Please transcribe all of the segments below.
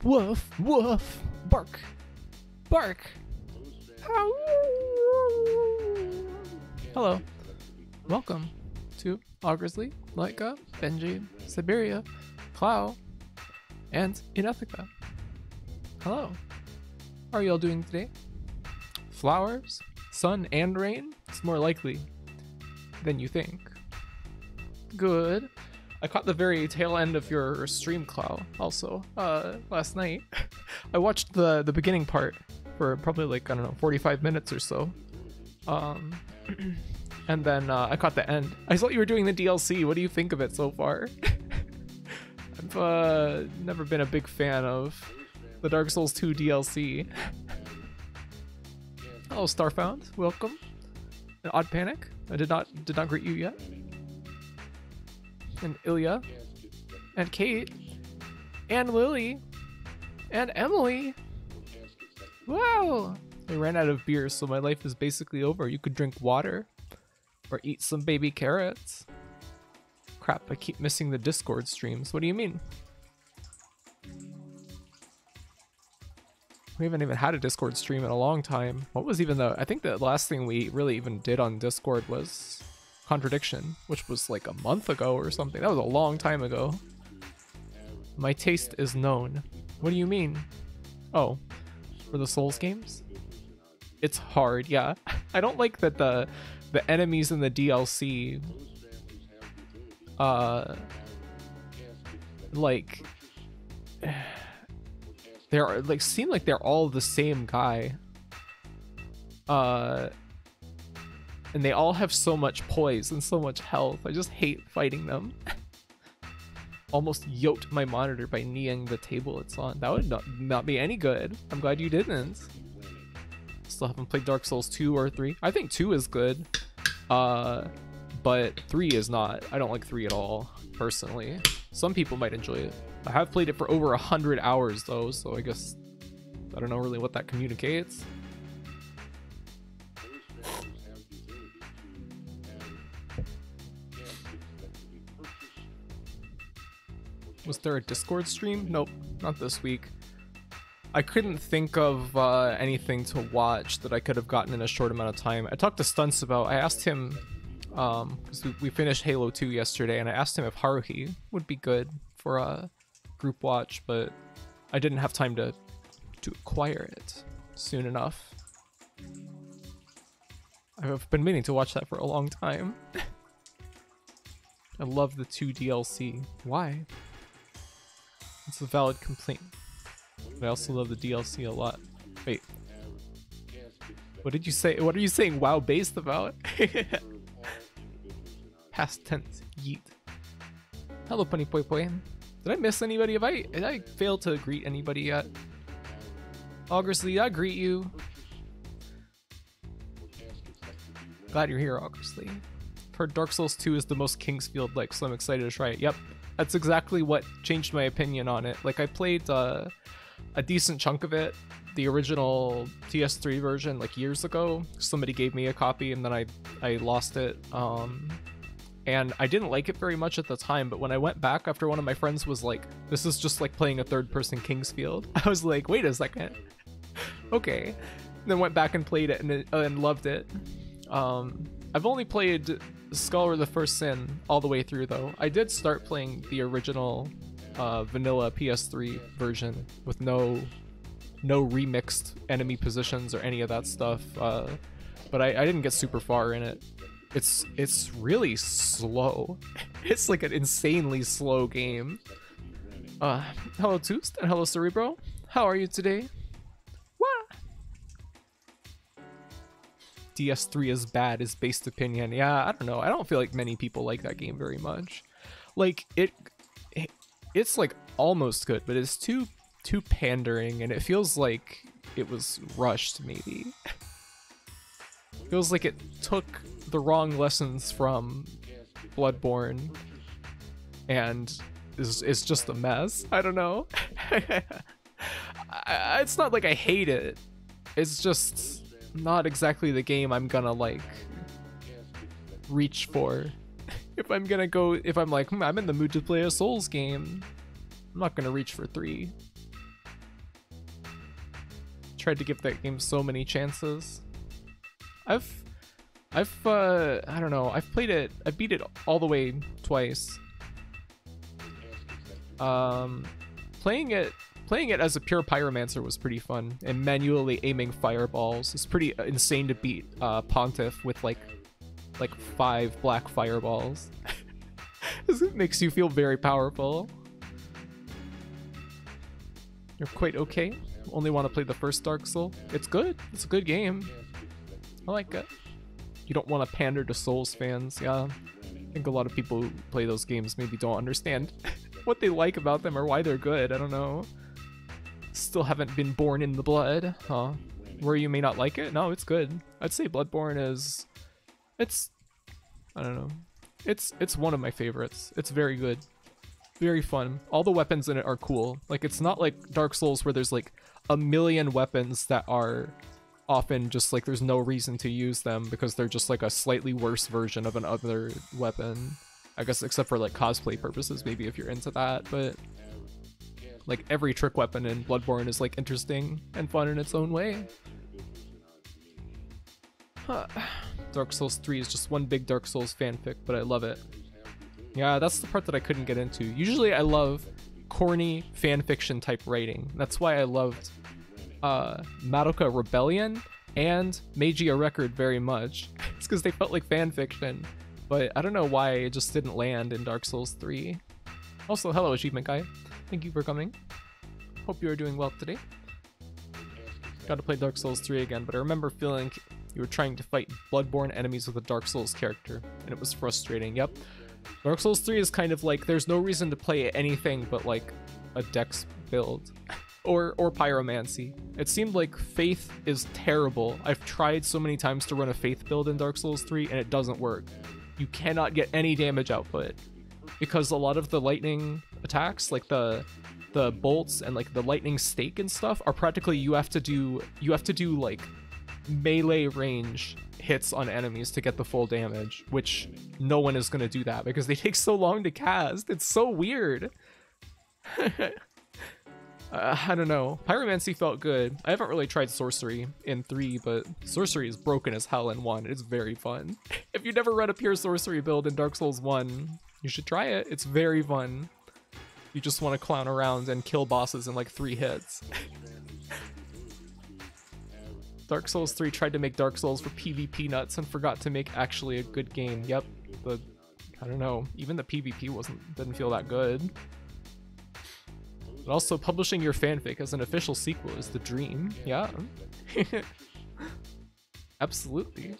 Woof, woof, bark, bark. Hello, welcome to Augersley, Laika, Benji, Siberia, Clow, and Inethica. Hello, how are y'all doing today? Flowers, sun, and rain? It's more likely than you think. Good. I caught the very tail end of your stream, Clow, also, last night. I watched the beginning part for probably like, I don't know, 45 minutes or so. And then I caught the end. I saw you were doing the DLC. What do you think of it so far? I've never been a big fan of the Dark Souls 2 DLC. Hello, Starfound. Welcome. And Odd Panic. I did not greet you yet. And Ilya, and Kate, and Lily, and Emily. Wow! I ran out of beer, so my life is basically over. You could drink water, or eat some baby carrots. Crap, I keep missing the Discord streams. What do you mean? We haven't even had a Discord stream in a long time. What was even I think the last thing we really even did on Discord was Contradiction, which was like a month ago or something. That was a long time ago. My taste is known. What do you mean? Oh, for the Souls games? It's hard, yeah. I don't like that the enemies in the DLC like they're like seem like they're all the same guy. And they all have so much poise and so much health. I just hate fighting them. Almost yoked my monitor by kneeing the table it's on. That would not be any good. I'm glad you didn't. Still haven't played Dark Souls 2 or 3. I think 2 is good. But 3 is not. I don't like 3 at all, personally. Some people might enjoy it. I have played it for over 100 hours though, so I guess I don't know really what that communicates. Was there a Discord stream? Nope, not this week. I couldn't think of anything to watch that I could have gotten in a short amount of time. I talked to Stunts about, I asked him, because we finished Halo 2 yesterday, and I asked him if Haruhi would be good for a group watch, but I didn't have time to acquire it soon enough. I've been meaning to watch that for a long time. I love the 2 DLC. Why? It's a valid complaint. But I also love the DLC a lot. Wait. What did you say? What are you saying WoW based about? Past tense. Yeet. Hello, Punny Poi Poi. Did I miss anybody? Did I fail to greet anybody yet? Augersley, I greet you. Glad you're here, Augersley. Heard Dark Souls 2 is the most Kingsfield-like, so I'm excited to try it. Yep. That's exactly what changed my opinion on it. Like, I played a decent chunk of it, the original PS3 version, like years ago. Somebody gave me a copy and then I lost it. And I didn't like it very much at the time, but when I went back after one of my friends was like, this is just like playing a third-person Kingsfield. I was like, wait a second. Okay. And then went back and played it and loved it. I've only played Skull or the First Sin all the way through though. I did start playing the original vanilla PS3 version with no remixed enemy positions or any of that stuff, but I didn't get super far in it. It's really slow. It's like an insanely slow game. Hello Toost and hello Cerebro. How are you today? DS3 is bad is based opinion. Yeah, I don't know. I don't feel like many people like that game very much. Like it's like almost good, but it's too pandering, and it feels like it was rushed. Maybe feels like it took the wrong lessons from Bloodborne, and is just a mess. I don't know. It's not like I hate it. It's just not exactly the game I'm gonna like reach for. If I'm like, I'm in the mood to play a Souls game, I'm not gonna reach for 3. Tried to give that game so many chances. I don't know. I've played it. I beat it all the way twice. Playing it as a pure pyromancer was pretty fun, and manually aiming fireballs is pretty insane to beat Pontiff with like 5 black fireballs. This makes you feel very powerful. You're quite okay. Only want to play the first Dark Soul. It's good. It's a good game. I like it. You don't want to pander to Souls fans. Yeah, I think a lot of people who play those games maybe don't understand what they like about them or why they're good. I don't know. Still haven't been born in the blood, huh? Where you may not like it? No, it's good. I'd say Bloodborne is... I don't know. It's one of my favorites. It's very good. Very fun. All the weapons in it are cool. Like, it's not like Dark Souls where there's like a million weapons that are often just like there's no reason to use them because they're just like a slightly worse version of another weapon. I guess except for like cosplay purposes, maybe if you're into that, but like every trick weapon in Bloodborne is like interesting and fun in its own way. Dark Souls 3 is just one big Dark Souls fanfic, but I love it. Yeah, that's the part that I couldn't get into. Usually I love corny fanfiction type writing. That's why I loved Madoka Rebellion and Meiji a Record very much. It's because they felt like fanfiction, but I don't know why it just didn't land in Dark Souls 3. Also, hello Achievement Guy. Thank you for coming. Hope you are doing well today. Got to play Dark Souls 3 again, but I remember feeling you were trying to fight Bloodborne enemies with a Dark Souls character, and it was frustrating. Yep. Dark Souls 3 is kind of like, there's no reason to play anything but like a dex build. or pyromancy. It seemed like Faith is terrible. I've tried so many times to run a Faith build in Dark Souls 3 and it doesn't work. You cannot get any damage output because a lot of the lightning attacks, like the bolts and like the lightning stake and stuff, are practically you have to do like melee range hits on enemies to get the full damage, which no one is going to do that because they take so long to cast. It's so weird. I don't know. Pyromancy felt good. I haven't really tried sorcery in 3, but sorcery is broken as hell in 1. It's very fun. If you never run a pure sorcery build in Dark Souls 1, you should try it. It's very fun. You just want to clown around and kill bosses in like 3 hits. Dark Souls 3 tried to make Dark Souls for PvP nuts and forgot to make actually a good game. Yep. I don't know. Even the PvP didn't feel that good. But also, publishing your fanfic as an official sequel is the dream. Yeah. Absolutely.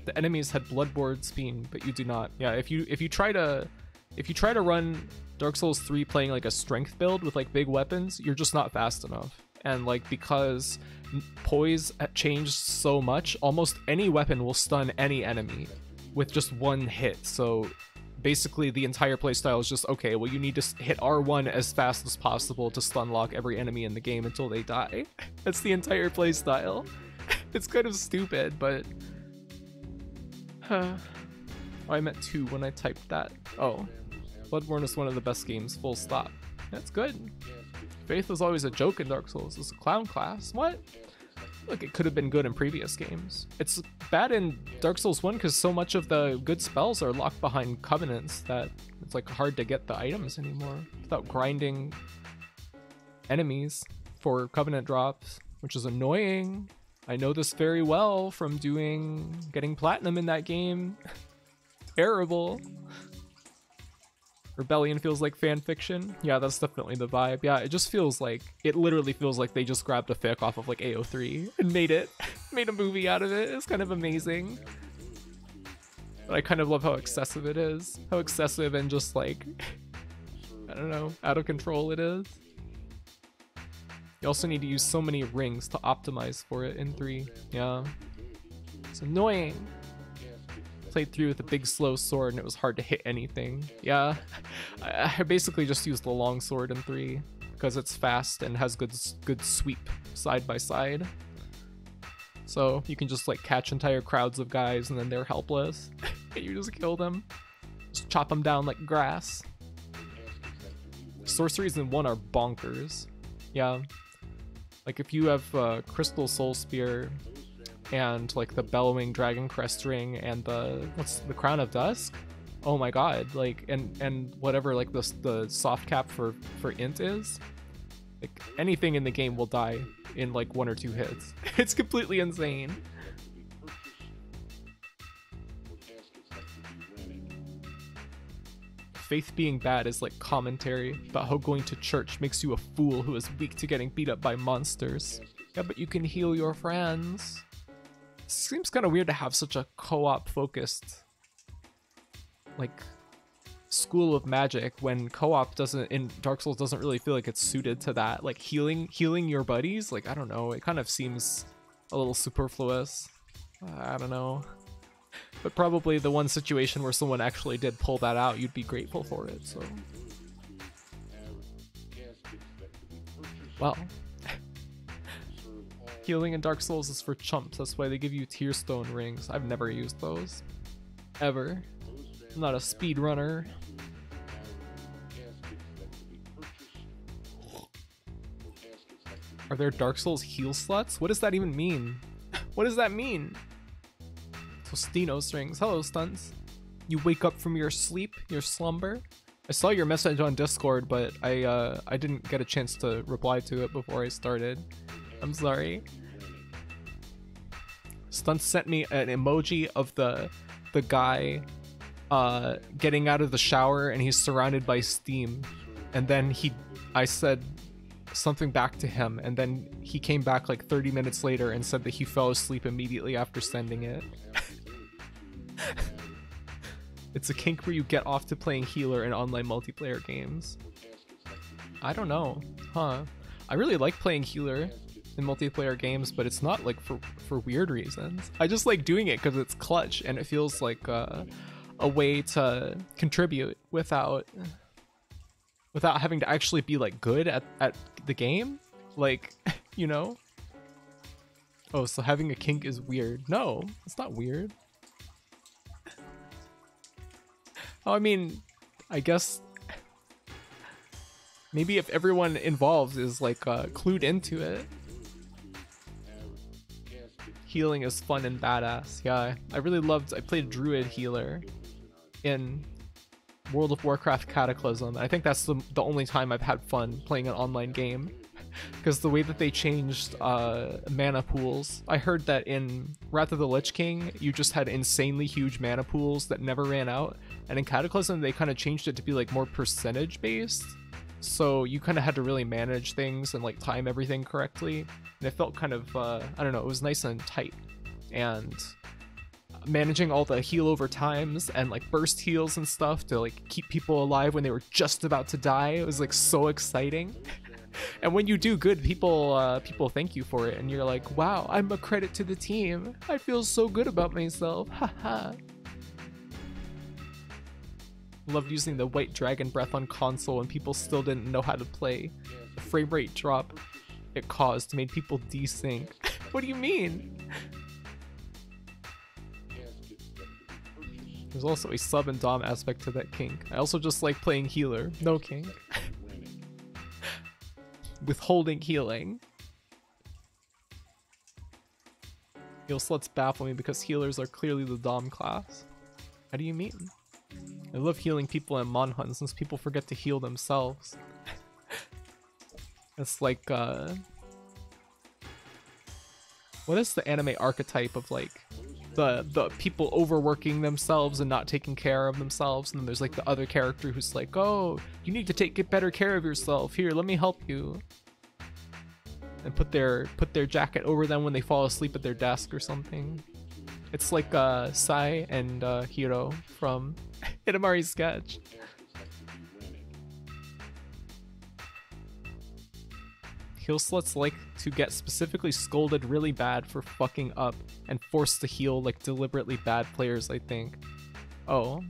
The enemies had bloodboard speed, but you do not. Yeah, if you try to run Dark Souls 3 playing like a strength build with like big weapons, you're just not fast enough. And like because poise changed so much, almost any weapon will stun any enemy with just one hit. So basically the entire playstyle is just, okay, well, you need to hit R1 as fast as possible to stun lock every enemy in the game until they die. That's the entire playstyle. It's kind of stupid, but oh, I meant 2 when I typed that. Oh, Bloodborne is one of the best games, full stop. That's good. Faith was always a joke in Dark Souls. It's a clown class. What? Look, it could have been good in previous games. It's bad in Dark Souls 1 because so much of the good spells are locked behind covenants that it's like hard to get the items anymore without grinding enemies for covenant drops, which is annoying. I know this very well from getting platinum in that game. Terrible. Rebellion feels like fan fiction. Yeah, that's definitely the vibe. Yeah, it literally feels like they just grabbed a fic off of like AO3 and made a movie out of it. It's kind of amazing. But I kind of love how excessive it is. How excessive and just like, I don't know, out of control it is. You also need to use so many rings to optimize for it in 3. Yeah. It's annoying. Played through with a big slow sword and it was hard to hit anything. Yeah, I basically just used the long sword in 3 because it's fast and has good sweep side by side. So you can just like catch entire crowds of guys and then they're helpless. And you just kill them. Just chop them down like grass. Sorceries in 1 are bonkers. Yeah. Like if you have Crystal Soul Spear and like the Bellowing Dragon Crest Ring and what's the Crown of Dusk? Oh my god, like and whatever like the soft cap for int is, like anything in the game will die in like 1 or 2 hits. It's completely insane. Faith being bad is like commentary about how going to church makes you a fool who is weak to getting beat up by monsters. Yeah, but you can heal your friends. Seems kind of weird to have such a co-op focused like school of magic when co-op doesn't in Dark Souls doesn't really feel like it's suited to that. Like healing your buddies, like I don't know, it kind of seems a little superfluous. I don't know. But probably the one situation where someone actually did pull that out, you'd be grateful for it, so. Well. Healing in Dark Souls is for chumps, that's why they give you Tear Stone rings. I've never used those. Ever. I'm not a speedrunner. Are there Dark Souls heal sluts? What does that even mean? What does that mean? Tostinos rings. Hello, Stunts. You wake up from your sleep, your slumber. I saw your message on Discord, but I didn't get a chance to reply to it before I started. I'm sorry. Stunts sent me an emoji of the guy getting out of the shower and he's surrounded by steam, and then I said something back to him, and then he came back like 30 minutes later and said that he fell asleep immediately after sending it. It's a kink where you get off to playing healer in online multiplayer games. I don't know, huh? I really like playing healer in multiplayer games, but it's not like for weird reasons. I just like doing it because it's clutch and it feels like a way to contribute without having to actually be like good at the game, like, you know. Oh, so having a kink is weird? No, it's not weird. Oh, I mean, I guess maybe if everyone involved is like clued into it. Healing is fun and badass. Yeah, I played Druid Healer in World of Warcraft Cataclysm. I think that's the only time I've had fun playing an online game, because the way that they changed mana pools. I heard that in Wrath of the Lich King you just had insanely huge mana pools that never ran out, and in Cataclysm they kind of changed it to be like more percentage based, so you kind of had to really manage things and like time everything correctly, and it felt kind of I don't know, it was nice and tight. And managing all the heal over times and like burst heals and stuff to like keep people alive when they were just about to die, it was like so exciting. And when you do good, people thank you for it, and you're like, wow, I'm a credit to the team, I feel so good about myself, haha. Loved using the white dragon breath on console when people still didn't know how to play. The frame rate drop it caused made people desync. What do you mean? There's also a sub and dom aspect to that kink. I also just like playing healer, no kink. Withholding healing. Heal sluts baffle me because healers are clearly the dom class. How do you mean? I love healing people in Monhunt since people forget to heal themselves. It's like what is the anime archetype of like the people overworking themselves and not taking care of themselves, and then there's like the other character who's like, oh, you need to get better care of yourself, here, let me help you, and put their jacket over them when they fall asleep at their desk or something. It's like Sai and Hiro from Hitamari's sketch. Heal sluts like to get specifically scolded really bad for fucking up and forced to heal like deliberately bad players, I think. Oh.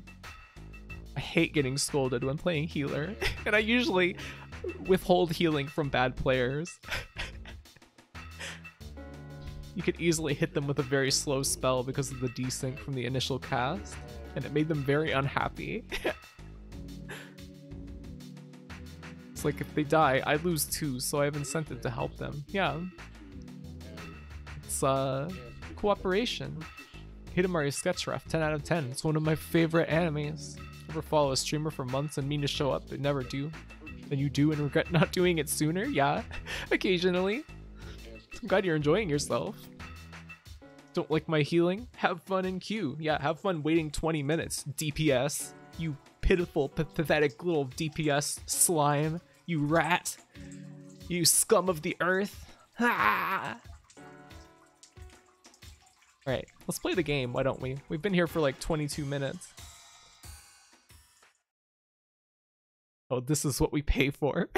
I hate getting scolded when playing healer, and I usually withhold healing from bad players. You could easily hit them with a very slow spell because of the desync from the initial cast, and it made them very unhappy. It's like if they die, I lose too, so I have incentive to help them. Yeah. It's cooperation. Hidamari Sketch Ref, 10 out of 10. It's one of my favorite animes. Ever follow a streamer for months and mean to show up but never do? Then you do and regret not doing it sooner? Yeah, occasionally. I'm glad you're enjoying yourself. Don't like my healing? Have fun in queue. Yeah, have fun waiting 20 minutes, DPS. You pitiful, pathetic little DPS slime. You rat. You scum of the earth. Ah! Alright, let's play the game, why don't we? We've been here for like 22 minutes. Oh, this is what we pay for.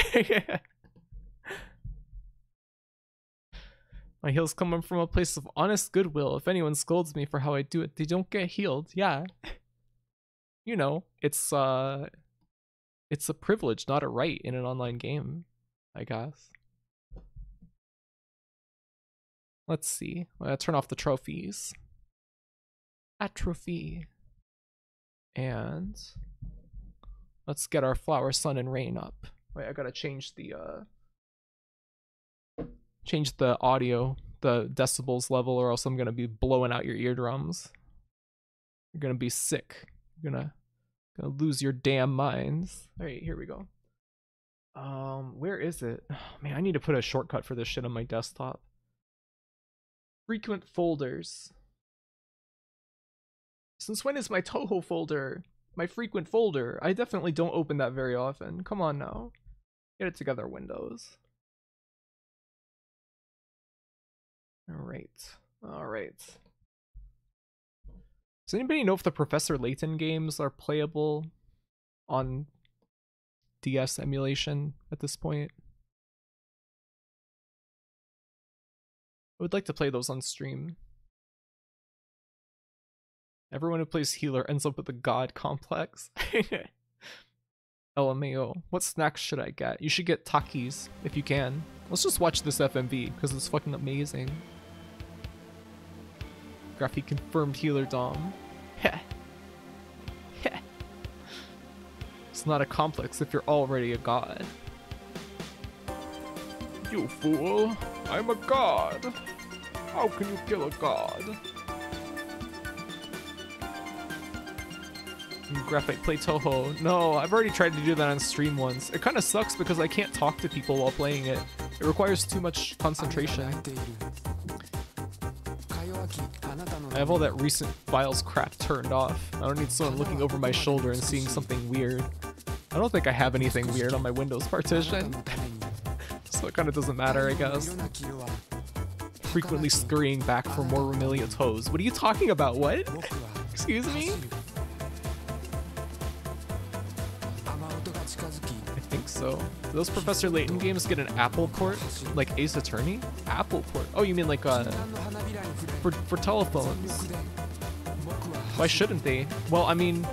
My heal's coming from a place of honest goodwill. If anyone scolds me for how I do it, they don't get healed. Yeah. You know, it's a privilege, not a right in an online game, I guess. Let's see. I'm gonna turn off the trophies. Atrophy. And let's get our flower, sun, and rain up. Wait, I gotta change the audio, the decibels level, or else I'm gonna be blowing out your eardrums. You're gonna be sick. You're gonna lose your damn minds. Alright, here we go. Where is it? Oh, man, I need to put a shortcut for this shit on my desktop. Frequent folders. Since when is my Toho folder my frequent folder? I definitely don't open that very often. Come on now. Get it together, Windows. Alright. Alright. Does anybody know if the Professor Layton games are playable on DS emulation at this point? I would like to play those on stream. Everyone who plays healer ends up with a god complex. LMAO. What snacks should I get? You should get Takis if you can. Let's just watch this FMV because it's fucking amazing. Graphy confirmed healer dom. Heh. Heh. It's not a complex if you're already a god. You fool! I'm a god! How can you kill a god? Graphite play Toho. No, I've already tried to do that on stream once. It kind of sucks because I can't talk to people while playing it. It requires too much concentration. I have all that recent files crap turned off. I don't need someone looking over my shoulder and seeing something weird. I don't think I have anything weird on my Windows partition. So it kind of doesn't matter, I guess. Frequently scurrying back for more Romelia toes. What are you talking about? What? Excuse me? I think so. Do those Professor Layton games get an Apple port? Like Ace Attorney? Apple port? Oh, you mean like for telephones? Why shouldn't they? Well, I mean,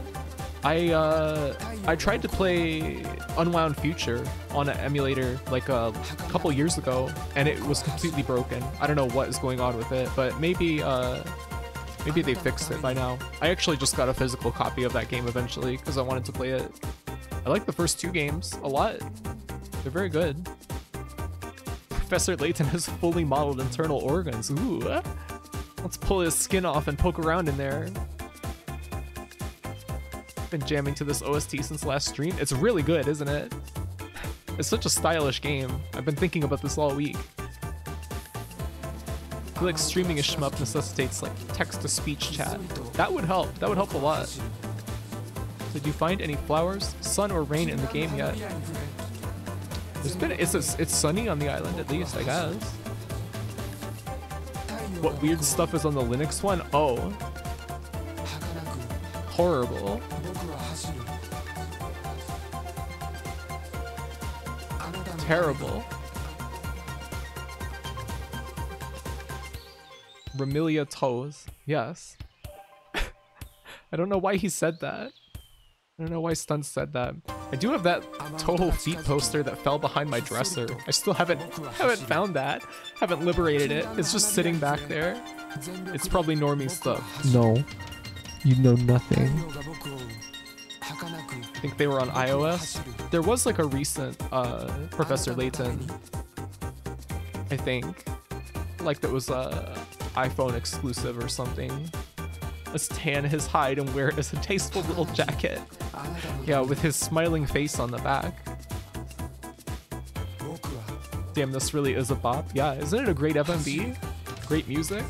I tried to play Unwound Future on an emulator like a couple years ago, and it was completely broken. I don't know what is going on with it, but maybe they fixed it by now. I actually just got a physical copy of that game eventually because I wanted to play it. I like the first two games a lot. They're very good. Professor Layton has fully modeled internal organs. Ooh. Let's pull his skin off and poke around in there. Been jamming to this OST since last stream. It's really good, isn't it? It's such a stylish game. I've been thinking about this all week. I feel like streaming a shmup necessitates like text-to-speech chat. That would help. That would help a lot. Did you find any flowers, sun, or rain in the game yet? There's been it's sunny on the island at least, I guess. What weird stuff is on the Linux one? Oh. Horrible. Terrible. Romelia toes. Yes. I don't know why he said that. I don't know why Stun said that. I do have that Toho feet poster that fell behind my dresser. I still haven't found that. Haven't liberated it. It's just sitting back there. It's probably normie stuff. No. You know nothing. I think they were on iOS. There was like a recent Professor Layton, I think, like that was a iPhone exclusive or something. Let's tan his hide and wear it as a tasteful little jacket. Yeah, with his smiling face on the back. Damn, this really is a bop. Yeah, isn't it a great FMV? Great music.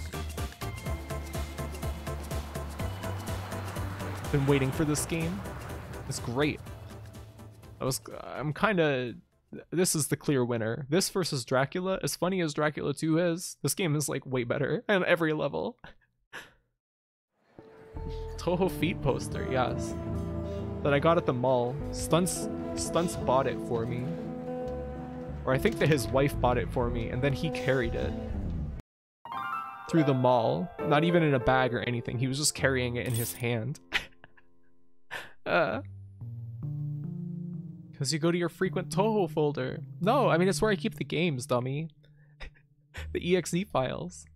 Been waiting for this game. It's great. I'm kind of... This is the clear winner. This versus Dracula, as funny as Dracula 2 is, this game is like way better on every level. Toho feet poster, yes. That I got at the mall. Stunts bought it for me. Or I think that his wife bought it for me and then he carried it through the mall. Not even in a bag or anything. He was just carrying it in his hand. Because you go to your frequent Toho folder. No, I mean, it's where I keep the games, dummy. The EXE files.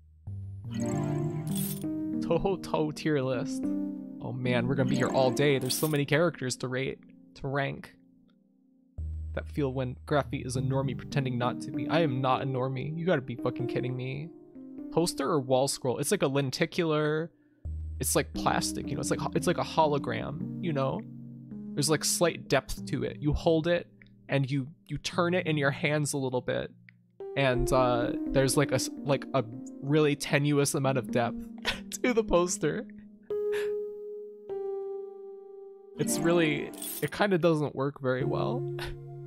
Toho tier list. Oh man, we're gonna be here all day. There's so many characters to rate, to rank. That feel when Graphy is a normie pretending not to be. I am not a normie. You gotta be fucking kidding me. Poster or wall scroll? It's like a lenticular. It's like plastic, you know. It's like a hologram, you know. There's like slight depth to it. You hold it and you turn it in your hands a little bit, and there's like a really tenuous amount of depth to the poster. It's really, it kind of doesn't work very well,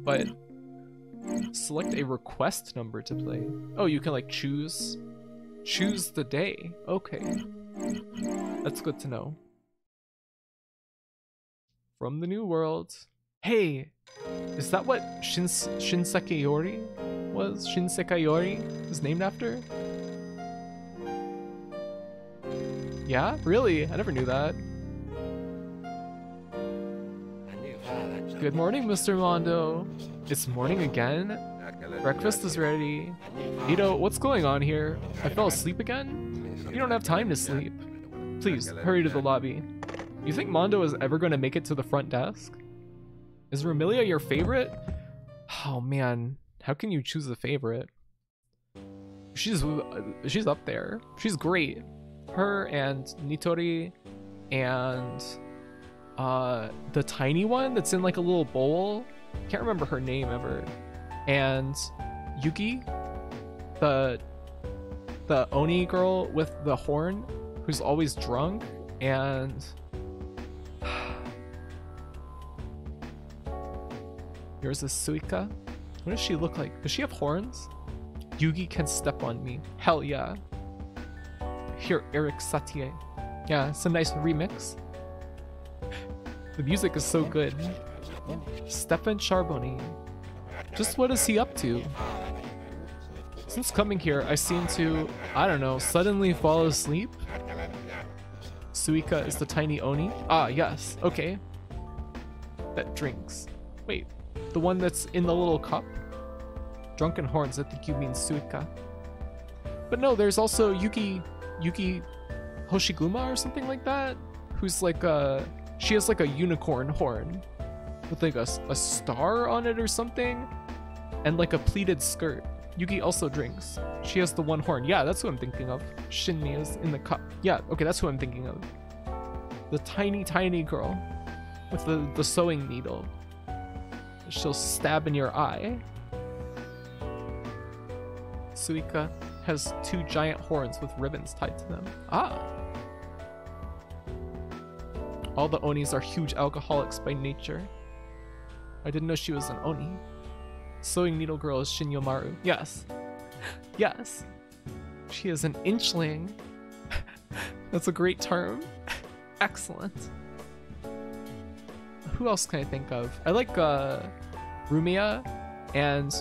but select a request number to play. Oh, you can like choose the day. Okay, that's good to know. From the New World. Hey, is that what Shinsekaiori was? Shinsekaiori is named after? Yeah, really? I never knew that. Good morning, Mr. Mondo. It's morning again? Breakfast is ready. Ito, what's going on here? I fell asleep again? You don't have time to sleep. Please, hurry to the lobby. You think Mondo is ever going to make it to the front desk? Is Remilia your favorite? Oh man, how can you choose a favorite? She's up there. She's great. Her and Nitori and the tiny one that's in like a little bowl. Can't remember her name ever. And Yuki, the Oni girl with the horn, who's always drunk, and here's a Suika. What does she look like? Does she have horns? Yugi can step on me. Hell yeah. Here, Eric Satie. Yeah, it's a nice remix. The music is so good. Stefan Charbonnier. Just what is he up to? Since coming here, I seem to, I don't know, suddenly fall asleep. Suika is the tiny Oni. Ah, yes. Okay. That drinks. Wait, the one that's in the little cup? Drunken Horns, I think you mean Suika. But no, there's also Yuki Hoshiguma or something like that, who's like she has like a unicorn horn with like a star on it or something, and like a pleated skirt. Yuki also drinks. She has the one horn. Yeah, that's who I'm thinking of. Shinmi is in the cup. Yeah, okay, that's who I'm thinking of. The tiny girl with the sewing needle. She'll stab in your eye. Suika has two giant horns with ribbons tied to them. Ah! All the Onis are huge alcoholics by nature. I didn't know she was an Oni. Sewing needle girl is Shinyomaru. Yes. Yes. She is an inchling. That's a great term. Excellent. Who else can I think of? I like Rumia and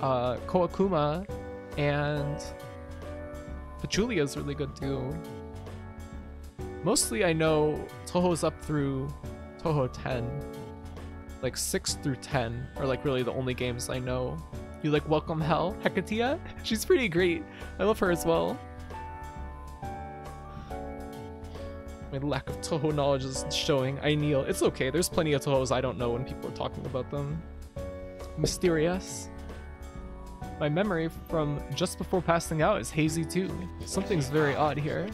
Koakuma, and Pachulia is really good too. Mostly I know Toho's up through Toho 10. Like 6 through 10 are like really the only games I know. You like Welcome Hell? Hecatia? She's pretty great. I love her as well. My lack of Toho knowledge is showing. I kneel. It's okay. There's plenty of Tohos I don't know when people are talking about them. Mysterious. My memory from just before passing out is hazy too. Something's very odd here.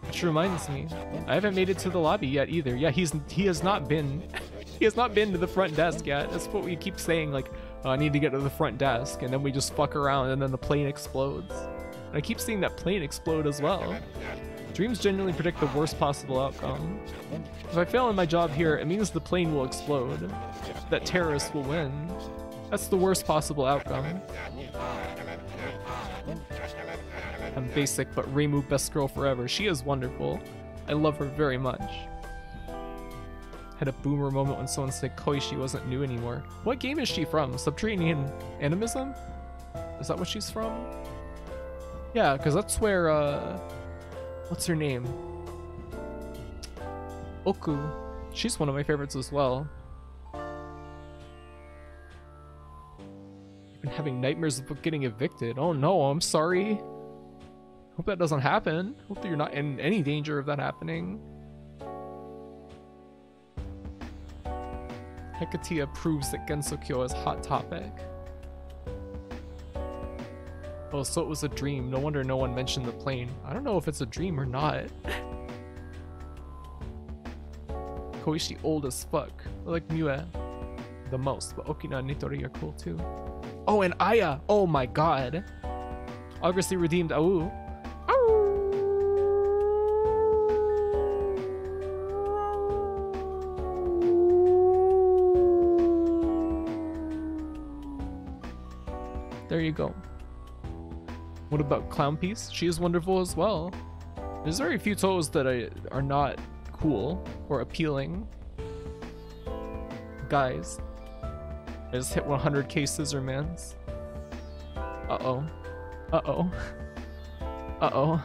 Which reminds me, I haven't made it to the lobby yet either. Yeah, he has not been he has not been to the front desk yet. That's what we keep saying, like, oh, I need to get to the front desk, and then we just fuck around and then the plane explodes. And I keep seeing that plane explode as well. Dreams generally predict the worst possible outcome. If I fail in my job here, it means the plane will explode. That terrorists will win. That's the worst possible outcome. I'm basic, but Reimu, best girl forever. She is wonderful. I love her very much. Had a boomer moment when someone said Koishi wasn't new anymore. What game is she from? Subterranean Animism? Is that what she's from? Yeah, because that's where, what's her name? Oku. She's one of my favorites as well. I've been having nightmares about getting evicted. Oh no, I'm sorry. Hope that doesn't happen. Hope that you're not in any danger of that happening. Hekatia proves that Gensokyo is hot topic. Oh, so it was a dream. No wonder no one mentioned the plane. I don't know if it's a dream or not. Koishi old as fuck. I like Mue the most, but Okina and Nitori are cool too. Oh, and Aya! Oh my god! Obviously redeemed Au. There you go. What about Clown Piece? She is wonderful as well. There's very few Toes that are not cool or appealing. Guys, I just hit 100k Scissormans. Uh-oh. Uh-oh. Uh-oh.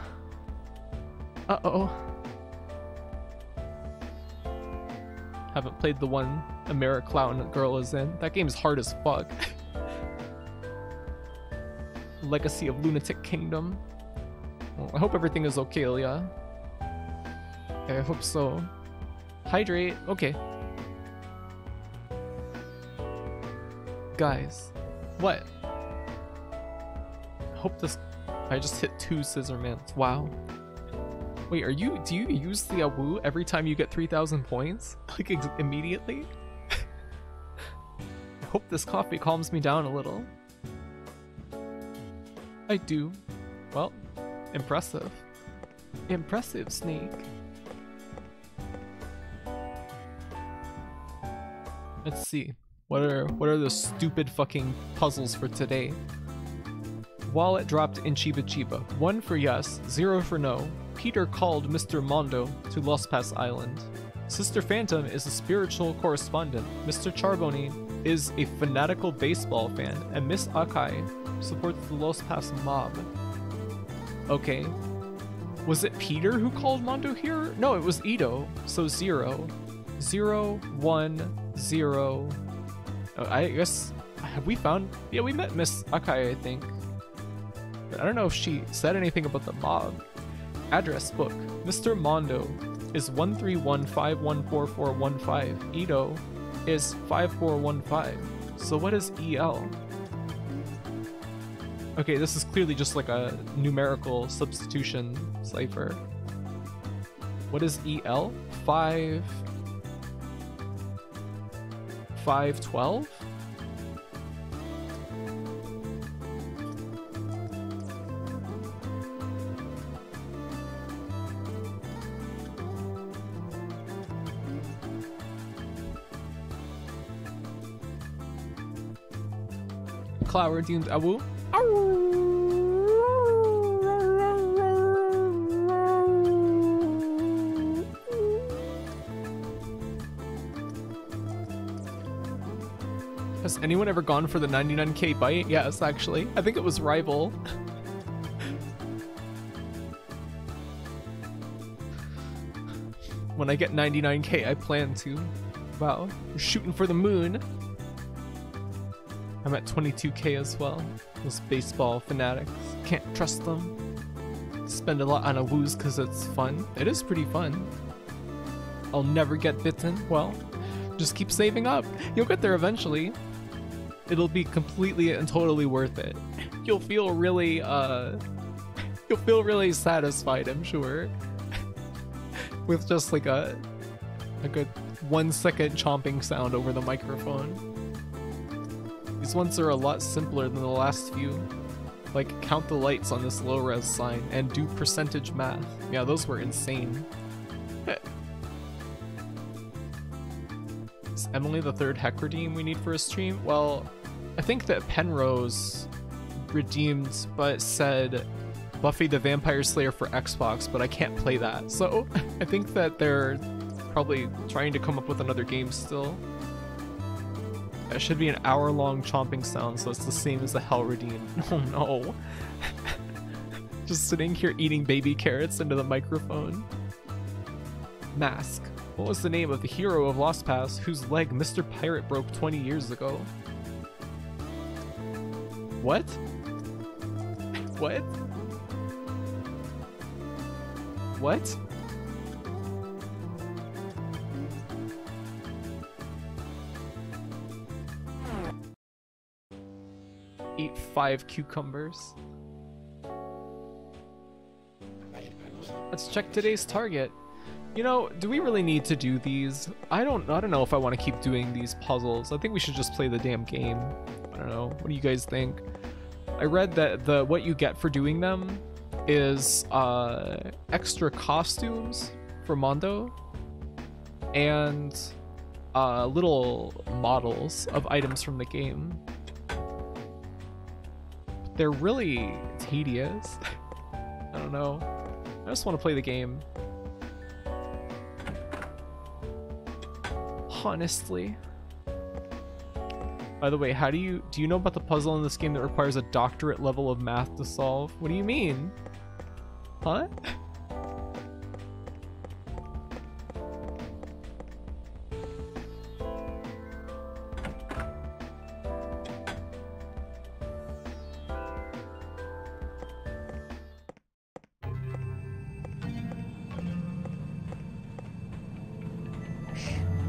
Uh-oh. Haven't played the one AmeriClown girl is in. That game's hard as fuck. Legacy of Lunatic Kingdom. Well, I hope everything is okay, Leah. Okay, I hope so. Hydrate. Okay. Guys. What? I hope this... I just hit 2 Scissormans. Wow. Wait, do you use the Awu every time you get 3,000 points? Like, immediately? I hope this coffee calms me down a little. I do. Well, impressive. Impressive, Snake. Let's see. What are the stupid fucking puzzles for today? Wallet dropped in Chiba Chiba. 1 for yes, 0 for no. Peter called Mr. Mondo to Lost Pass Island. Sister Phantom is a spiritual correspondent. Mr. Charboni is a fanatical baseball fan, and Miss Akai supports the Los Pass mob. Okay. Was it Peter who called Mondo here? No, it was Ito. So 0. 0, 1, 0. I guess, have we found... Yeah, we met Miss Akai, I think. But I don't know if she said anything about the mob. Address book. Mr. Mondo is 131514415. Ito is 5415. So what is EL? Okay, this is clearly just like a numerical substitution cipher. What is EL? 512? Cloud redeemed Awu. Has anyone ever gone for the 99k bite? Yes, actually. I think it was Rival. When I get 99k, I plan to. Wow, we're shooting for the moon. I'm at 22k as well. Those baseball fanatics. Can't trust them. Spend a lot on a woos because it's fun. It is pretty fun. I'll never get bitten. Well, just keep saving up. You'll get there eventually. It'll be completely and totally worth it. You'll feel really, you'll feel really satisfied, I'm sure. With just like a good 1 second chomping sound over the microphone. These ones are a lot simpler than the last few. Like, count the lights on this low-res sign and do percentage math. Yeah, those were insane. Is Emily the third heck redeem we need for a stream? Well, I think that Penrose redeemed but said Buffy the Vampire Slayer for Xbox, but I can't play that. So I think that they're probably trying to come up with another game still. It should be an hour-long chomping sound, so it's the same as the Hell Redeem. Oh no. Just sitting here eating baby carrots into the microphone. Mask. What was the name of the hero of Lost Pass whose leg Mr. Pirate broke 20 years ago? What? What? What? Eat 5 cucumbers. Let's check today's target. You know, do we really need to do these? I don't know if I want to keep doing these puzzles. I think we should just play the damn game. I don't know. What do you guys think? I read that what you get for doing them is extra costumes for Mondo and little models of items from the game. They're really tedious. I don't know. I just want to play the game. Honestly. By the way, do you know about the puzzle in this game that requires a doctorate level of math to solve? What do you mean? Huh?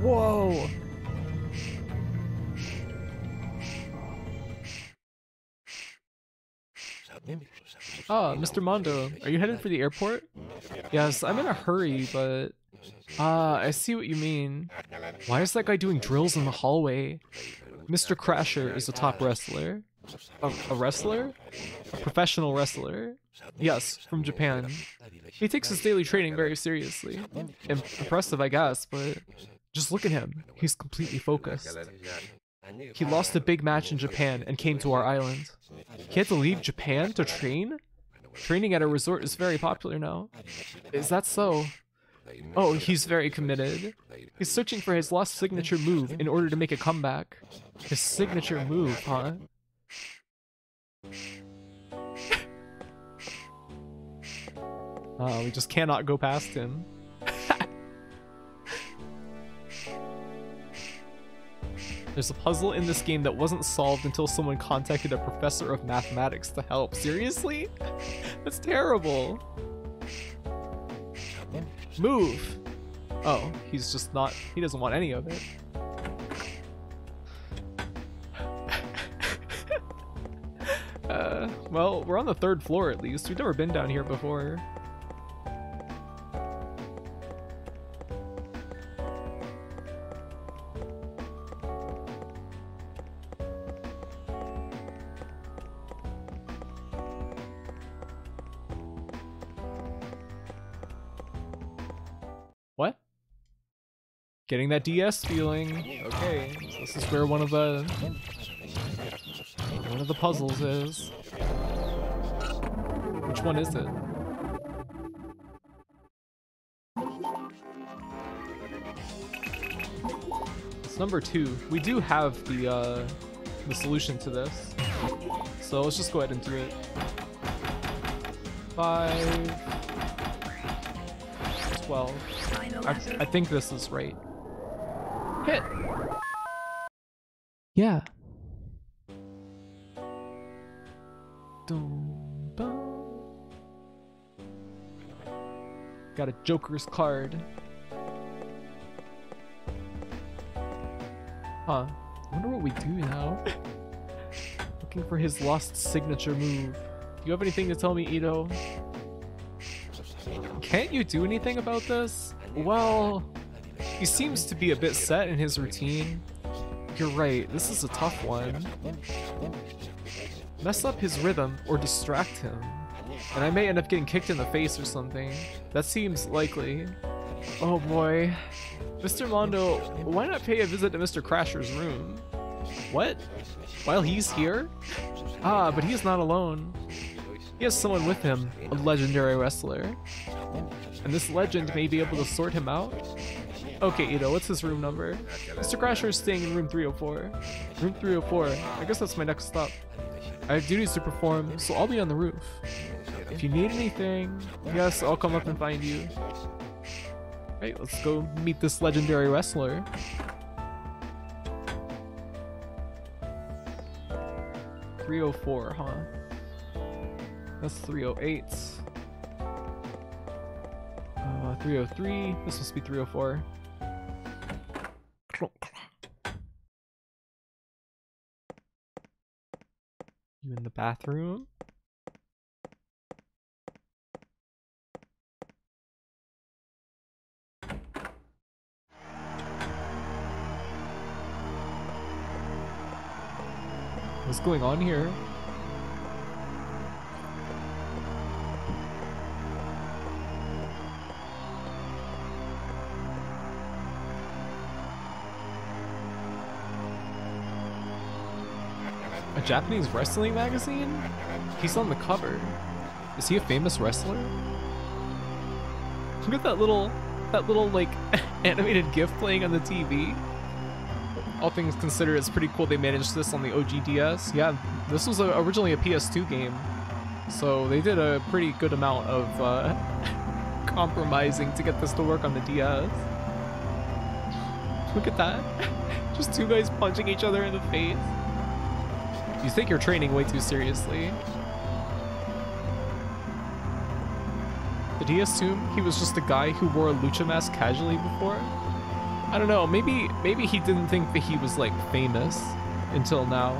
Whoa! Ah, Mr. Mondo, are you headed for the airport? Yes, I'm in a hurry, but... I see what you mean. Why is that guy doing drills in the hallway? Mr. Crasher is a top wrestler. A wrestler? A professional wrestler. Yes, from Japan. He takes his daily training very seriously. Impressive, I guess, but... Just look at him. He's completely focused. He lost a big match in Japan and came to our island. He had to leave Japan to train? Training at a resort is very popular now. Is that so? Oh, he's very committed. He's searching for his lost signature move in order to make a comeback. His signature move, huh? Oh, we just cannot go past him. There's a puzzle in this game that wasn't solved until someone contacted a professor of mathematics to help. Seriously? That's terrible. Move! Oh, he's just not... He doesn't want any of it. Well, we're on the 3rd floor at least. We've never been down here before. What? Getting that DS feeling. Okay, so this is where one of the puzzles is. Which one is it? It's number 2. We do have the solution to this. So let's just go ahead and do it. 5, 12. I think this is right. Hit! Yeah. Dun, dun. Got a Joker's card. Huh. I wonder what we do now. Looking for his lost signature move. Do you have anything to tell me, Ito? Can't you do anything about this? Well, he seems to be a bit set in his routine. You're right, this is a tough one. Mess up his rhythm or distract him, and I may end up getting kicked in the face or something. That seems likely. Oh boy. Mr. Mondo, why not pay a visit to Mr. Crasher's room? What? While he's here? Ah, but he's not alone. He has someone with him, a legendary wrestler. And this legend may be able to sort him out? Okay, Ito, what's his room number? Mr. Crasher is staying in room 304. Room 304. I guess that's my next stop. I have duties to perform, so I'll be on the roof. If you need anything, yes, I'll come up and find you. Right, let's go meet this legendary wrestler. .304, huh? That's 308. 303. This must be 304. You in the bathroom? What's going on here? A Japanese wrestling magazine? He's on the cover. Is he a famous wrestler? Look at that little like animated GIF playing on the TV. All things considered, it's pretty cool they managed this on the OG DS. Yeah, this was originally a PS2 game, so they did a pretty good amount of compromising to get this to work on the DS. Look at that. Just two guys punching each other in the face. You think you're training way too seriously. Did he assume he was just a guy who wore a lucha mask casually before? I don't know, maybe he didn't think that he was like famous until now.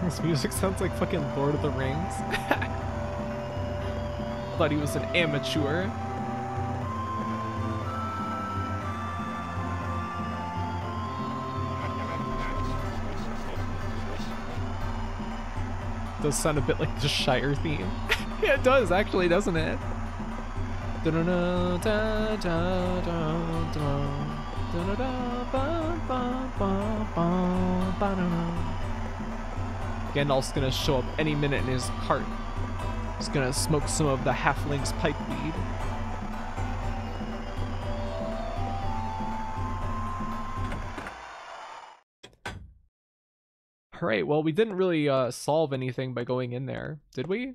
This music sounds like fucking Lord of the Rings. Thought he was an amateur. Does sound a bit like the Shire theme. Yeah, it does actually, doesn't it? Gandalf's gonna show up any minute in his cart. He's gonna smoke some of the halfling's pipe weed. Alright, well, we didn't really solve anything by going in there, did we?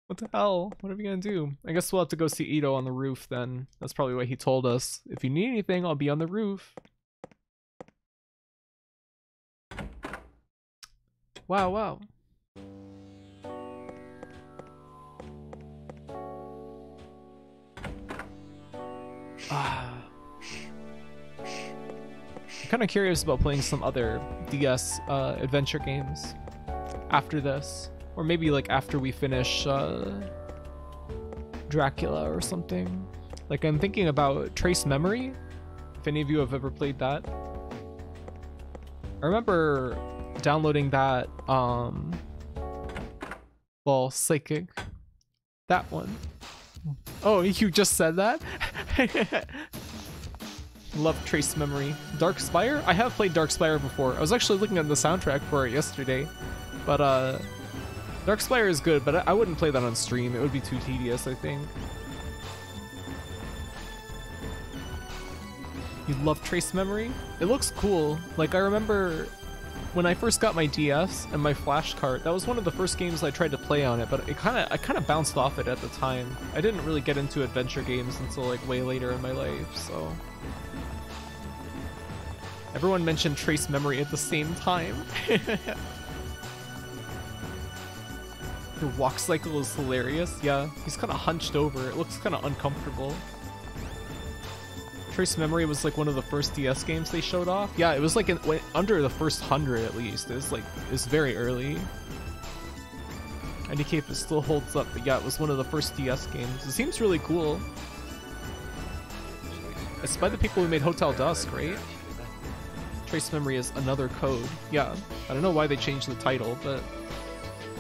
What the hell? What are we gonna do? I guess we'll have to go see Ito on the roof then. That's probably what he told us. If you need anything, I'll be on the roof. Wow, wow. I'm kind of curious about playing some other DS adventure games after this, or maybe like after we finish Dracula or something. Like I'm thinking about Trace Memory, if any of you have ever played that. I remember downloading that, well, Psychic, that one. Oh, you just said that? Love Trace Memory. Dark Spire? I have played Dark Spire before. I was actually looking at the soundtrack for it yesterday. But Dark Spire is good, but I wouldn't play that on stream. It would be too tedious, I think. You love Trace Memory? It looks cool. Like, I remember when I first got my DS and my flash cart, that was one of the first games I tried to play on it, but I kind of bounced off it at the time. I didn't really get into adventure games until like way later in my life, so... Everyone mentioned Trace Memory at the same time. The walk cycle is hilarious. Yeah, he's kind of hunched over. It looks kind of uncomfortable. Trace Memory was like one of the first DS games they showed off. Yeah, it was like under the first 100 at least. It was very early. IDK if it still holds up, but yeah, it was one of the first DS games. It seems really cool. It's by the people who made Hotel Dusk, right? Trace Memory is another code. Yeah, I don't know why they changed the title, but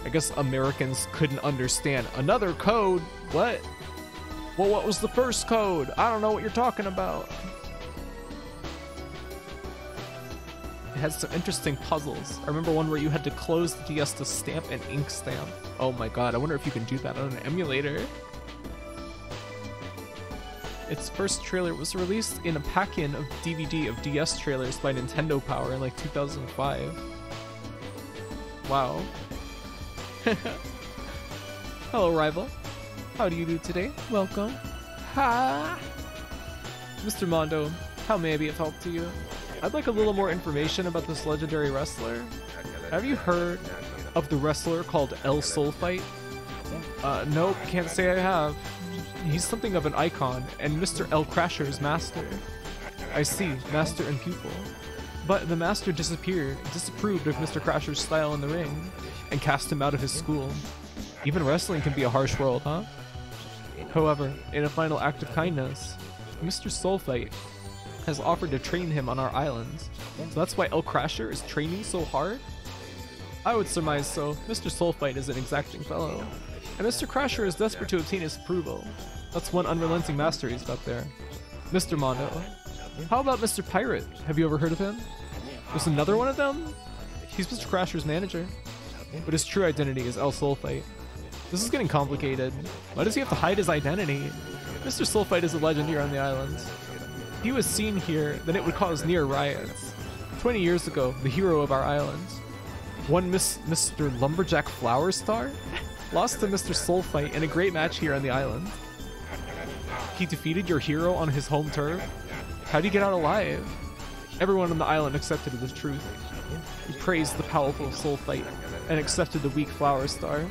I guess Americans couldn't understand. Another code? What? Well, what was the first code? I don't know what you're talking about. It has some interesting puzzles. I remember one where you had to close the DS to stamp an ink stamp. Oh my god, I wonder if you can do that on an emulator. Its first trailer was released in a pack-in of DVD of DS trailers by Nintendo Power in like 2005. Wow. Hello, rival. How do you do today? Welcome. Ha! Mr. Mondo, how may I be of help to you? I'd like a little more information about this legendary wrestler. Have you heard of the wrestler called El Sulfite? Nope, can't say I have. He's something of an icon, and Mr. El Crasher's master. I see, master and pupil. But the master disappeared, disapproved of Mr. Crasher's style in the ring, and cast him out of his school. Even wrestling can be a harsh world, huh? However, in a final act of kindness, Mr. Sulfite has offered to train him on our island. So that's why El Crasher is training so hard? I would surmise so. Mr. Sulfite is an exacting fellow, and Mr. Crasher is desperate to obtain his approval. That's one unrelenting master he's got there. Mr. Mondo. How about Mr. Pirate? Have you ever heard of him? There's another one of them? He's Mr. Crasher's manager, but his true identity is El Sulfite. This is getting complicated. Why does he have to hide his identity? Mr. Sulfite is a legend here on the island. If he was seen here, then it would cause near riots. 20 years ago, the hero of our island, one Mr. Lumberjack Flower Star, lost to Mr. Sulfite in a great match here on the island. He defeated your hero on his home turf? How'd he get out alive? Everyone on the island accepted the truth. He praised the powerful Sulfite and accepted the weak Flower Star.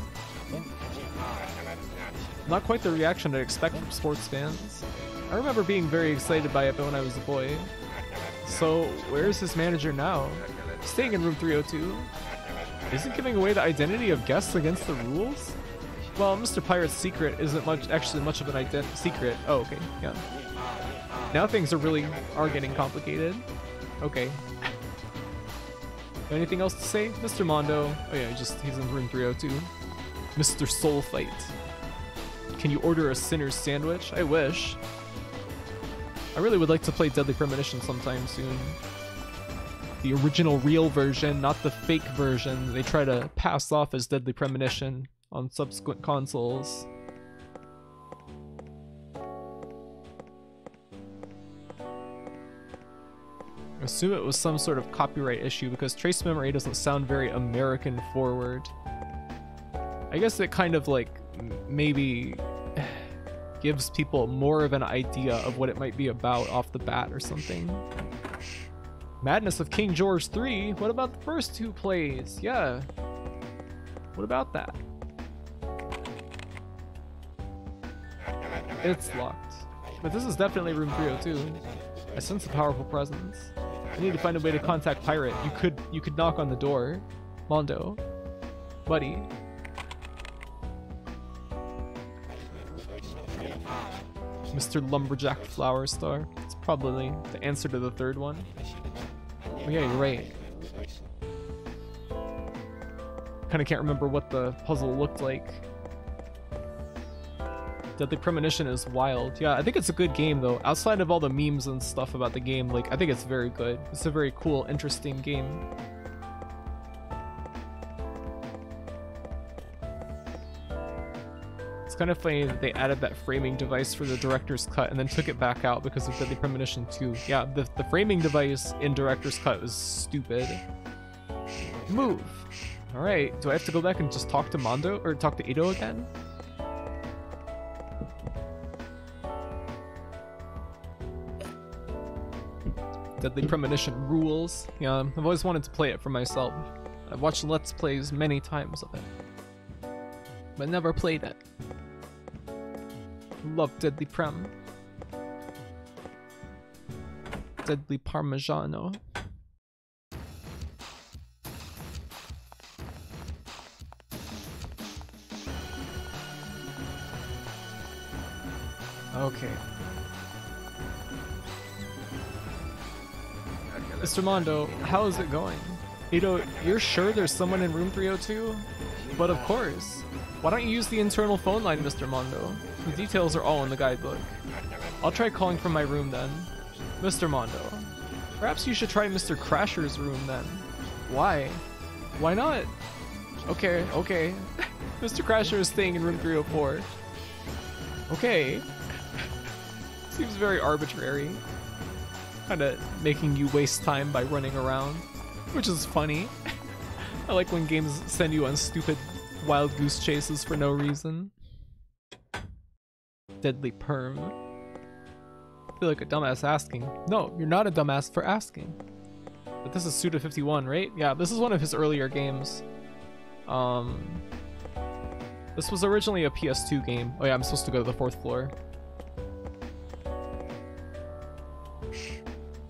Not quite the reaction I'd expect from sports fans. I remember being very excited by it when I was a boy. So, where's his manager now? Staying in room 302. Isn't giving away the identity of guests against the rules? Well, Mr. Pirate's secret isn't actually much of an secret. Oh, okay, yeah. Now things are getting complicated. Okay. Anything else to say? Mr. Mondo. Oh yeah, he's in room 302. Mr. Sulfite. Can you order a sinner's sandwich? I wish. I really would like to play Deadly Premonition sometime soon. The original real version, not the fake version they try to pass off as Deadly Premonition on subsequent consoles. I assume it was some sort of copyright issue because Trace Memory doesn't sound very American forward. I guess it kind of like maybe gives people more of an idea of what it might be about off the bat or something. Madness of King George III? What about the first two plays? Yeah. What about that? It's locked. But this is definitely room 302. I sense a powerful presence. I need to find a way to contact Pirate. You could knock on the door. Mondo. Buddy. Mr. Lumberjack Flower Star. It's probably the answer to the third one. Oh yeah, you're right. Kinda can't remember what the puzzle looked like. Deadly Premonition is wild. Yeah, I think it's a good game though. Outside of all the memes and stuff about the game, like I think it's very good. It's a very cool, interesting game. It's kind of funny that they added that framing device for the director's cut and then took it back out because of Deadly Premonition 2. Yeah, the framing device in director's cut was stupid. Move! Alright, do I have to go back and just talk to Mondo or talk to Ito again? Deadly Premonition rules. Yeah, I've always wanted to play it for myself. I've watched Let's Plays many times of it. but never played it. Love Deadly Prem. Deadly Parmigiano. Okay. Mr. Mondo, how is it going? You're sure there's someone in room 302? But of course. Why don't you use the internal phone line, Mr. Mondo? The details are all in the guidebook. I'll try calling from my room then. Mr. Mondo. Perhaps you should try Mr. Crasher's room then. Why? Why not? Okay. Mr. Crasher is staying in room 304. Okay. Seems very arbitrary. Kinda making you waste time by running around, which is funny. I like when games send you on stupid wild goose chases for no reason. Deadly Perm. I feel like a dumbass asking. No, you're not a dumbass for asking. But this is Suda51, right? Yeah, this is one of his earlier games. This was originally a PS2 game. Oh yeah, I'm supposed to go to the 4th floor.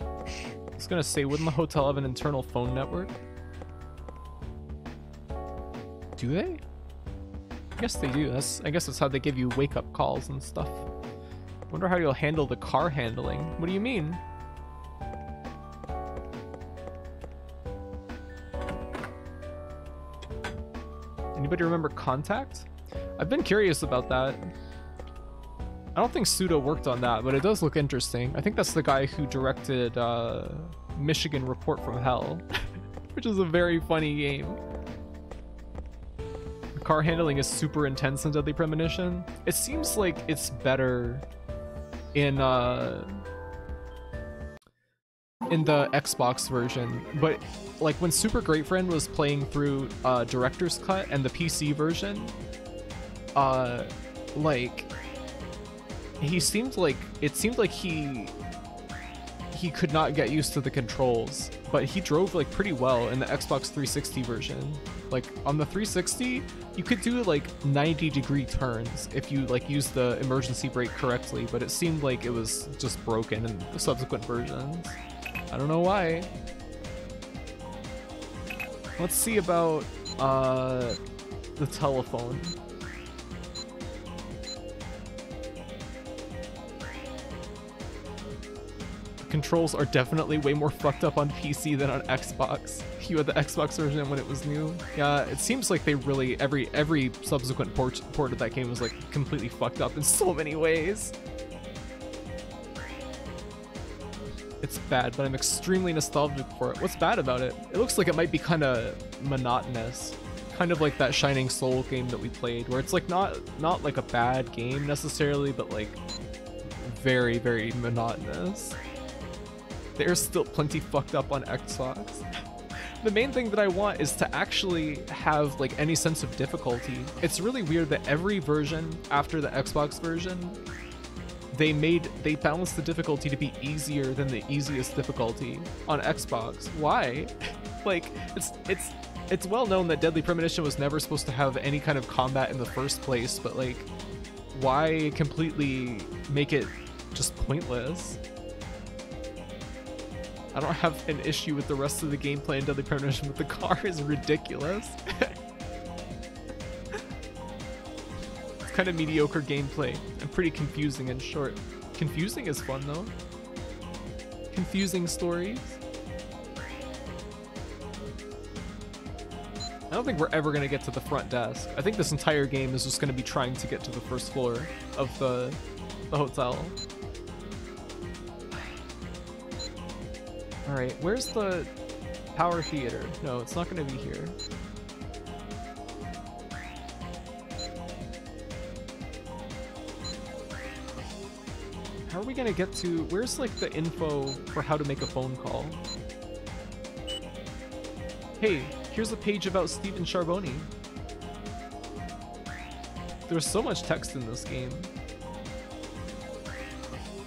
I was gonna say, wouldn't the hotel have an internal phone network? Do they? I guess they do. I guess that's how they give you wake-up calls and stuff. Wonder how you'll handle the car handling. What do you mean? Anybody remember Contact? I've been curious about that. I don't think Suda worked on that, but it does look interesting. I think that's the guy who directed Michigan Report from Hell, which is a very funny game. The car handling is super intense in Deadly Premonition. It seems like it's better in the Xbox version, but like when Super Great Friend was playing through Director's Cut and the PC version, like it seemed like he could not get used to the controls, but he drove like pretty well in the Xbox 360 version. Like on the 360, you could do like 90-degree turns if you like use the emergency brake correctly, but it seemed like it was just broken in the subsequent versions. I don't know why. Let's see about the telephone. Controls are definitely way more fucked up on PC than on Xbox. You had the Xbox version when it was new. Yeah, it seems like they really, every subsequent port of that game was like completely fucked up in so many ways. It's bad, but I'm extremely nostalgic for it. What's bad about it? It looks like it might be kind of monotonous. Kind of like that Shining Soul game that we played, where it's like not like a bad game necessarily, but like very, very monotonous. They're still plenty fucked up on Xbox. The main thing that I want is to actually have like any sense of difficulty. It's really weird that every version after the Xbox version, they balanced the difficulty to be easier than the easiest difficulty on Xbox. Why? Like it's well known that Deadly Premonition was never supposed to have any kind of combat in the first place, but like why completely make it just pointless? I don't have an issue with the rest of the gameplay in Deadly Premonition, but the car is ridiculous. It's kind of mediocre gameplay and pretty confusing and short. Confusing is fun though. Confusing stories. I don't think we're ever going to get to the front desk. I think this entire game is just going to be trying to get to the first floor of the hotel. Alright, where's the Power Theater? No, it's not going to be here. How are we going to get to... Where's like the info for how to make a phone call? Hey, here's a page about Stephen Charbonny. There's so much text in this game.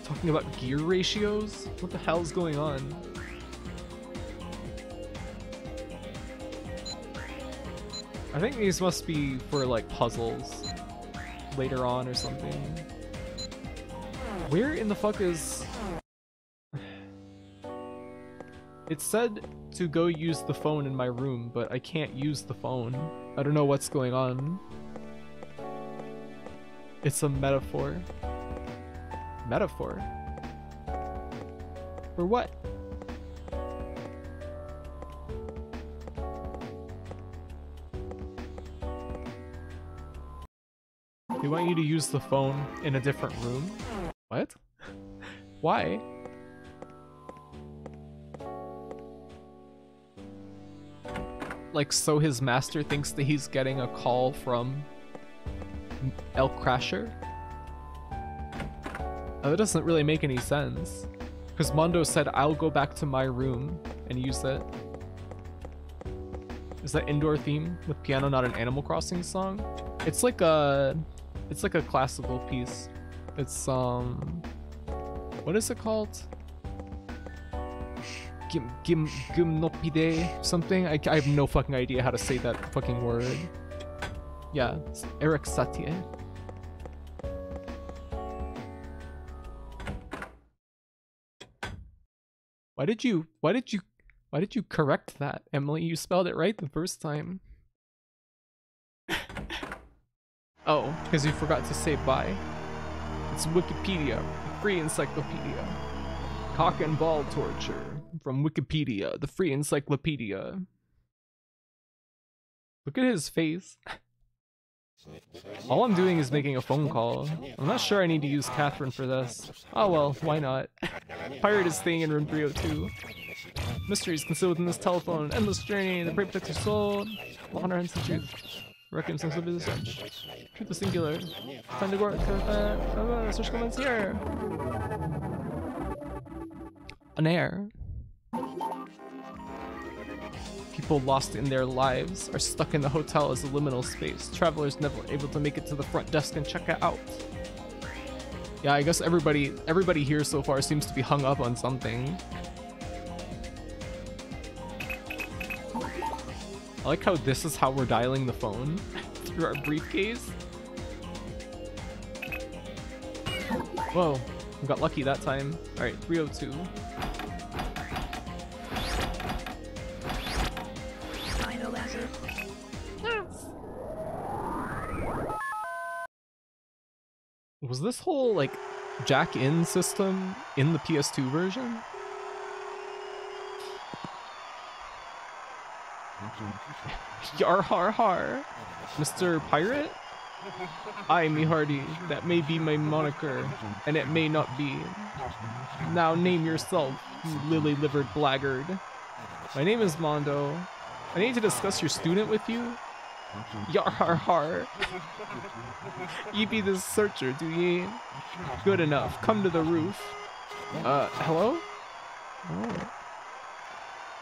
Talking about gear ratios? What the hell's going on? I think these must be for like puzzles later on or something. Where in the fuck is... It said to go use the phone in my room, but I can't use the phone. I don't know what's going on. It's a metaphor. Metaphor? For what? They want you to use the phone in a different room? What? Why? Like, so his master thinks that he's getting a call from El Crasher? Oh, that doesn't really make any sense. Because Mondo said, I'll go back to my room and use it. Is that indoor theme with piano not an Animal Crossing song? It's like a classical piece. It's what is it called? Gymnopide something? I have no fucking idea how to say that fucking word. Yeah, it's Eric Satie. Why did you correct that, Emily? You spelled it right the first time. Oh, because you forgot to say bye. It's Wikipedia, a free encyclopedia. Cock and ball torture from Wikipedia, the free encyclopedia. Look at his face. All I'm doing is making a phone call. I'm not sure I need to use Catherine for this. Oh well, why not? Pirate is staying in room 302. Mysteries concealed within this telephone. Endless journey. The prey protects your soul. 100 truth. Reckon some of this search. Truth is singular. Time to go. Search comments here. An air. People lost in their lives are stuck in the hotel as a liminal space. Travelers never able to make it to the front desk and check it out. Yeah, I guess everybody here so far seems to be hung up on something. I like how this is how we're dialing the phone through our briefcase. Whoa, we got lucky that time. Alright, 302. Was this whole, like, jack-in system in the PS2 version? Yar har har. Mr. Pirate? Aye, me hearty, that may be my moniker, and it may not be. Now name yourself, you lily-livered blackguard. My name is Mondo. I need to discuss your student with you. Yar har har. Ye be the searcher, do ye? Good enough. Come to the roof. Hello? Oh.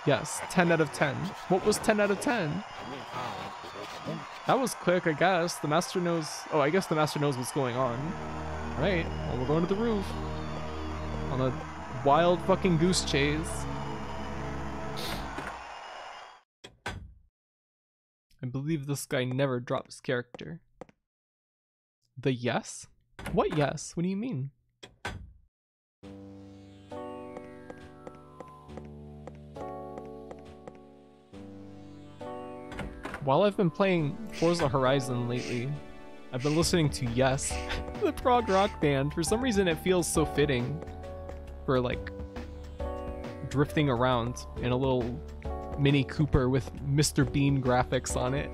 Yes, 10 out of 10. What was 10 out of 10? That was quick, I guess. The master knows... Oh, I guess the master knows what's going on. Right, well, we're going to the roof. On a wild fucking goose chase. I believe this guy never drops character. The yes? What yes? What do you mean? While I've been playing Forza Horizon lately, I've been listening to Yes, the prog rock band. For some reason it feels so fitting for like drifting around in a little Mini Cooper with Mr. Bean graphics on it.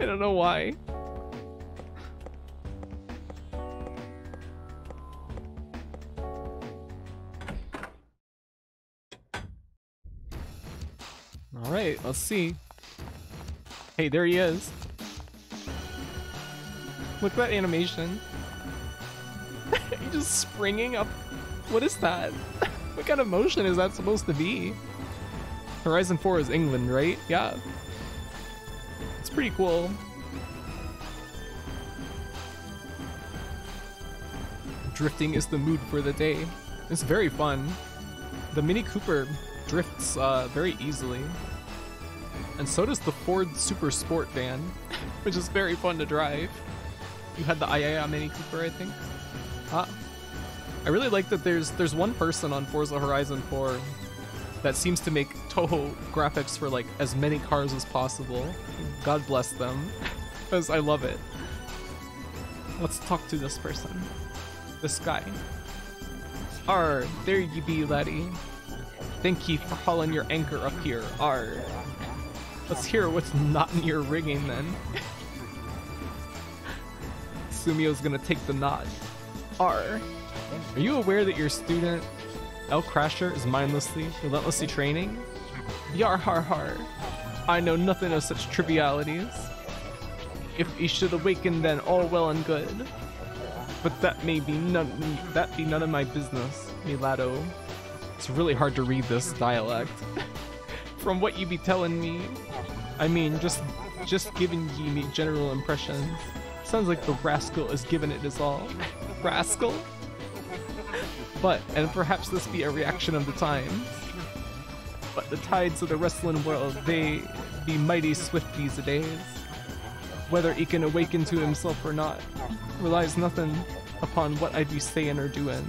I don't know why. Alright, let's see. Hey, there he is. Look at that animation. He's just springing up. What is that? What kind of motion is that supposed to be? Horizon 4 is England, right? Yeah. It's pretty cool. Drifting is the mood for the day. It's very fun. The Mini Cooper drifts very easily. And so does the Ford Super Sport van, which is very fun to drive. You had the Ayaya Mini Cooper, I think. I really like that there's one person on Forza Horizon 4 that seems to make Toho graphics for like as many cars as possible. God bless them, because I love it. Let's talk to this person. This guy. Arr, there you be, laddie. Thank ye for hauling your anchor up here. Arr. Let's hear what's not in your rigging then. Sumio's gonna take the nod. Arr. Are you aware that your student, El Crasher, is mindlessly, relentlessly training? Yar har har. I know nothing of such trivialities. If he should awaken, then all well and good. But that may be none of my business, Milado. It's really hard to read this dialect. From what you be telling me, I mean, just giving ye me general impressions. Sounds like the rascal is giving it his all. Rascal? But, and perhaps this be a reaction of the times, but the tides of the wrestling world, they be mighty swift these days. Whether he can awaken to himself or not, relies nothing upon what I be saying or doing,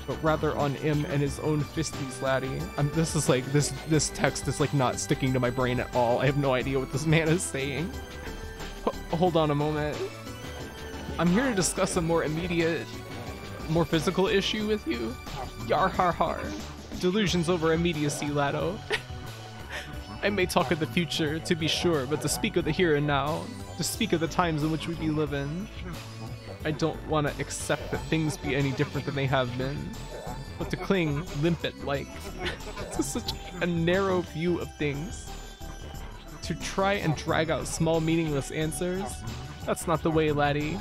but rather on him and his own fisties, laddie. This is like, this text is like not sticking to my brain at all. I have no idea what this man is saying. Hold on a moment. I'm here to discuss a more immediate, more physical issue with you. Yar har har. Delusions over immediacy, Lado. I may talk of the future, to be sure, but to speak of the here and now, to speak of the times in which we be living, I don't want to accept that things be any different than they have been, but to cling limpet-like to such a narrow view of things. To try and drag out small meaningless answers, that's not the way, laddie.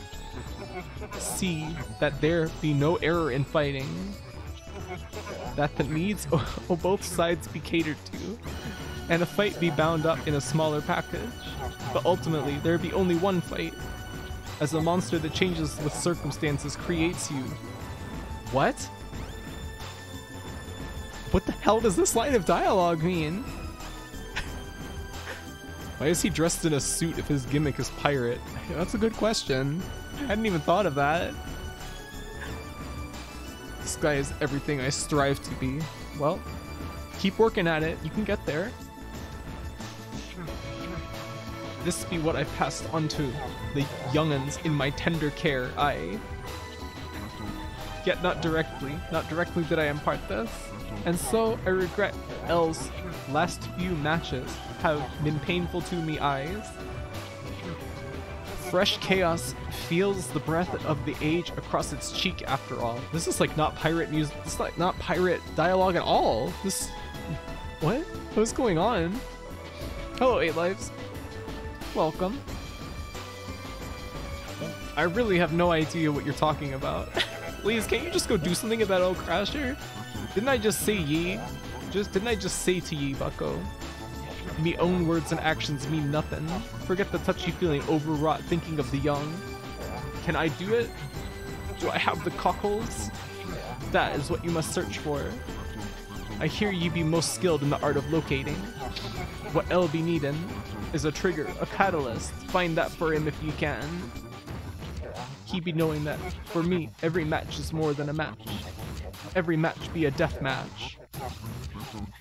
See that there be no error in fighting, that the needs of both sides be catered to, and a fight be bound up in a smaller package, but ultimately there be only one fight, as a monster that changes with circumstances creates you. What? What the hell does this line of dialogue mean? Why is he dressed in a suit if his gimmick is pirate? That's a good question. I hadn't even thought of that. This guy is everything I strive to be. Well, keep working at it. You can get there. This be what I passed on to the young'uns in my tender care. Yet not directly did I impart this. And so I regret L's last few matches have been painful to me eyes. Fresh chaos feels the breath of the age across its cheek after all. This is like not pirate music. This is like not pirate dialogue at all. This, what? What's going on? Hello, 8 Lives. Welcome. I really have no idea what you're talking about. Please, can't you just go do something about El Crasher? Didn't I just say ye? Didn't I just say to ye, bucko? Me own words and actions mean nothing. Forget the touchy feeling overwrought thinking of the young. Can I do it? Do I have the cockles? That is what you must search for. I hear ye be most skilled in the art of locating. What El be needin' is a trigger, a catalyst. Find that for him if you can. He be knowing that, for me, every match is more than a match. Every match be a death match.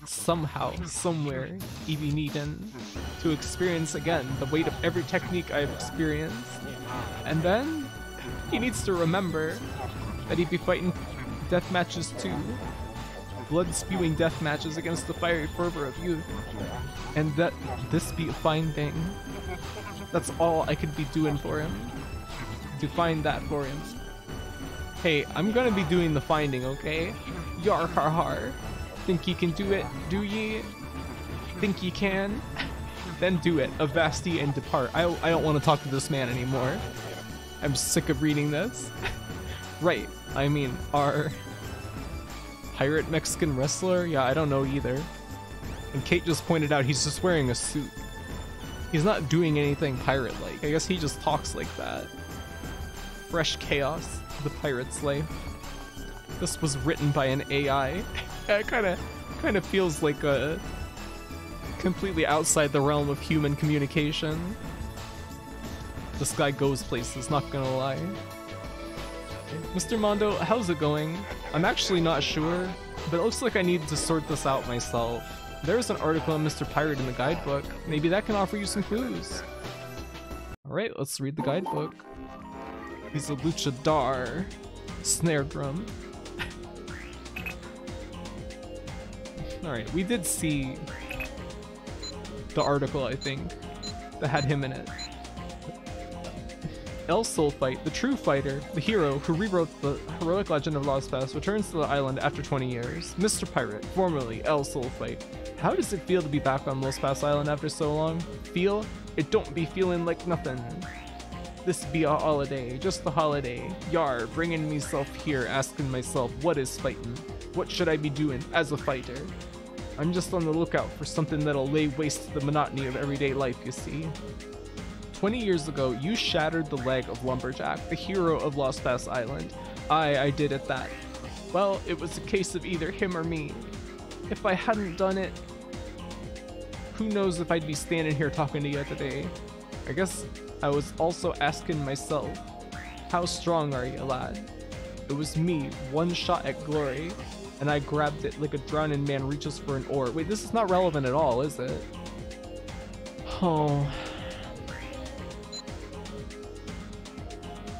Somehow, somewhere, he be needin' to experience again the weight of every technique I've experienced. And then, he needs to remember that he be fighting death matches too. Blood-spewing death matches against the fiery fervor of youth. And that this be a fine thing. That's all I could be doing for him. To find that for him. Hey, I'm gonna be doing the finding, okay? Yar har har. Think ye can do it, do ye? Think ye can? Then do it, avasti and depart. I don't want to talk to this man anymore. I'm sick of reading this. Right, I mean, our pirate Mexican wrestler? Yeah, I don't know either. And Kate just pointed out he's just wearing a suit. He's not doing anything pirate-like. I guess he just talks like that. Fresh chaos, the pirate's life. This was written by an AI. It kind of feels like a Completely outside the realm of human communication. This guy goes places, not gonna lie. Mr. Mondo, how's it going? I'm actually not sure, but it looks like I need to sort this out myself. There's an article on Mr. Pirate in the guidebook. Maybe that can offer you some clues. Alright, let's read the guidebook. He's a luchador. Snare drum. Alright, we did see the article, I think, that had him in it. El Soulfight, the true fighter, the hero who rewrote the heroic legend of Lost Past, returns to the island after 20 years. Mr. Pirate, formerly El Soulfight. How does it feel to be back on Lost Past Island after so long? Feel? It don't be feeling like nothing. This be a holiday, just a holiday. Yar, bringing myself here, asking myself, what is fighting? What should I be doing as a fighter? I'm just on the lookout for something that'll lay waste to the monotony of everyday life, you see. 20 years ago, you shattered the leg of Lumberjack, the hero of Lost Past Island. I did it that. Well, it was a case of either him or me. If I hadn't done it, who knows if I'd be standing here talking to you today. I guess I was also asking myself, how strong are you, lad? It was me, one shot at glory, and I grabbed it like a drowning man reaches for an oar. Wait, this is not relevant at all, is it? Oh.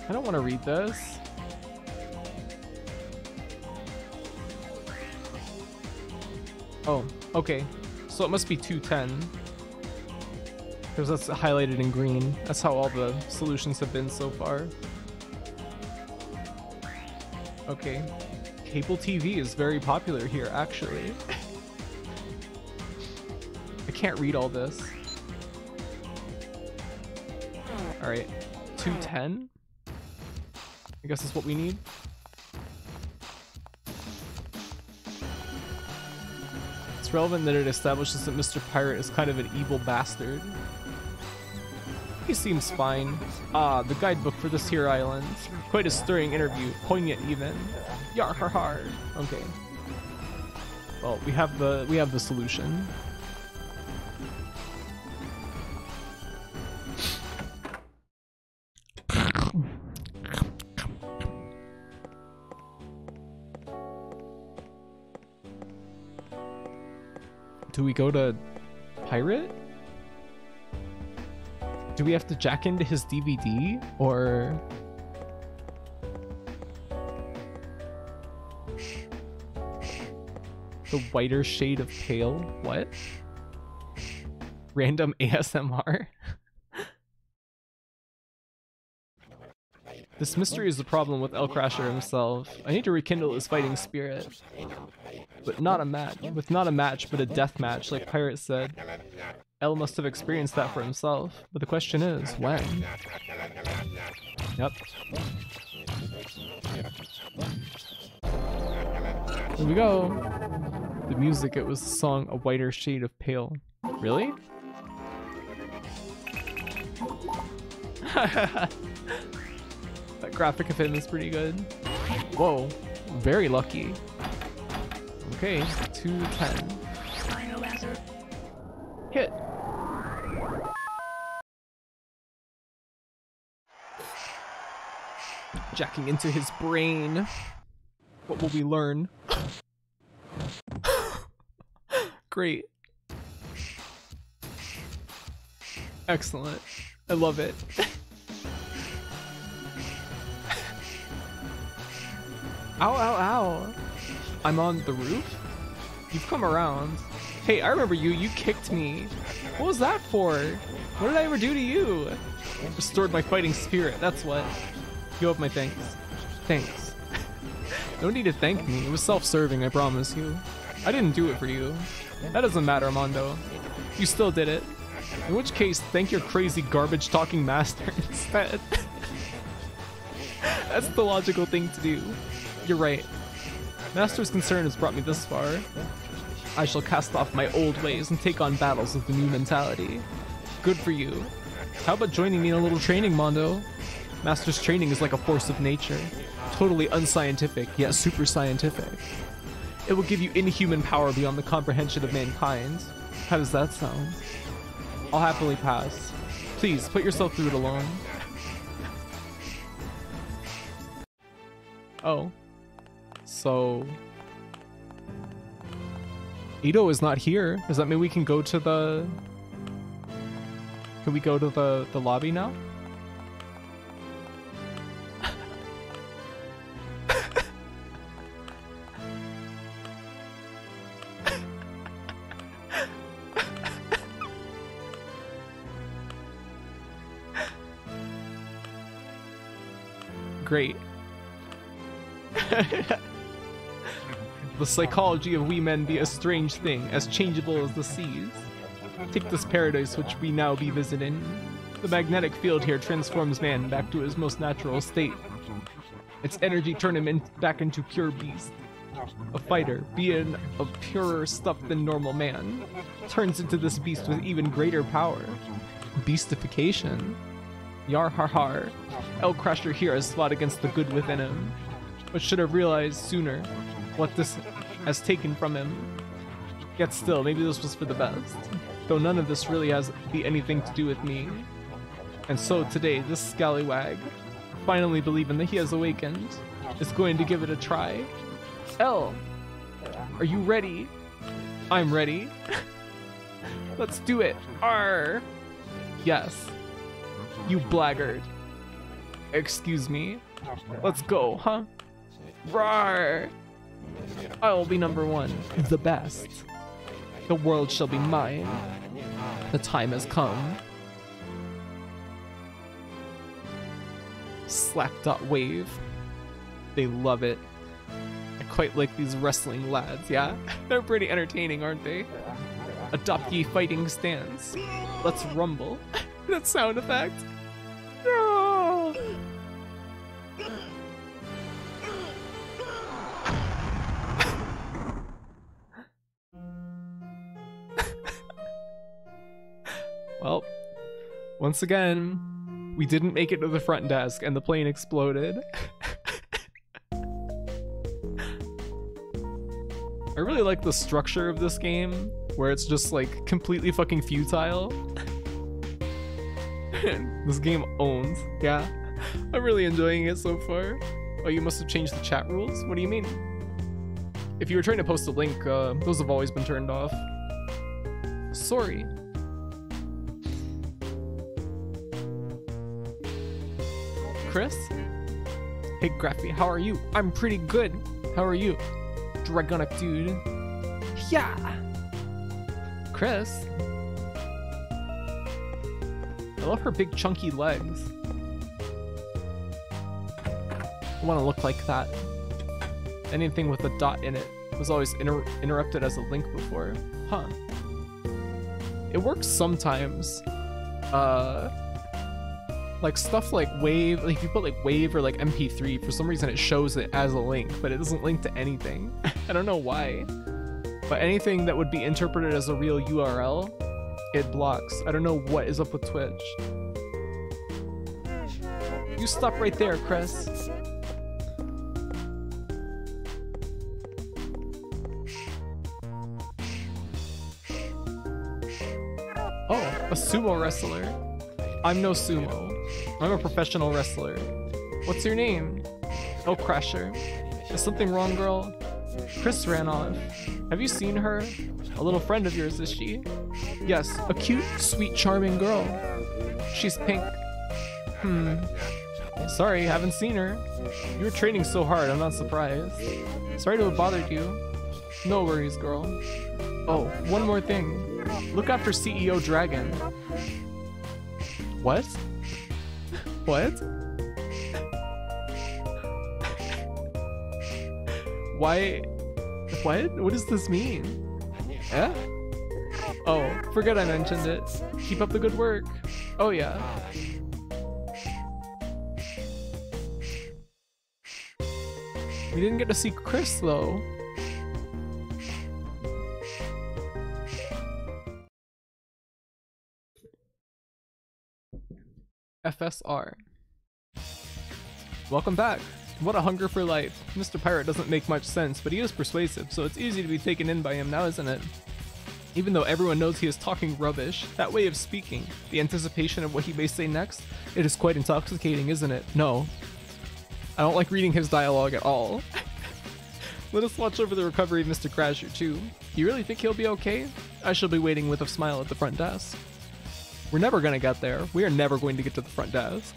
I don't want to read this. Oh, okay. So it must be 210. Because that's highlighted in green. That's how all the solutions have been so far. Okay. Cable TV is very popular here, actually. I can't read all this. Alright. 210? I guess that's what we need. It's relevant that it establishes that Mr. Pirate is kind of an evil bastard. He seems fine. Ah, the guidebook for this here island. Quite a stirring interview, poignant even. Yar har har. Okay. Well, we have the solution. Do we go to Pirate? Do we have to jack into his DVD? Or... the whiter shade of pale? What? Random ASMR? This mystery is the problem with El Crasher himself. I need to rekindle his fighting spirit. But not a match. With not a match, but a death match, like Pirate said. El must have experienced that for himself. But the question is, when? Yep. Here we go. The music, it was the song A Whiter Shade of Pale. Really? That graphic of him is pretty good. Whoa, very lucky. Okay, 210. Hit. Jacking into his brain. What will we learn? Great. Excellent. I love it. Ow, ow, ow. I'm on the roof? You've come around. Hey, I remember you. You kicked me. What was that for? What did I ever do to you? Restored my fighting spirit, that's what. You have my thanks. Thanks. No need to thank me. It was self-serving, I promise you. I didn't do it for you. That doesn't matter, Mondo. You still did it. In which case, thank your crazy garbage-talking master instead. That's the logical thing to do. You're right. Master's concern has brought me this far. I shall cast off my old ways and take on battles with the new mentality. Good for you. How about joining me in a little training, Mondo? Master's training is like a force of nature. Totally unscientific, yet super scientific. It will give you inhuman power beyond the comprehension of mankind. How does that sound? I'll happily pass. Please, put yourself through it alone. Oh. So... Ito is not here. Does that mean we can go to the... Can we go to the lobby now? Great. The psychology of we men be a strange thing, as changeable as the seas. Take this paradise which we now be visiting. The magnetic field here transforms man back to his most natural state. Its energy turn him back into pure beast. A fighter, being of purer stuff than normal man, turns into this beast with even greater power. Beastification. Yar har har. El Crusher here has fought against the good within him, but should have realized sooner what this has taken from him. Yet still, maybe this was for the best, though none of this really has anything to do with me. And so today, this scallywag, finally believing that he has awakened, is going to give it a try. El, are you ready? I'm ready. Let's do it. Arr! Yes. You blackguard. Excuse me. Let's go, huh? Rawr! I will be number one, the best. The world shall be mine. The time has come. Slap.wave. They love it. I quite like these wrestling lads, yeah? They're pretty entertaining, aren't they? Adopt ye fighting stance. Let's rumble. That sound effect. No! Well, once again, we didn't make it to the front desk and the plane exploded. I really like the structure of this game, where it's just like completely fucking futile. This game owns, yeah. I'm really enjoying it so far. Oh, you must have changed the chat rules? What do you mean? If you were trying to post a link, those have always been turned off. Sorry. Chris? Hey Graffy, how are you? I'm pretty good. How are you? Dragonic dude. Yeah! Chris? I love her big chunky legs. I want to look like that. Anything with a dot in it was always interrupted as a link before. Huh. It works sometimes. Like stuff like Wave, like if you put like Wave or like MP3, for some reason it shows it as a link, but it doesn't link to anything. I don't know why. But anything that would be interpreted as a real URL, it blocks. I don't know what is up with Twitch. You stop right there, Chris. Oh, a sumo wrestler. I'm no sumo. I'm a professional wrestler. What's your name? Oh, Crasher. Is something wrong, girl? Chris ran off. Have you seen her? A little friend of yours, is she? Yes, a cute, sweet, charming girl. She's pink. Sorry, haven't seen her. You were training so hard, I'm not surprised. Sorry to have bothered you. No worries, girl. Oh, one more thing. Look after CEO Dragon. What? What? Why? What? What does this mean? Eh? Oh, forget I mentioned it. Keep up the good work. Oh yeah. We didn't get to see Chris though. FSR. Welcome back. What a hunger for life. Mr. Pirate doesn't make much sense, but he is persuasive, so it's easy to be taken in by him now, isn't it? Even though everyone knows he is talking rubbish, that way of speaking, the anticipation of what he may say next, it is quite intoxicating, isn't it? No. I don't like reading his dialogue at all. Let us watch over the recovery of Mr. Crasher too. You really think he'll be okay? I shall be waiting with a smile at the front desk. We're never gonna get there. We are never going to get to the front desk.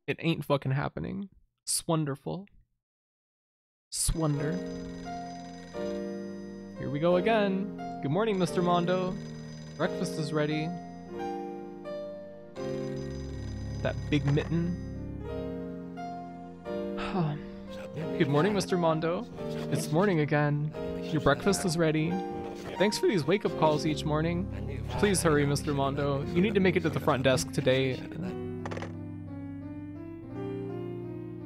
It ain't fucking happening. Swonderful. Swonder. Here we go again. Good morning, Mr. Mondo. Breakfast is ready. That big mitten. Good morning, Mr. Mondo. It's morning again. Your breakfast is ready. Thanks for these wake-up calls each morning. Please hurry, Mr. Mondo. You need to make it to the front desk today.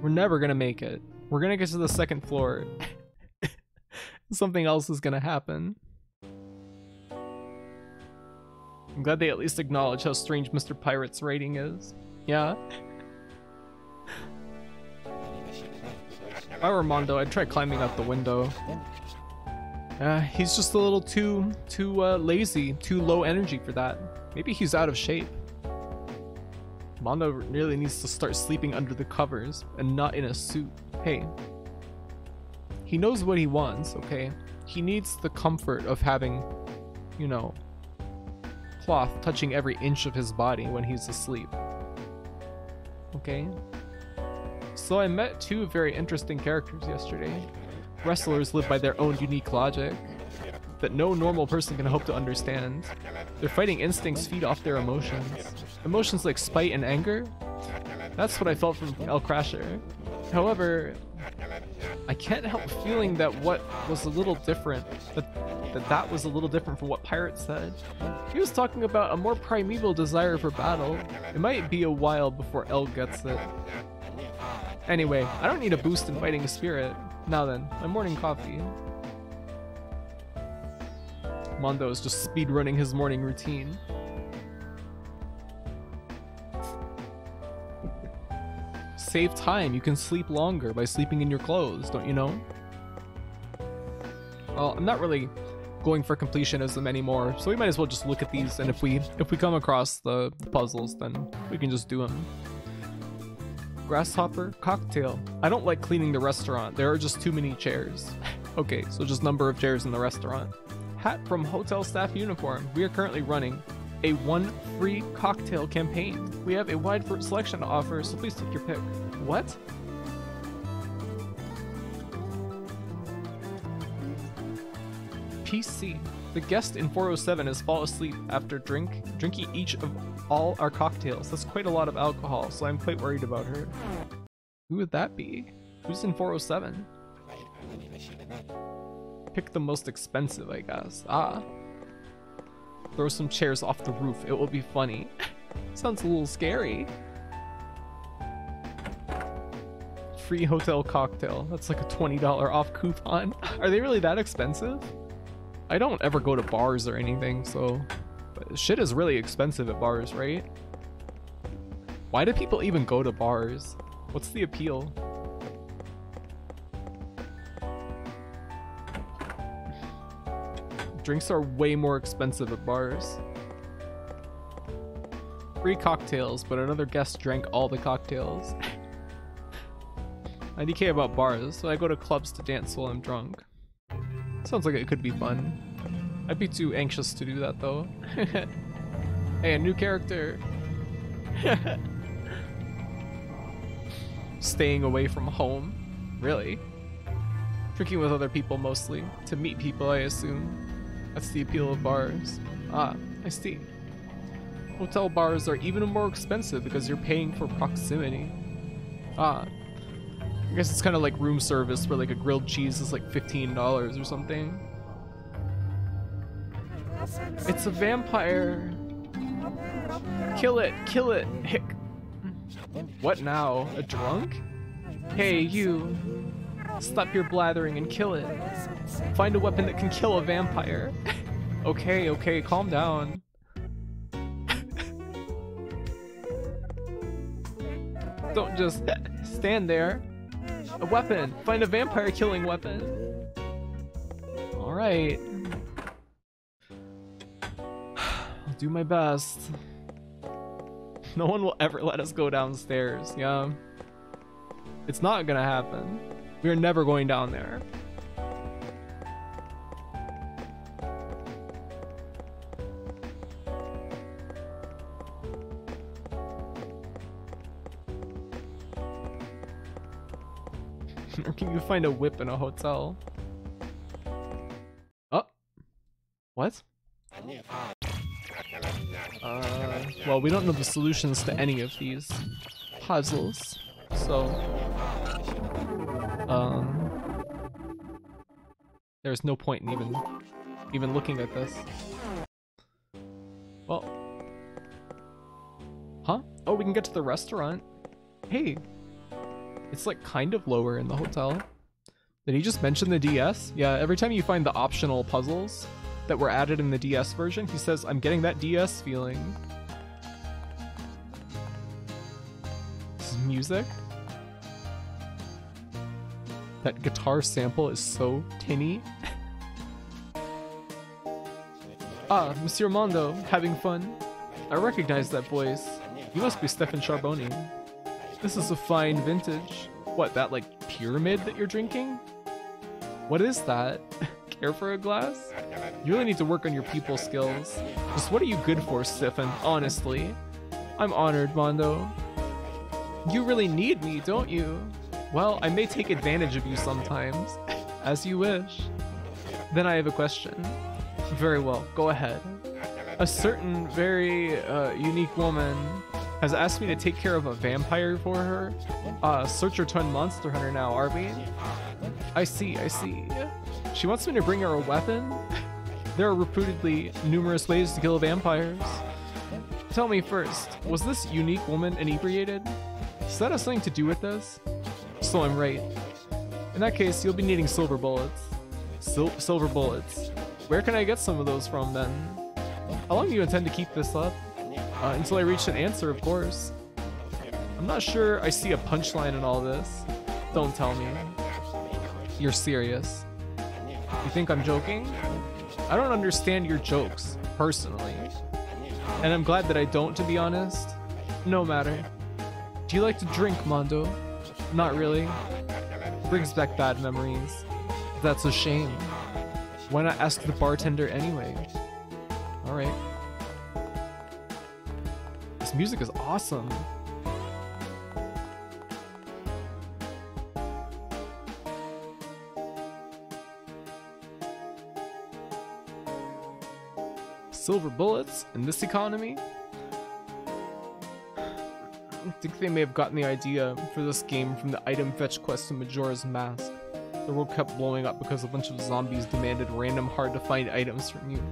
We're never gonna make it. We're gonna get to the second floor. Something else is gonna happen. I'm glad they at least acknowledge how strange Mr. Pirate's writing is. Yeah. If I were Mondo, I'd try climbing out the window. He's just a little too lazy, too low energy for that. Maybe he's out of shape. Mondo really needs to start sleeping under the covers and not in a suit. Hey. He knows what he wants, okay? He needs the comfort of having, you know, cloth touching every inch of his body when he's asleep. Okay? So I met two very interesting characters yesterday. Wrestlers live by their own unique logic that no normal person can hope to understand. Their fighting instincts feed off their emotions. Emotions like spite and anger? That's what I felt from El Crasher. However, I can't help feeling that what was a little different, that was a little different from what Pirate said. He was talking about a more primeval desire for battle. It might be a while before El gets it. Anyway, I don't need a boost in fighting spirit. Now then, my morning coffee. Mondo is just speedrunning his morning routine. Save time, you can sleep longer by sleeping in your clothes, don't you know? Well, I'm not really going for completionism anymore, so we might as well just look at these, and if we come across the puzzles, then we can just do them. Grasshopper cocktail. I don't like cleaning the restaurant. There are just too many chairs. Okay, so just number of chairs in the restaurant. Hat from hotel staff uniform. We are currently running a 1 free cocktail campaign. We have a wide selection to offer, so please take your pick. What? PC. The guest in 407 has fallen asleep after drinking each of all our cocktails. That's quite a lot of alcohol, so I'm quite worried about her. Who would that be? Who's in 407? Pick the most expensive, I guess. Ah. Throw some chairs off the roof. It will be funny. Sounds a little scary. Free hotel cocktail. That's like a $20 off coupon. Are they really that expensive? I don't ever go to bars or anything, so... But shit is really expensive at bars, right? Why do people even go to bars? What's the appeal? Drinks are way more expensive at bars. Free cocktails, but another guest drank all the cocktails. 90k about bars, so I go to clubs to dance while I'm drunk. Sounds like it could be fun. I'd be too anxious to do that though. Hey, a new character. Staying away from home. Really? Drinking with other people mostly. To meet people, I assume. That's the appeal of bars. Ah, I see. Hotel bars are even more expensive because you're paying for proximity. Ah. I guess it's kind of like room service where like a grilled cheese is like $15 or something. It's a vampire. Kill it, kill it. Hick. What now? A drunk? Hey, you. Stop your blathering and kill it. Find a weapon that can kill a vampire. Okay, okay, calm down. Don't just stand there. A weapon. Find a vampire killing weapon. Alright. I'll do my best. No one will ever let us go downstairs, yeah. It's not gonna happen. We're never going down there. Or can you find a whip in a hotel? Oh. What? Well, we don't know the solutions to any of these puzzles, so there's no point in even looking at this. Well, huh? Oh, we can get to the restaurant. Hey, it's like kind of lower in the hotel. Did he just mention the DS? Yeah, every time you find the optional puzzles that were added in the DS version, he says, I'm getting that DS feeling. This is music. That guitar sample is so tinny. Ah, Monsieur Mondo, having fun? I recognize that voice. You must be Stefan Charboni. This is a fine vintage. What, that like pyramid that you're drinking? What is that? Care for a glass? You really need to work on your people skills. Just what are you good for, Stefan, honestly? I'm honored, Mondo. You really need me, don't you? Well, I may take advantage of you sometimes. As you wish. Then I have a question. Very well, go ahead. A certain very unique woman has asked me to take care of a vampire for her. Searcher turned monster hunter now, are we? I see, I see. She wants me to bring her a weapon? There are reputedly numerous ways to kill vampires. Tell me first, was this unique woman inebriated? Does that have something to do with this? So I'm right. In that case, you'll be needing silver bullets. Silver bullets. Where can I get some of those from then? How long do you intend to keep this up? Until I reach an answer, of course. I'm not sure I see a punchline in all this. Don't tell me. You're serious. You think I'm joking? I don't understand your jokes, personally. And I'm glad that I don't, to be honest. No matter. Do you like to drink, Mondo? Not really. Brings back bad memories. That's a shame. Why not ask the bartender anyway? Alright. This music is awesome. Silver bullets in this economy? I think they may have gotten the idea for this game from the item fetch quest to Majora's Mask. The world kept blowing up because a bunch of zombies demanded random hard-to-find items from you.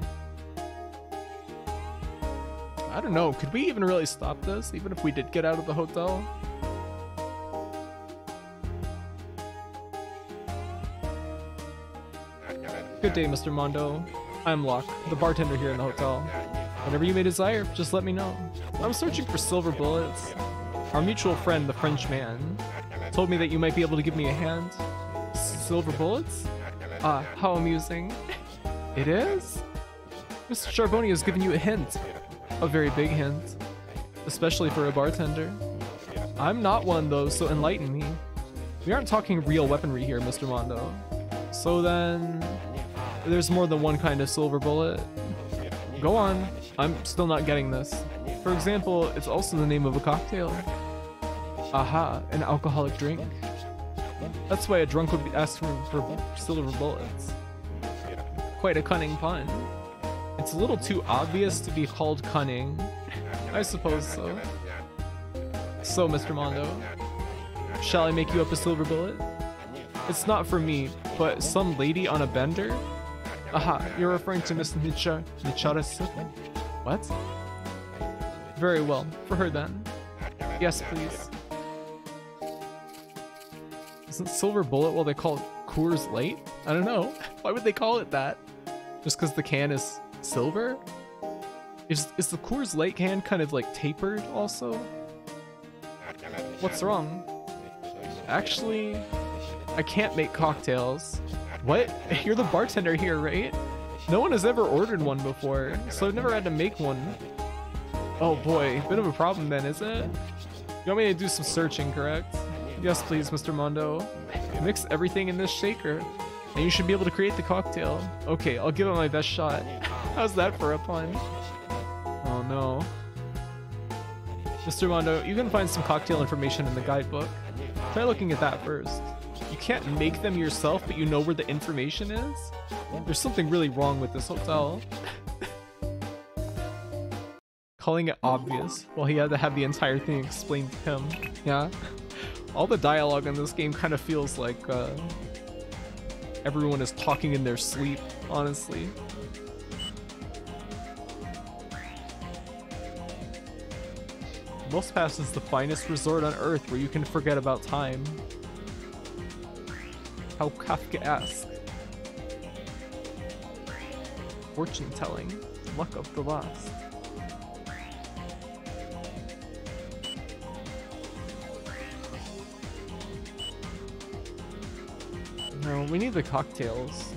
I don't know, could we even really stop this, even if we did get out of the hotel? Good day, Mr. Mondo. I'm Locke, the bartender here in the hotel. Whatever you may desire, just let me know. I'm searching for silver bullets. Our mutual friend, the French man, told me that you might be able to give me a hand. Silver bullets? Ah, how amusing. It is? Mr. Charboni has given you a hint. A very big hint. Especially for a bartender. I'm not one though, so enlighten me. We aren't talking real weaponry here, Mr. Mondo. So then... there's more than one kind of silver bullet. Go on. I'm still not getting this. For example, it's also the name of a cocktail. Aha, an alcoholic drink. That's why a drunk would be asked for silver bullets. Quite a cunning pun. It's a little too obvious to be called cunning. I suppose so. So, Mr. Mondo, shall I make you up a silver bullet? It's not for me, but some lady on a bender? Aha, you're referring to Miss Nichara. What? Very well, for her then. Yes, please. Isn't silver bullet what they call Coors Light? I don't know. Why would they call it that? Just because the can is silver? Is the Coors Light can kind of like tapered also? What's wrong? Actually, I can't make cocktails. What? You're the bartender here, right? No one has ever ordered one before, so I've never had to make one. Oh boy, bit of a problem then, is it? You want me to do some searching, correct? Yes, please, Mr. Mondo. Mix everything in this shaker, and you should be able to create the cocktail. Okay, I'll give it my best shot. How's that for a pun? Oh no. Mr. Mondo, you can find some cocktail information in the guidebook. Try looking at that first. You can't make them yourself, but you know where the information is? There's something really wrong with this hotel. Calling it obvious, while he had to have the entire thing explained to him. Yeah. All the dialogue in this game kind of feels like everyone is talking in their sleep, honestly. Most Pass is the finest resort on Earth where you can forget about time. How Kafkaesque. Fortune telling, luck of the lost. No, we need the cocktails.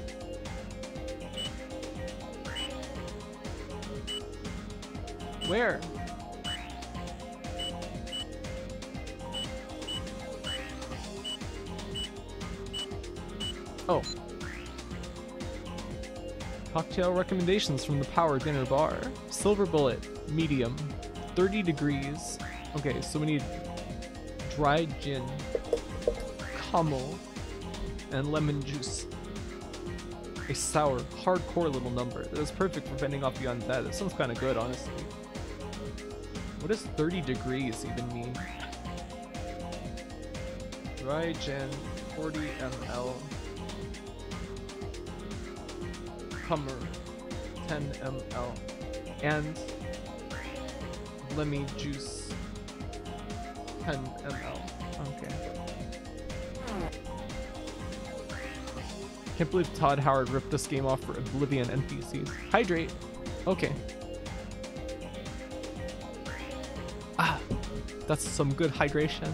Where? Oh. Cocktail recommendations from the Power Dinner Bar. Silver Bullet, medium, 30 degrees. Okay, so we need dried gin, camel, and lemon juice. A sour, hardcore little number that is perfect for fending off the undead. It sounds kind of good, honestly. What does 30 degrees even mean? Dry gin, 40 ml. Hummer, 10 ml. And lemon juice, 10 ml. Okay. Can't believe Todd Howard ripped this game off for Oblivion NPCs. Hydrate. Okay. Ah, that's some good hydration.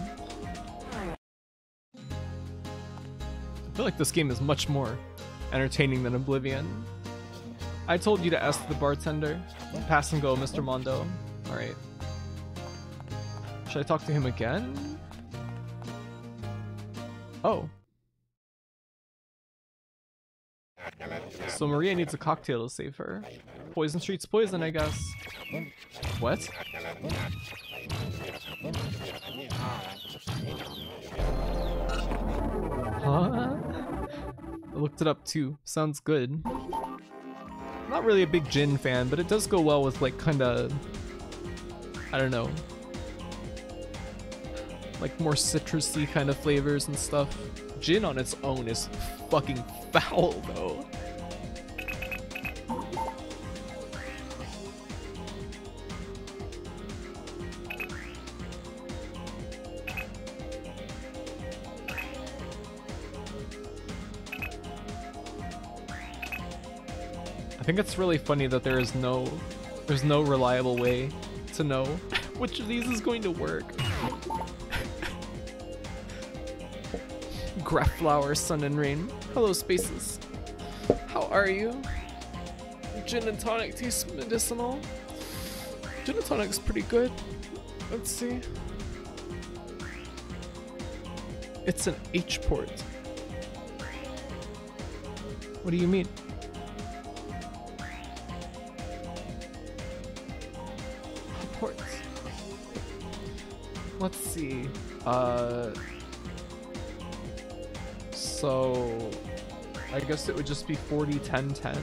I feel like this game is much more entertaining than Oblivion. I told you to ask the bartender. Pass and go, Mr. Mondo. Alright. Should I talk to him again? Oh. So Maria needs a cocktail to save her. Poison treats poison, I guess. What? Huh? I looked it up too. Sounds good. I'm not really a big gin fan, but it does go well with like kinda, I don't know, like more citrusy kind of flavors and stuff. Gin on its own is fucking foul though. I think it's really funny that there's no reliable way to know which of these is going to work. Graph flower, sun and rain. Hello, spaces. How are you? Gin and tonic tastes medicinal. Gin and tonic's pretty good. Let's see. It's an H port. What do you mean? Ports. Let's see. So I guess it would just be 40 10 10.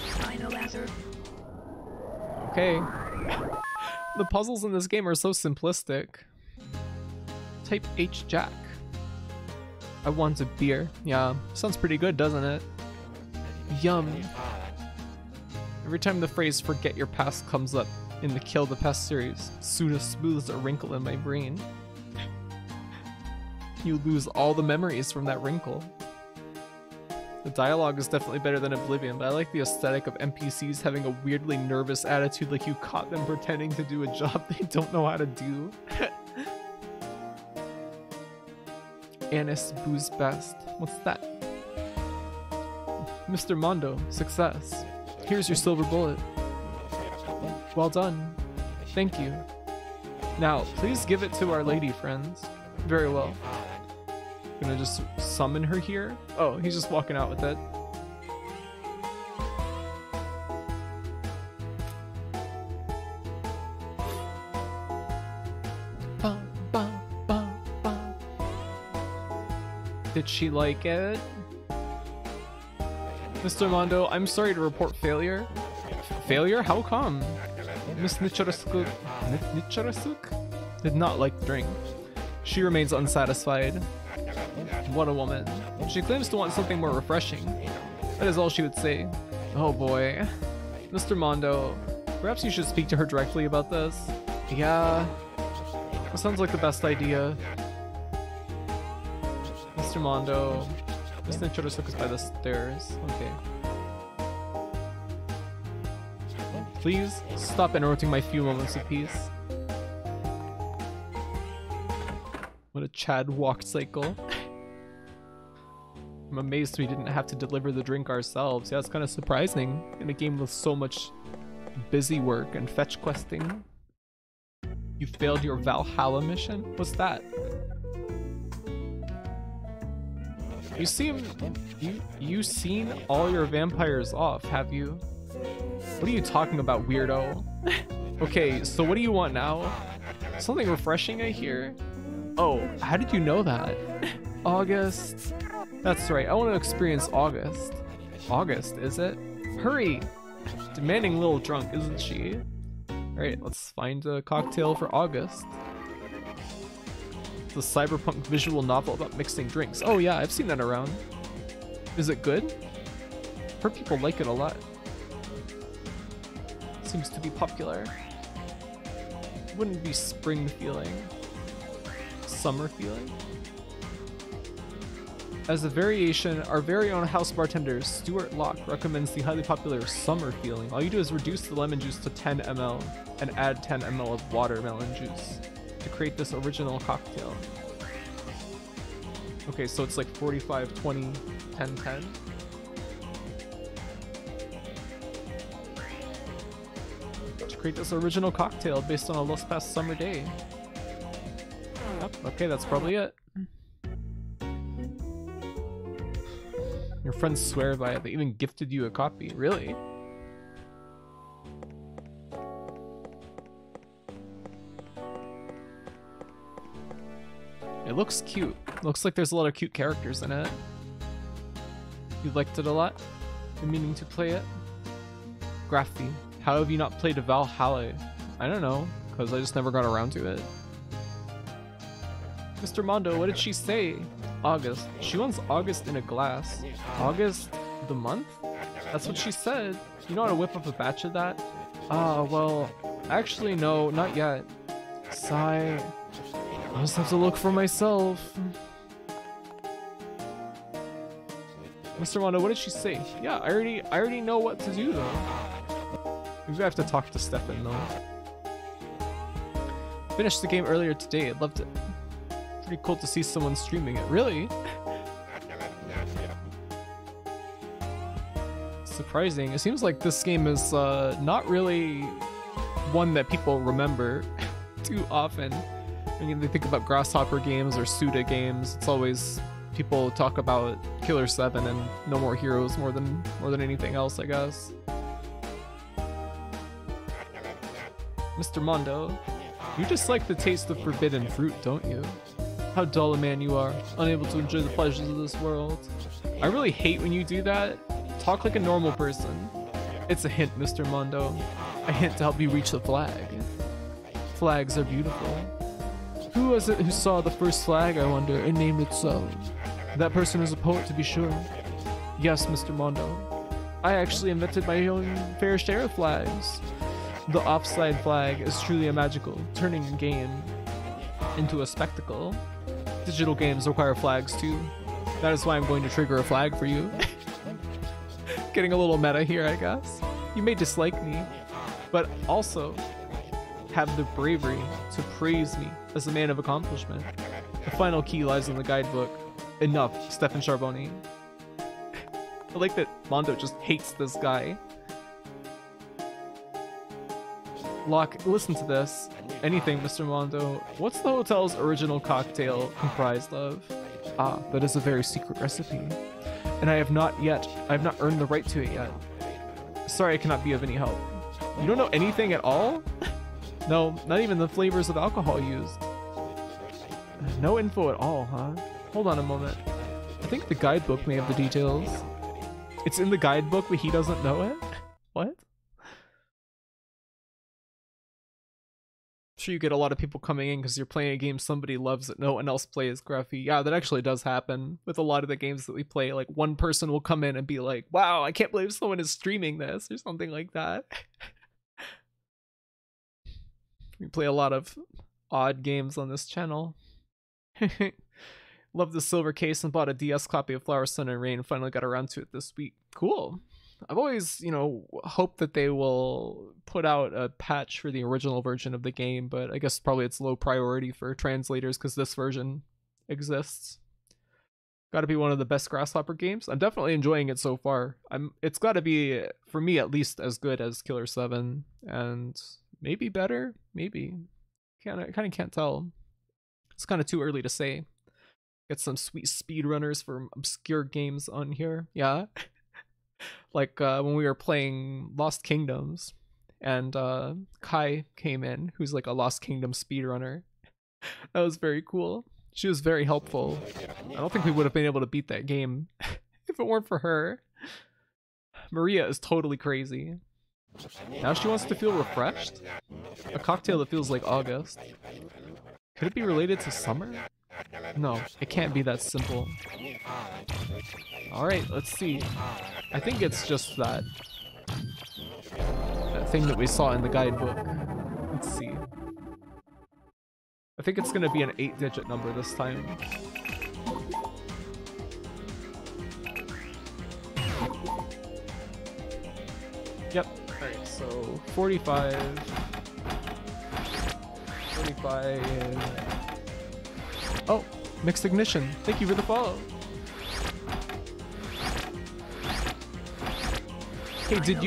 Final answer. Okay. The puzzles in this game are so simplistic. Type H Jack. I want a beer. Yeah, sounds pretty good, doesn't it? Yum. Every time the phrase "forget your past" comes up in the Kill the Pest series, Suda smooths a wrinkle in my brain. You lose all the memories from that wrinkle. The dialogue is definitely better than Oblivion, but I like the aesthetic of NPCs having a weirdly nervous attitude, like you caught them pretending to do a job they don't know how to do. Anise booze best. What's that? Mr. Mondo, success. Here's your silver bullet. Well done. Thank you. Now, please give it to Our Lady, friends. Very well. Gonna just summon her here? Oh, he's just walking out with it. Did she like it? Mr. Mondo, I'm sorry to report failure. Failure? How come? Miss Nicharasuk did not like the drink. She remains unsatisfied. What a woman. She claims to want something more refreshing. That is all she would say. Oh boy. Mr. Mondo, perhaps you should speak to her directly about this. Yeah, that sounds like the best idea. Mr. Mondo, Miss Nicharasuk is by the stairs. Okay. Please stop interrupting my few moments of peace. What a Chad walk cycle. I'm amazed we didn't have to deliver the drink ourselves. Yeah, it's kind of surprising in a game with so much busy work and fetch questing. You failed your Valhalla mission? What's that? You seen all your vampires off, have you? What are you talking about, weirdo? Okay, so what do you want now? Something refreshing, I hear? Oh, how did you know that? August. That's right, I want to experience August. August, is it? Hurry! Demanding little drunk, isn't she? Alright, let's find a cocktail for August. It's a cyberpunk visual novel about mixing drinks. Oh yeah, I've seen that around. Is it good? Heard people like it a lot. Seems to be popular. Wouldn't be spring feeling. Summer feeling? As a variation, our very own house bartender, Stuart Locke, recommends the highly popular summer feeling. All you do is reduce the lemon juice to 10 ml and add 10 ml of watermelon juice to create this original cocktail. Okay, so it's like 45, 20, 10, 10. To create this original cocktail based on a Los Past summer day. Yep, okay, that's probably it. Your friends swear by it. They even gifted you a copy. Really? It looks cute. Looks like there's a lot of cute characters in it. You liked it a lot? Been meaning to play it? Graphy. How have you not played Valhalla? I don't know, because I just never got around to it. Mr. Mondo, what did she say? August. She wants August in a glass. August the month? That's what she said. You know how to whip up a batch of that? Ah, well, actually no, not yet. Sigh. I'll just have to look for myself. Mr. Mondo, what did she say? Yeah, I already know what to do though. Maybe I have to talk to Stefan though. Finished the game earlier today. I loved it. Pretty cool to see someone streaming it. Really? Surprising. It seems like this game is not really one that people remember too often. I mean, they think about Grasshopper games or Suda games. It's always people talk about Killer 7 and No More Heroes more than anything else, I guess. Mr. Mondo, you just like the taste of forbidden fruit, don't you? How dull a man you are, unable to enjoy the pleasures of this world. I really hate when you do that. Talk like a normal person. It's a hint, Mr. Mondo. A hint to help you reach the flag. Flags are beautiful. Who was it who saw the first flag, I wonder, and named it so? That person is a poet, to be sure. Yes, Mr. Mondo. I actually invented my own fair share of flags. The offside flag is truly a magical, turning a game into a spectacle. Digital games require flags too. That is why I'm going to trigger a flag for you. Getting a little meta here, I guess. You may dislike me, but also have the bravery to praise me as a man of accomplishment. The final key lies in the guidebook. Enough, Stefan Charbonnier. I like that Mondo just hates this guy. Locke, listen to this. Anything, Mr. Mondo. What's the hotel's original cocktail comprised of? Ah, that is a very secret recipe. And I have not earned the right to it yet. Sorry, I cannot be of any help. You don't know anything at all? No, not even the flavors of alcohol used. No info at all, huh? Hold on a moment. I think the guidebook may have the details. It's in the guidebook, but he doesn't know it? What? Sure, you get a lot of people coming in because you're playing a game somebody loves that no one else plays, Gruffy. Yeah, that actually does happen with a lot of the games that we play. Like, one person will come in and be like, wow, I can't believe someone is streaming this, or something like that. We play a lot of odd games on this channel. Love the silver case and bought a DS copy of Flower, Sun, and Rain. Finally got around to it this week. Cool. I've always, you know, hoped that they will put out a patch for the original version of the game, but I guess probably it's low priority for translators because this version exists. Got to be one of the best Grasshopper games. I'm definitely enjoying it so far. It's got to be, for me at least, as good as Killer 7 and maybe better. Maybe. Kind of can't tell. It's kind of too early to say. Get some sweet speedrunners for obscure games on here. Yeah. Like when we were playing Lost Kingdoms and Kai came in, who's like a Lost Kingdom speedrunner. That was very cool. She was very helpful. I don't think we would have been able to beat that game if it weren't for her. Maria is totally crazy. Now she wants to feel refreshed? A cocktail that feels like August. Could it be related to summer? No, it can't be that simple. Alright, let's see. I think it's just that thing that we saw in the guidebook. Let's see. I think it's gonna be an 8-digit number this time. Yep. Alright, so 45. 45. Oh, Mixed Ignition. Thank you for the follow. Hey, did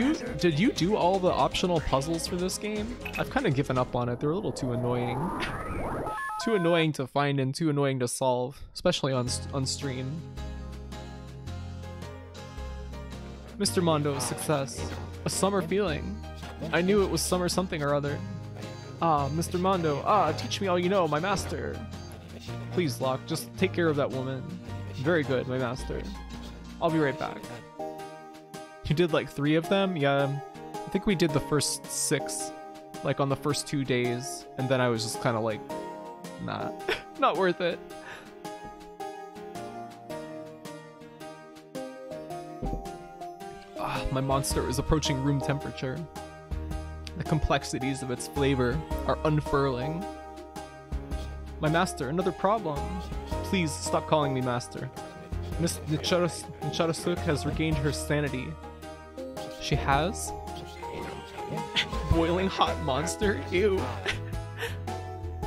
you do all the optional puzzles for this game? I've kind of given up on it. They're a little too annoying. Too annoying to find and too annoying to solve, especially on stream. Mr. Mondo, success. A summer feeling. I knew it was summer something or other. Ah, Mr. Mondo. Ah, teach me all you know, my master. Please, Locke, just take care of that woman. Very good, my master. I'll be right back. You did like 3 of them? Yeah, I think we did the first 6, like on the first 2 days, and then I was just kind of like, nah, not worth it. My monster is approaching room temperature. The complexities of its flavor are unfurling. My master, another problem. Please stop calling me master. Miss Nicharasuk has regained her sanity. She has? Boiling hot monster? Ew.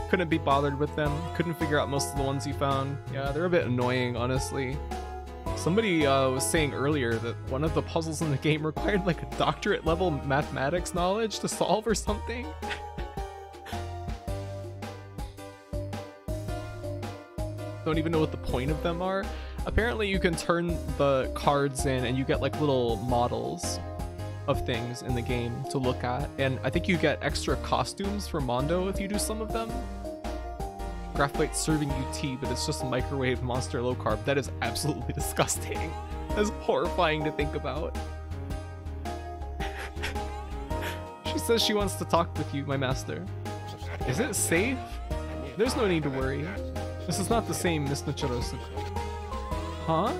Couldn't be bothered with them. Couldn't figure out most of the ones you found. Yeah, they're a bit annoying, honestly. Somebody was saying earlier that one of the puzzles in the game required like a doctorate level mathematics knowledge to solve or something. Don't even know what the point of them are. Apparently you can turn the cards in and you get like little models of things in the game to look at, and I think you get extra costumes for Mondo if you do some of them. Graphite serving you tea, but it's just a microwave monster low carb. That is absolutely disgusting. That's horrifying to think about. She says she wants to talk with you, my master. Is it safe? There's no need to worry. This is not the same, Miss Nicharosu. Huh?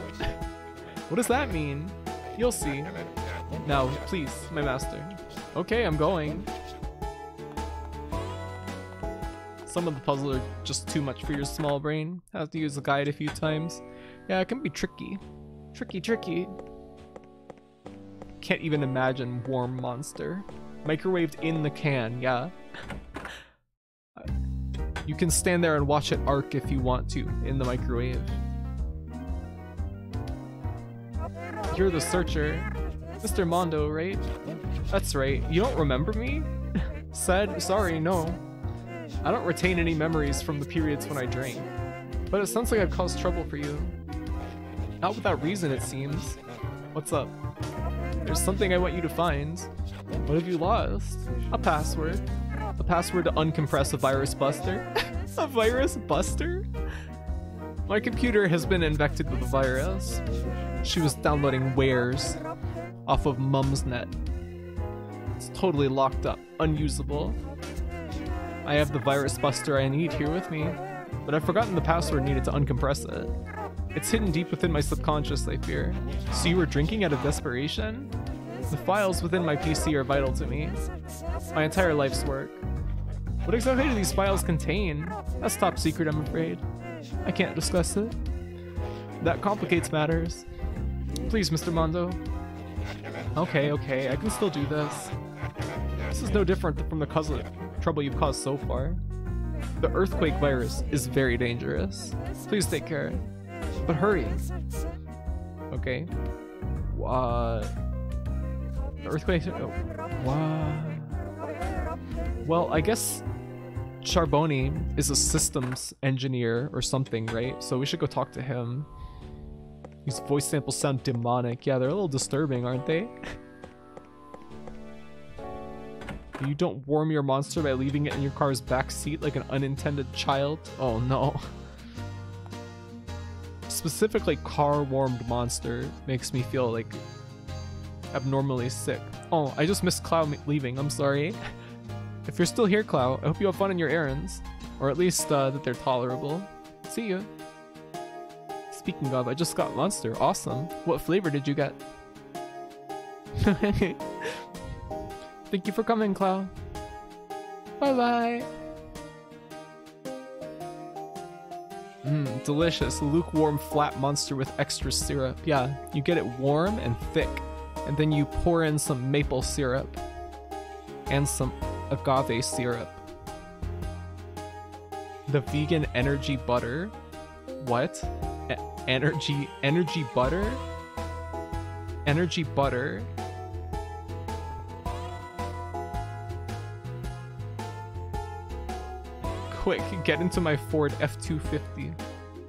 What does that mean? You'll see. Now, please, my master. Okay, I'm going. Some of the puzzles are just too much for your small brain. Have to use the guide a few times. Yeah, it can be tricky. Tricky. Can't even imagine warm monster. Microwaved in the can, yeah. You can stand there and watch it arc if you want to in the microwave. You're the searcher. Mr. Mondo, right? That's right. You don't remember me? Said, sorry, no. I don't retain any memories from the periods when I drank. But it sounds like I've caused trouble for you. Not without reason, it seems. What's up? There's something I want you to find. What have you lost? A password. A password to uncompress a virus buster? A virus buster? My computer has been infected with a virus. She was downloading wares off of Mumsnet. It's totally locked up, unusable. I have the virus buster I need here with me, but I've forgotten the password needed to uncompress it. It's hidden deep within my subconscious, I fear. So you were drinking out of desperation? The files within my PC are vital to me. My entire life's work. What exactly do these files contain? That's top secret, I'm afraid. I can't discuss it. That complicates matters. Please, Mr. Mondo. Okay, I can still do this. This is no different from the trouble you've caused so far. The earthquake virus is very dangerous. Please take care. But hurry. Okay. The earthquake... Oh. Well, I guess Charboni is a systems engineer or something, right? So we should go talk to him. These voice samples sound demonic. Yeah, they're a little disturbing, aren't they? You don't warm your monster by leaving it in your car's back seat like an unintended child? Oh no. Specifically car-warmed monster makes me feel like abnormally sick. Oh, I just missed Clow leaving. I'm sorry. If you're still here, Clow, I hope you have fun in your errands. Or at least that they're tolerable. See ya. Speaking of, I just got Monster. Awesome. What flavor did you get? Thank you for coming, Clow. Bye-bye. Delicious. Lukewarm flat monster with extra syrup. Yeah, you get it warm and thick. And then you pour in some maple syrup. And some agave syrup. The vegan energy butter. What? Energy butter? Energy butter. Quick, get into my Ford F-250.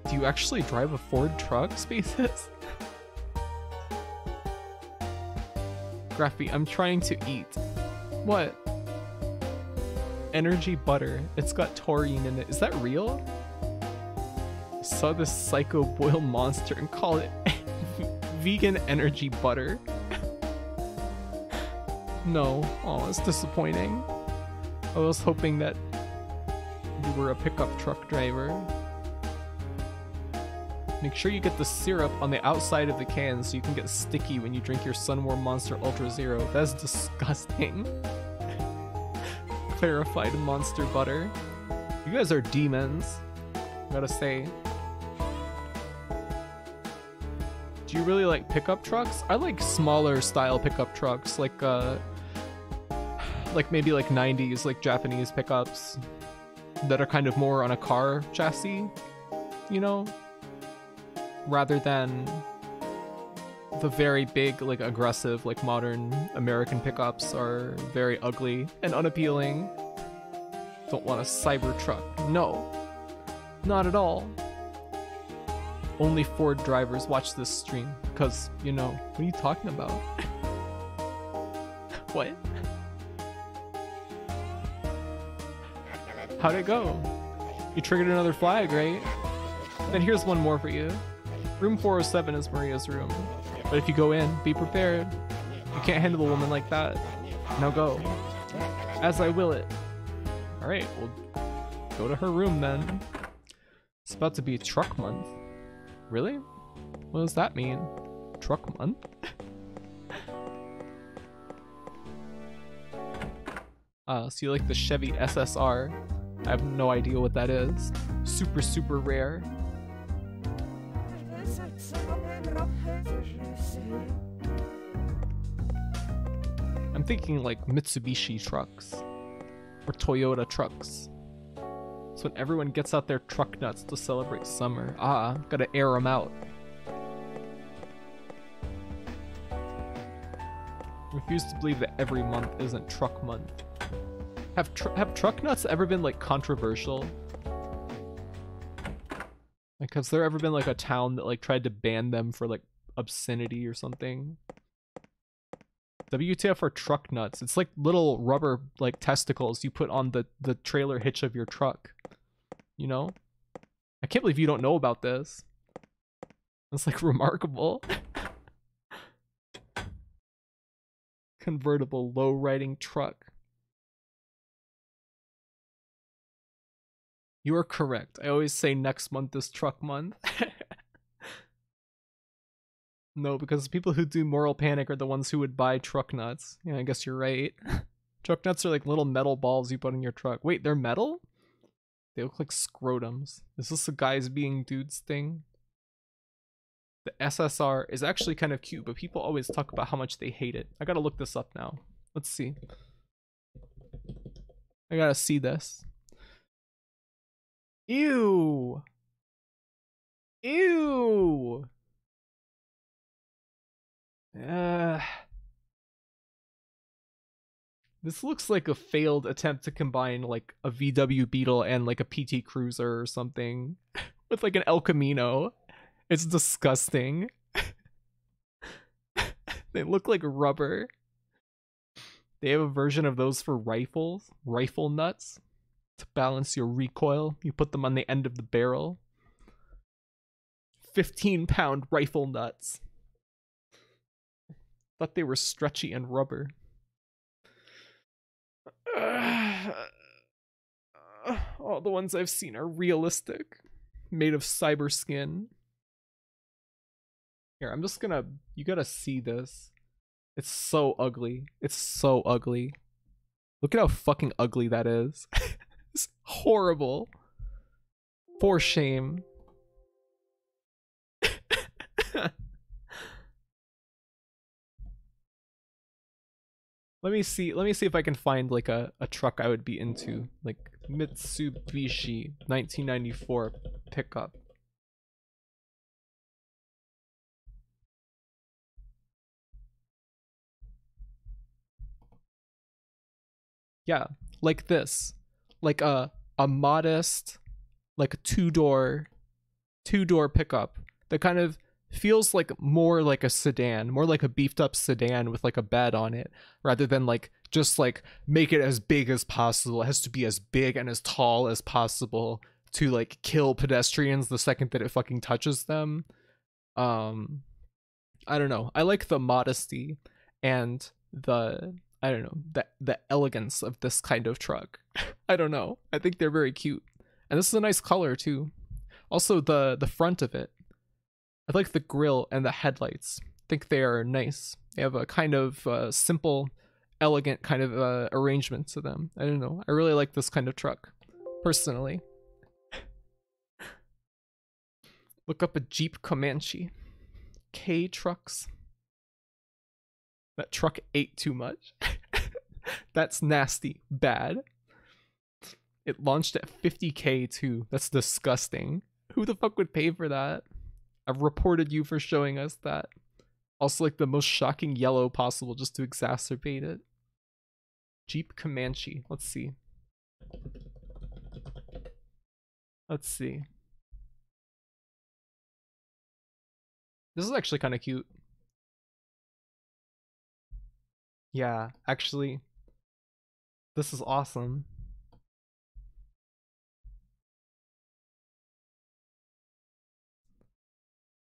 Do you actually drive a Ford truck, Spaces? Graffy, I'm trying to eat. What? Energy butter. It's got taurine in it. Is that real? I saw this psycho boil monster and call it vegan energy butter. No. Oh, it's disappointing. I was hoping that you were a pickup truck driver. Make sure you get the syrup on the outside of the can so you can get sticky when you drink your Sunwarm Monster Ultra Zero. That's disgusting. Clarified monster butter. You guys are demons, I gotta say. Do you really like pickup trucks? I like smaller style pickup trucks, like maybe like 90s, like Japanese pickups that are kind of more on a car chassis, you know? Rather than the very big, like aggressive, like modern American pickups are very ugly and unappealing. Don't want a cyber truck. No, not at all. Only Ford drivers watch this stream because, you know, what are you talking about? What? How'd it go? You triggered another flag, right? Then here's one more for you. Room 407 is Maria's room. But if you go in, be prepared. You can't handle a woman like that. Now go. As I will it. Alright, we'll go to her room then. It's about to be truck month. Really? What does that mean? Truck month? So you like the Chevy SSR. I have no idea what that is. Super, super rare. I'm thinking like Mitsubishi trucks or Toyota trucks. It's when everyone gets out their truck nuts to celebrate summer. Ah, gotta air them out. Refuse to believe that every month isn't truck month. Have truck nuts ever been like controversial? Like, has there ever been like a town that like tried to ban them for like obscenity or something? WTF are truck nuts? It's like little rubber like testicles you put on the trailer hitch of your truck. You know? I can't believe you don't know about this. It's like remarkable. Convertible low riding truck. You are correct. I always say next month is truck month. No, because people who do moral panic are the ones who would buy truck nuts. Yeah, I guess you're right. Truck nuts are like little metal balls you put in your truck. Wait, they're metal? They look like scrotums. Is this a guys being dudes thing? The SSR is actually kind of cute, but people always talk about how much they hate it. I gotta look this up now. Let's see. I gotta see this. Ew. Ew. This looks like a failed attempt to combine like a VW Beetle and like a PT Cruiser or something with like an El Camino. It's disgusting. They look like rubber. They have a version of those for rifles, rifle nuts. To balance your recoil, you put them on the end of the barrel. 15-pound rifle nuts. Thought they were stretchy and rubber. All the ones I've seen are realistic, made of cyber skin. Here, I'm just gonna, you gotta see this. It's so ugly. It's so ugly. Look at how fucking ugly that is. It's horrible. For shame. Let me see if I can find like a truck I would be into. Like Mitsubishi 1994 pickup. Yeah, like this. Like a modest, like a two-door pickup that kind of feels like more like a sedan, more like a beefed up sedan with like a bed on it, rather than like just like make it as big as possible. It has to be as big and as tall as possible to like kill pedestrians the second that it fucking touches them. I don't know. I like the modesty and the, I don't know, the elegance of this kind of truck. I don't know. I think they're very cute. And this is a nice color too. Also the front of it. I like the grille and the headlights. I think they are nice. They have a kind of simple, elegant kind of arrangement to them. I don't know. I really like this kind of truck, personally. Look up a Jeep Comanche. K trucks. That truck ate too much. That's nasty. Bad. It launched at 50K too. That's disgusting. Who the fuck would pay for that? I've reported you for showing us that. Also like the most shocking yellow possible just to exacerbate it. Jeep Comanche. Let's see. Let's see. This is actually kind of cute. Yeah, actually, this is awesome.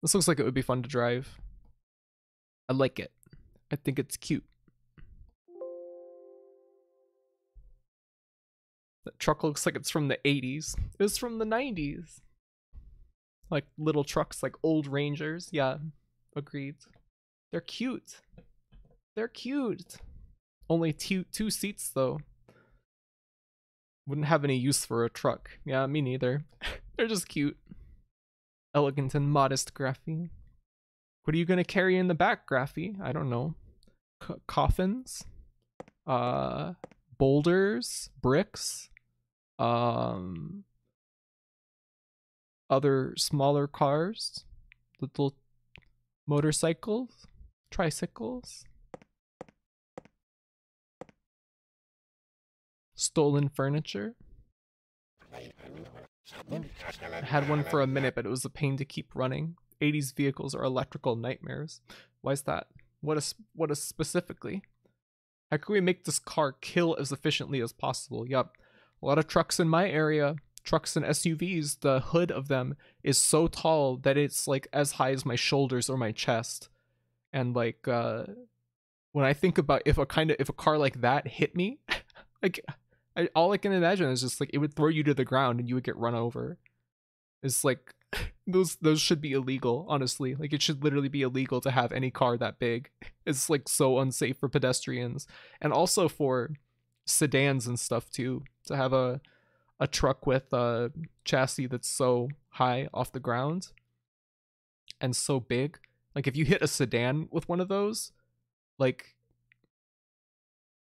This looks like it would be fun to drive. I like it. I think it's cute. That truck looks like it's from the 80s. It was from the 90s. Like little trucks, like old Rangers. Yeah, agreed. They're cute. They're cute. Only two seats though. Wouldn't have any use for a truck. Yeah, me neither. They're just cute. Elegant and modest, Graphie. What are you gonna carry in the back, Graphie? I don't know. Coffins? Boulders? Bricks? other smaller cars, little motorcycles, tricycles, stolen furniture. I had one for a minute, but it was a pain to keep running. 80s vehicles are electrical nightmares. Why is that? What is specifically? How can we make this car kill as efficiently as possible? Yup. A lot of trucks in my area, trucks and SUVs, the hood of them is so tall that it's like as high as my shoulders or my chest. And like when I think about if a car like that hit me, like all I can imagine is just like it would throw you to the ground and you would get run over. It's like those should be illegal, honestly. Like it should literally be illegal to have any car that big. It's like so unsafe for pedestrians and also for sedans and stuff too. To have a truck with a chassis that's so high off the ground and so big. Like if you hit a sedan with one of those, like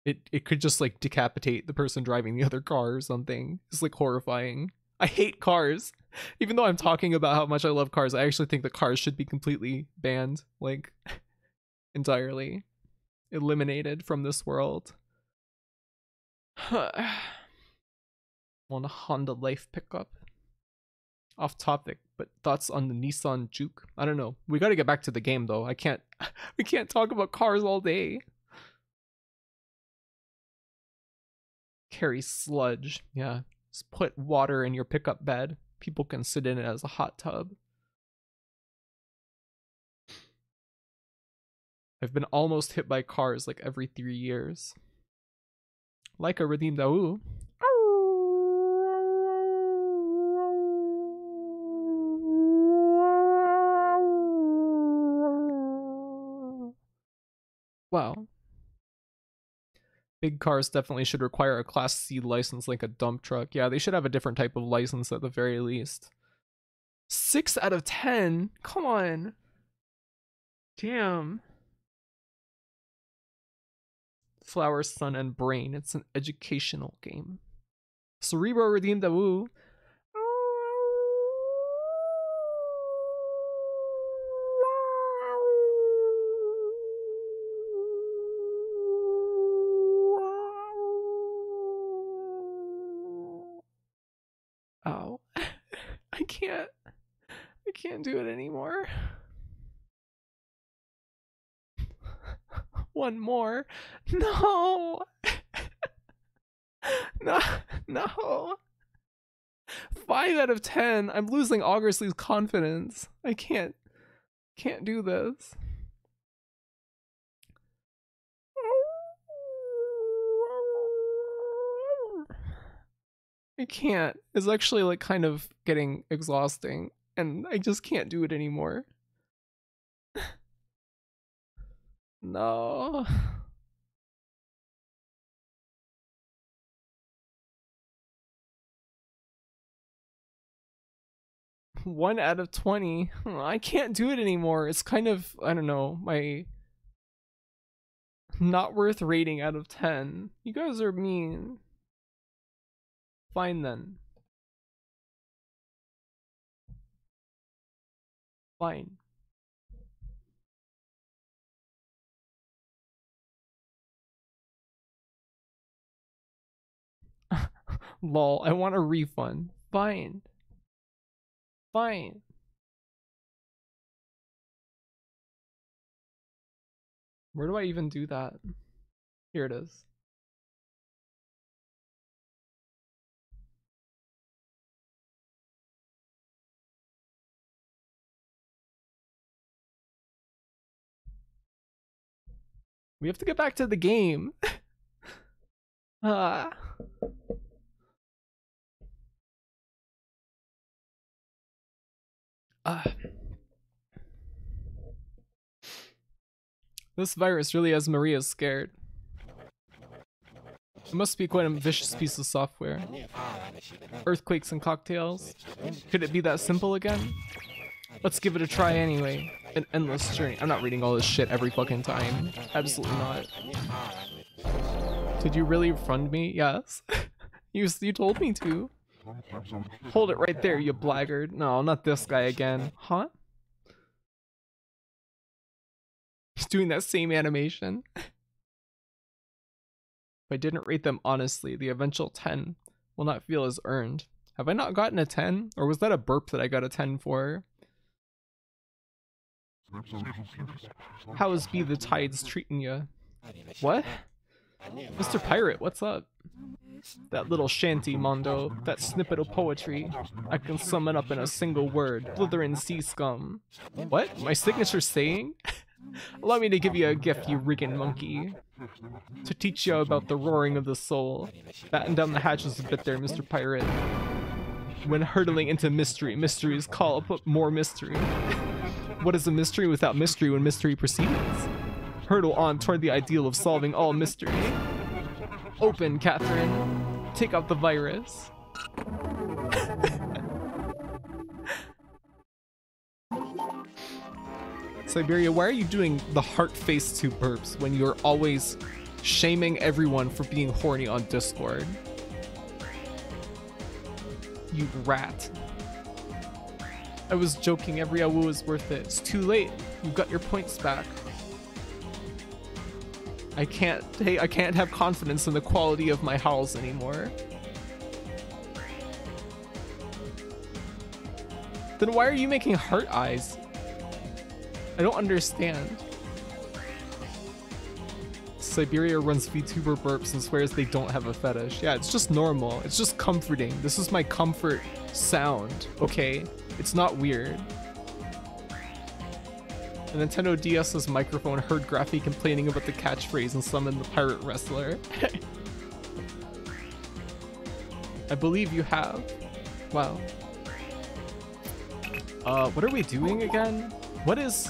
it could just like decapitate the person driving the other car or something. It's like horrifying. I hate cars. Even though I'm talking about how much I love cars, I actually think that cars should be completely banned, like entirely eliminated from this world. Want a Honda Life pickup. Off topic, but thoughts on the Nissan Juke? I don't know. We got to get back to the game though. We can't talk about cars all day. Carry sludge. Yeah. Just put water in your pickup bed. People can sit in it as a hot tub. I've been almost hit by cars like every 3 years. Like a redeemed Dawu. Wow. Big cars definitely should require a Class C license like a dump truck. Yeah, they should have a different type of license at the very least. 6 out of 10? Come on. Damn. Flower, Sun, and Brain. It's an educational game. Cerebro redeemed the woo. Oh. I can't do it anymore. One more. No. No. 5 out of 10. I'm losing Augersley's confidence. I can't do this. I can't. It's actually like kind of getting exhausting and I just can't do it anymore. No. One out of 20. I can't do it anymore. It's kind of, I don't know, my not worth rating out of 10. You guys are mean. Fine then. Fine. Lol, I want a refund. Fine. Fine. Where do I even do that? Here it is. We have to get back to the game. This virus really has Maria scared. It must be quite a vicious piece of software. Earthquakes and cocktails. Could it be that simple again? Let's give it a try anyway. An endless journey. I'm not reading all this shit every fucking time. Absolutely not. Did you really refund me? Yes. You told me to. Hold it right there, you blackguard. No, not this guy again. Huh? He's doing that same animation. If I didn't rate them honestly, the eventual 10 will not feel as earned. Have I not gotten a 10? Or was that a burp that I got a 10 for? How's be the tides treating ya? What? Mr. Pirate, what's up? That little shanty, Mondo, that snippet of poetry, I can sum it up in a single word, blithering sea scum. What? My signature saying? Allow me to give you a gift, you rigging monkey. To teach you about the roaring of the soul. Batten down the hatches a bit there, Mr. Pirate. When hurtling into mystery, mysteries call up more mystery. What is a mystery without mystery when mystery proceeds? Hurtle on toward the ideal of solving all mystery. Open, Catherine. Take out the virus. Siberia, why are you doing the heart face 2 burps when you're always shaming everyone for being horny on Discord? You rat. I was joking, every awoo is worth it. It's too late. You got your points back. I can't have confidence in the quality of my howls anymore. Then why are you making heart eyes? I don't understand. Siberia runs VTuber burps and swears they don't have a fetish. Yeah, it's just normal. It's just comforting. This is my comfort sound, okay? It's not weird. The Nintendo DS's microphone heard Graphy complaining about the catchphrase and summoned the pirate wrestler. I believe you have. Wow. What are we doing again? What is...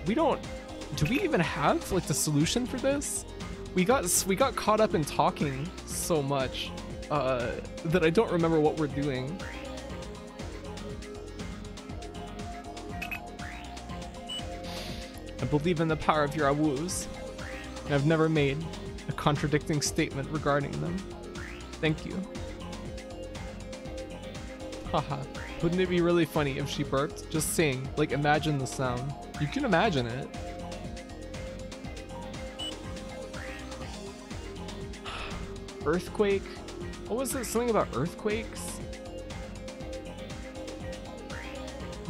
we don't... Do we even have, like, the solution for this? We got caught up in talking so much, that I don't remember what we're doing. I believe in the power of your awoos, and I've never made a contradicting statement regarding them. Thank you. Haha. Wouldn't it be really funny if she burped? Just sing, like imagine the sound. You can imagine it. Earthquake? What was it? Something about earthquakes?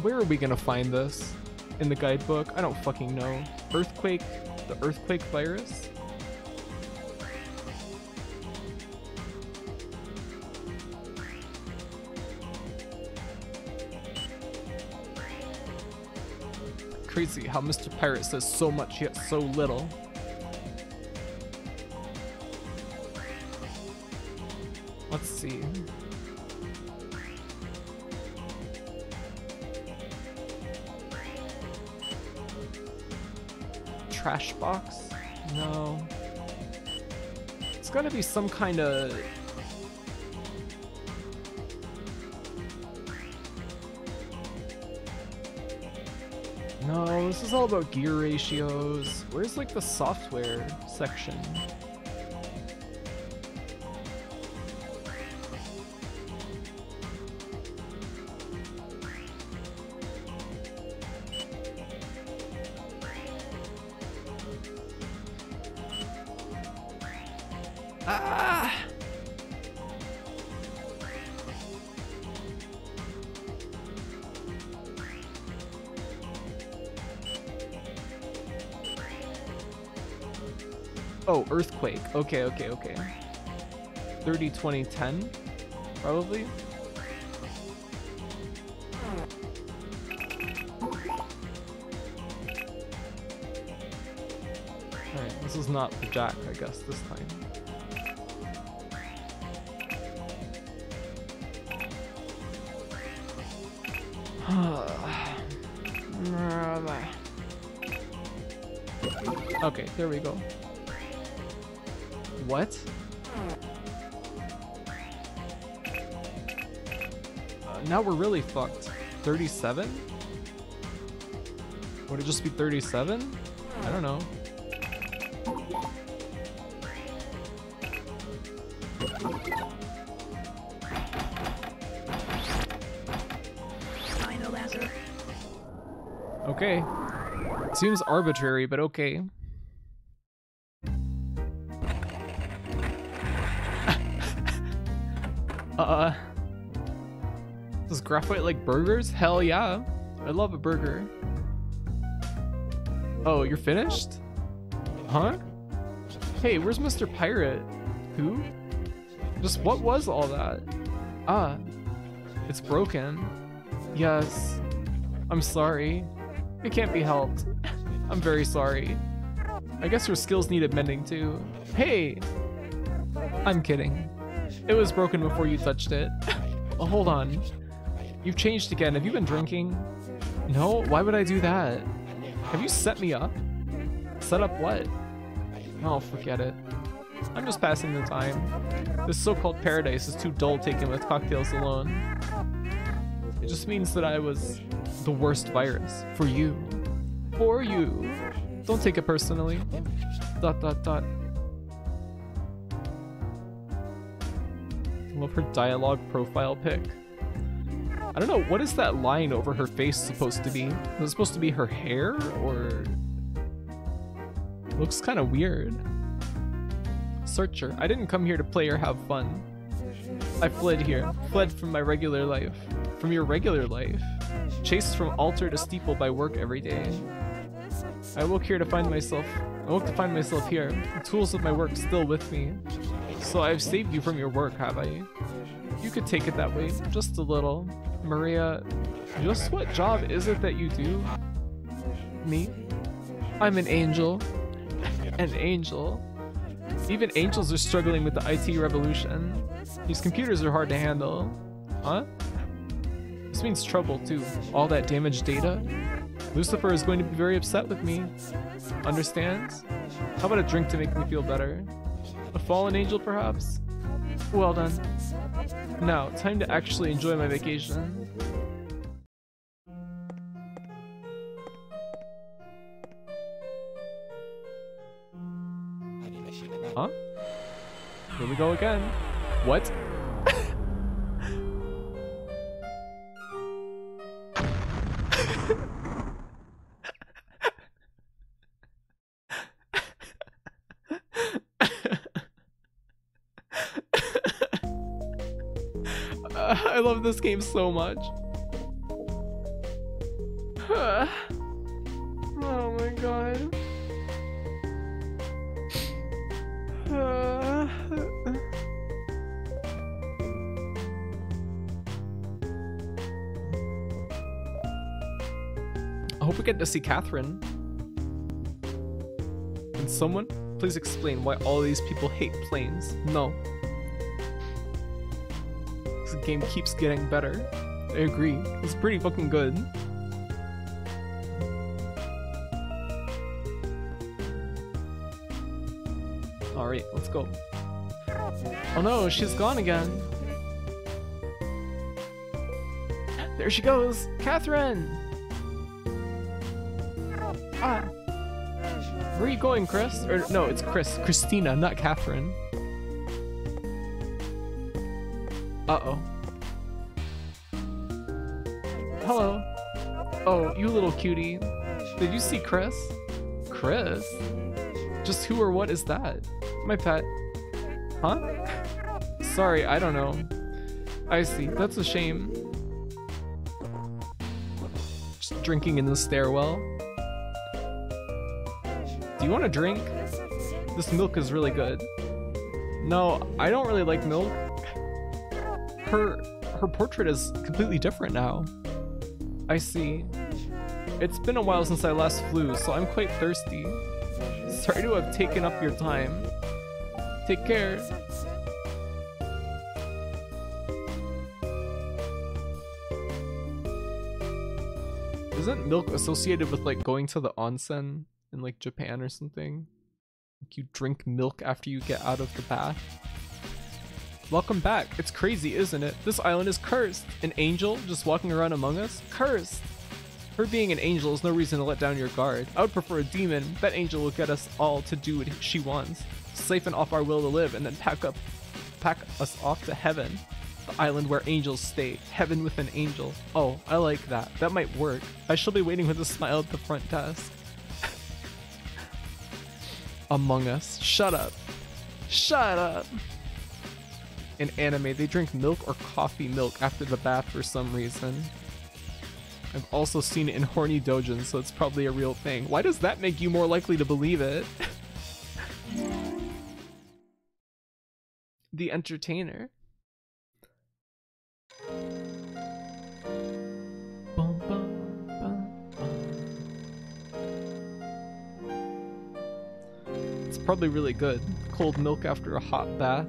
Where are we gonna find this? In the guidebook? I don't fucking know. Earthquake? The earthquake virus? Crazy how Mr. Pirate says so much yet so little. Let's see. Trash box? No. It's gotta be some kind of... No, this is all about gear ratios. Where's like the software section? Ah! Oh, earthquake. Okay. 30, 20, 10? Probably? Alright, this is not the jack, I guess, this time. Okay, there we go. What? Now we're really fucked. 37? Would it just be 37? I don't know. answer. Okay. Seems arbitrary, but okay. Does graphite like burgers? Hell yeah. I love a burger. Oh, you're finished? Huh? Hey, where's Mr. Pirate? Who? Just what was all that? Ah, it's broken. Yes. I'm sorry. It can't be helped. I'm very sorry. I guess your skills needed mending too. Hey! I'm kidding. It was broken before you touched it. Oh, hold on. You've changed again. Have you been drinking? No? Why would I do that? Have you set me up? Set up what? Oh, forget it. I'm just passing the time. This so-called paradise is too dull taken with cocktails alone. It just means that I was the worst virus. For you. For you. Don't take it personally. ... Love her dialogue profile pic. I don't know, what is that line over her face supposed to be? Is it supposed to be her hair, or... It looks kind of weird. Searcher. I didn't come here to play or have fun. I fled here. Fled from my regular life. From your regular life. Chased from altar to steeple by work every day. I woke here to find myself. I woke to find myself here. The tools of my work still with me. So I've saved you from your work, have I? You could take it that way, just a little. Maria, just what job is it that you do? Me? I'm an angel. An angel. Even angels are struggling with the IT revolution. These computers are hard to handle. Huh? This means trouble too. All that damaged data. Lucifer is going to be very upset with me. Understands? How about a drink to make me feel better? A fallen angel, perhaps? Well done. Now, time to actually enjoy my vacation. Huh? Here we go again. What? I love this game so much. Oh my god. I hope we get to see Catherine. Can someone please explain why all these people hate planes? No. This game keeps getting better. I agree. It's pretty fucking good. Alright, let's go. Oh no, she's gone again. There she goes! Catherine! Ah! Where are you going, Chris? Or no, it's Chris. Christina, not Catherine. Uh-oh. Hello. Oh, you little cutie. Did you see Chris? Chris? Just who or what is that? My pet. Huh? Sorry, I don't know. I see. That's a shame. Just drinking in the stairwell. Do you want a drink? This milk is really good. No, I don't really like milk. Her portrait is completely different now. I see. It's been a while since I last flew, so I'm quite thirsty. Sorry to have taken up your time. Take care. Isn't milk associated with like going to the onsen in like Japan or something? Like you drink milk after you get out of the bath? Welcome back. It's crazy, isn't it? This island is cursed. An angel just walking around among us? Cursed. Her being an angel is no reason to let down your guard. I would prefer a demon. That angel will get us all to do what she wants. Siphon off our will to live and then pack us off to heaven. The island where angels stay. Heaven with an angel. Oh, I like that. That might work. I shall be waiting with a smile at the front desk. Among Us. Shut up. Shut up. In anime, they drink milk or coffee milk after the bath for some reason. I've also seen it in horny dojins, so it's probably a real thing. Why does that make you more likely to believe it? The Entertainer. Bum, bum, bum, bum. It's probably really good. Cold milk after a hot bath.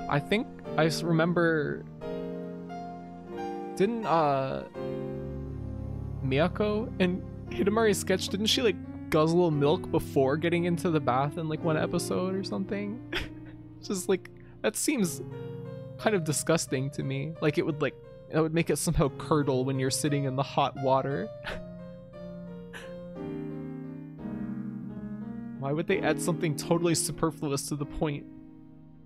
I think I remember, didn't Miyako in Hidamari's sketch, didn't she like guzzle milk before getting into the bath in like one episode or something? Just like, that seems kind of disgusting to me. Like it would make it somehow curdle when you're sitting in the hot water. Why would they add something totally superfluous to the point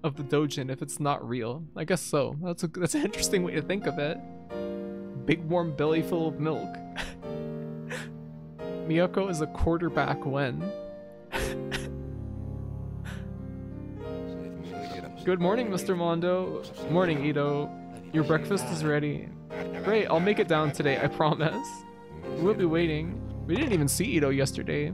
of the dojin if it's not real? I guess so. That's an interesting way to think of it. Big warm belly full of milk. Miyako is a quarterback when? Good morning, Mr. Mondo. Morning, Ito. Your breakfast is ready. Great, I'll make it down today, I promise. We'll be waiting. We didn't even see Ito yesterday.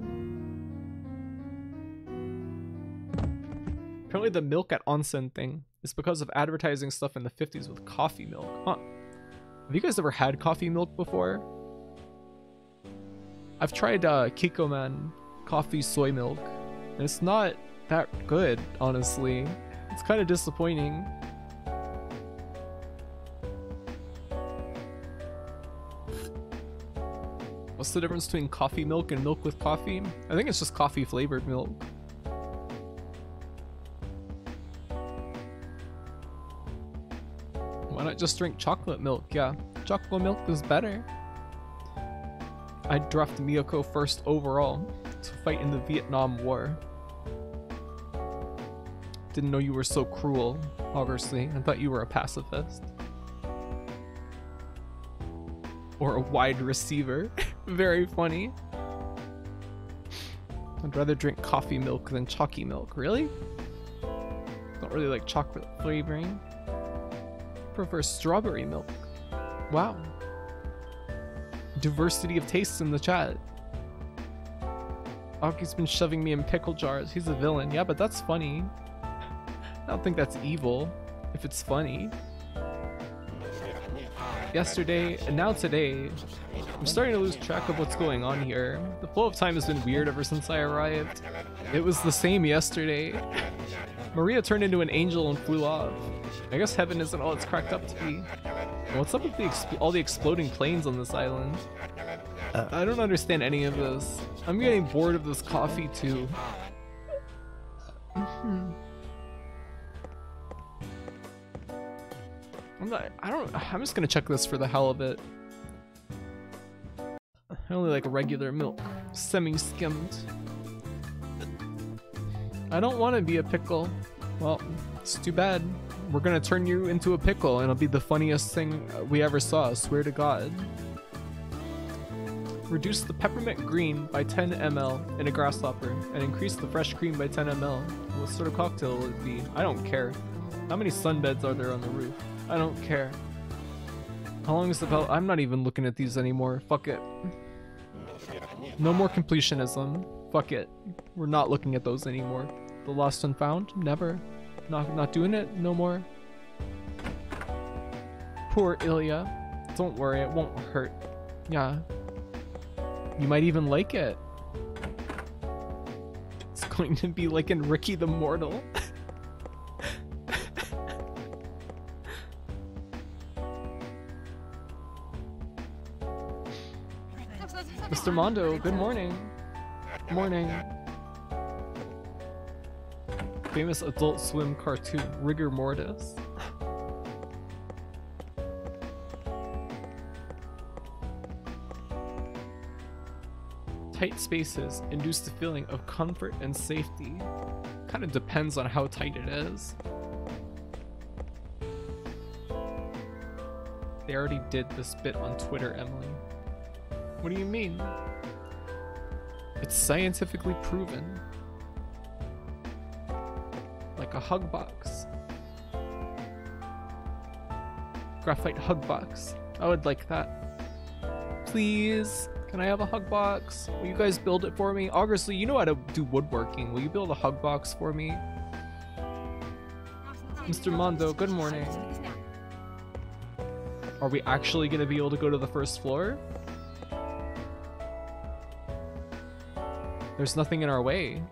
Apparently the milk at onsen thing is because of advertising stuff in the 50s with coffee milk. Huh. Have you guys ever had coffee milk before? I've tried Kikkoman coffee soy milk, and it's not that good, honestly. It's kind of disappointing. What's the difference between coffee milk and milk with coffee? I think it's just coffee flavored milk. Why not just drink chocolate milk? Yeah, chocolate milk is better. I drafted Miyako first overall to fight in the Vietnam War. Didn't know you were so cruel, obviously. I thought you were a pacifist. Or a wide receiver. Very funny. I'd rather drink coffee milk than chalky milk. Really? Don't really like chocolate flavoring. Prefer strawberry milk. Wow. Diversity of tastes in the chat. Aki's been shoving me in pickle jars. He's a villain. Yeah, but that's funny. I don't think that's evil if it's funny. Yesterday and now today, I'm starting to lose track of what's going on here. The flow of time has been weird ever since I arrived. It was the same yesterday. Maria turned into an angel and flew off. I guess heaven isn't all it's cracked up to be. What's up with all the exploding planes on this island? I don't understand any of this. I'm getting bored of this coffee too. I'm just gonna check this for the hell of it. I only like regular milk, semi-skimmed. I don't want to be a pickle. Well, it's too bad. We're gonna turn you into a pickle and it'll be the funniest thing we ever saw, I swear to God. Reduce the peppermint green by 10 ml in a grasshopper and increase the fresh cream by 10 ml. What sort of cocktail will it be? I don't care. How many sunbeds are there on the roof? I don't care. How long is the belt? I'm not even looking at these anymore. Fuck it. No more completionism. Fuck it. We're not looking at those anymore. The lost and found? Never. Not doing it? No more. Poor Ilya. Don't worry, it won't hurt. Yeah. You might even like it. It's going to be like in Ricky the Mortal. Mr. Mondo, good morning. Morning. Famous Adult Swim cartoon, Rigor Mortis. Tight spaces induce the feeling of comfort and safety. Kind of depends on how tight it is. They already did this bit on Twitter, Emily. What do you mean? It's scientifically proven. Like a hug box. Graphite hug box. I would like that. Please, can I have a hug box? Will you guys build it for me? Obviously, you know how to do woodworking. Will you build a hug box for me? Mr. Mondo, good morning. Are we actually gonna be able to go to the first floor? There's nothing in our way.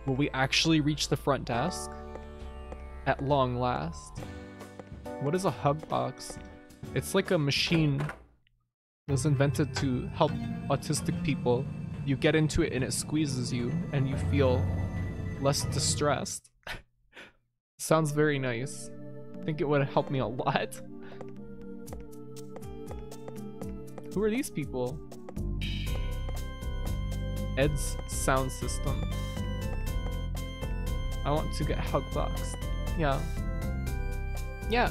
Will we actually reach the front desk? At long last. What is a hug box? It's like a machine that was invented to help autistic people. You get into it and it squeezes you and you feel less distressed. Sounds very nice. I think it would help me a lot. Who are these people? Ed's sound system. I want to get hug boxed. Yeah. Yeah.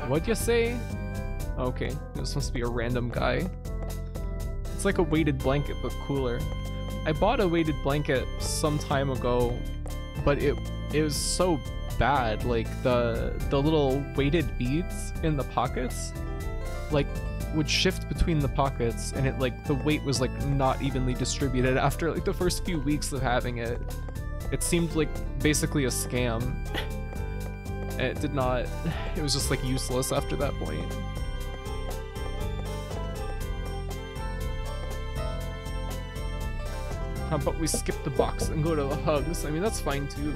What'd you say? Okay, this must be a random guy. It's like a weighted blanket, but cooler. I bought a weighted blanket some time ago, but it was so bad. Like the little weighted beads in the pockets, like would shift between the pockets, and it like the weight was like not evenly distributed after like the first few weeks of having it. It seemed like basically a scam. It did not, it was just like useless after that point. How about we skip the box and go to the hugs? I mean, that's fine too.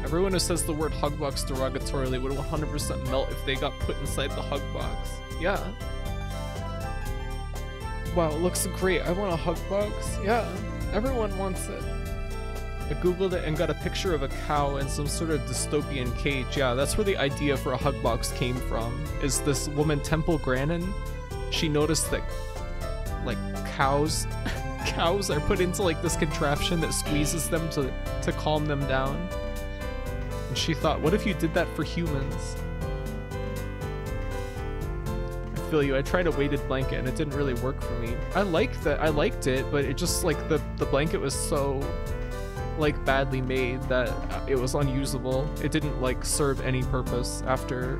Everyone who says the word hug box derogatorily would 100% melt if they got put inside the hug box. Yeah. Wow, it looks great. I want a hug box. Yeah, everyone wants it. I googled it and got a picture of a cow in some sort of dystopian cage. Yeah, that's where the idea for a hug box came from. Is this woman Temple Grannon? She noticed that like cows are put into like this contraption that squeezes them to calm them down. And she thought, what if you did that for humans? I feel you. I tried a weighted blanket and it didn't really work for me. I liked it, but it just like the blanket was so like badly made that it was unusable. It didn't like serve any purpose after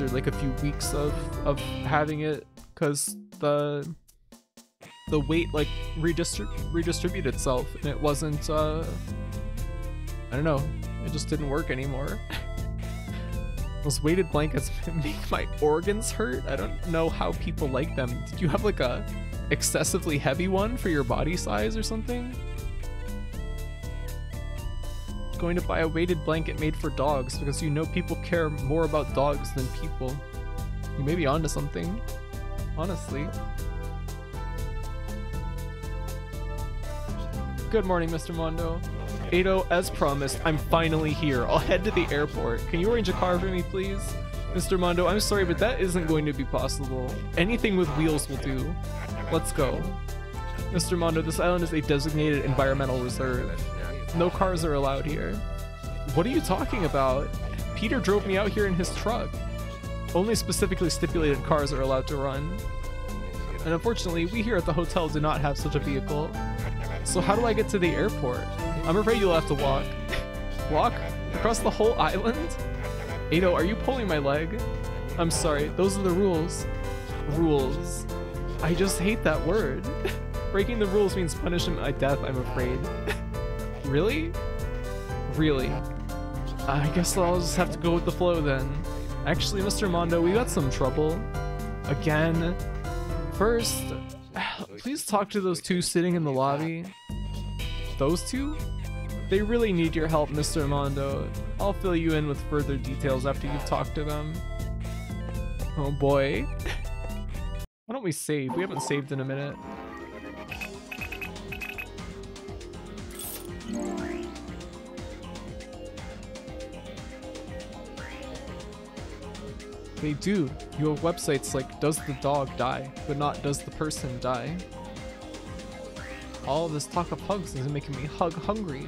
like a few weeks of having it, because the weight like redistributed itself and it wasn't I don't know, it just didn't work anymore. Those weighted blankets make my organs hurt. I don't know how people like them. Did you have like a excessively heavy one for your body size or something? Going to buy a weighted blanket made for dogs because you know people care more about dogs than people. You may be onto something, honestly. Good morning, Mr. Mondo. Ado, as promised, I'm finally here. I'll head to the airport. Can you arrange a car for me, please? Mr. Mondo, I'm sorry, but that isn't going to be possible. Anything with wheels will do. Let's go. Mr. Mondo, this island is a designated environmental reserve. No cars are allowed here. What are you talking about? Peter drove me out here in his truck. Only specifically stipulated cars are allowed to run. And unfortunately, we here at the hotel do not have such a vehicle. So how do I get to the airport? I'm afraid you'll have to walk. Walk? Across the whole island? Ado, are you pulling my leg? I'm sorry, those are the rules. Rules. I just hate that word. Breaking the rules means punishment by death, I'm afraid. Really? Really? I guess I'll just have to go with the flow then. Actually, Mr. Mondo, we got some trouble. Again. First, please talk to those two sitting in the lobby. Those two? They really need your help, Mr. Mondo. I'll fill you in with further details after you've talked to them. Oh boy. Why don't we save? We haven't saved in a minute. They do. You have websites like Does the Dog Die, but not Does the Person Die. All of this talk of hugs is making me hug hungry.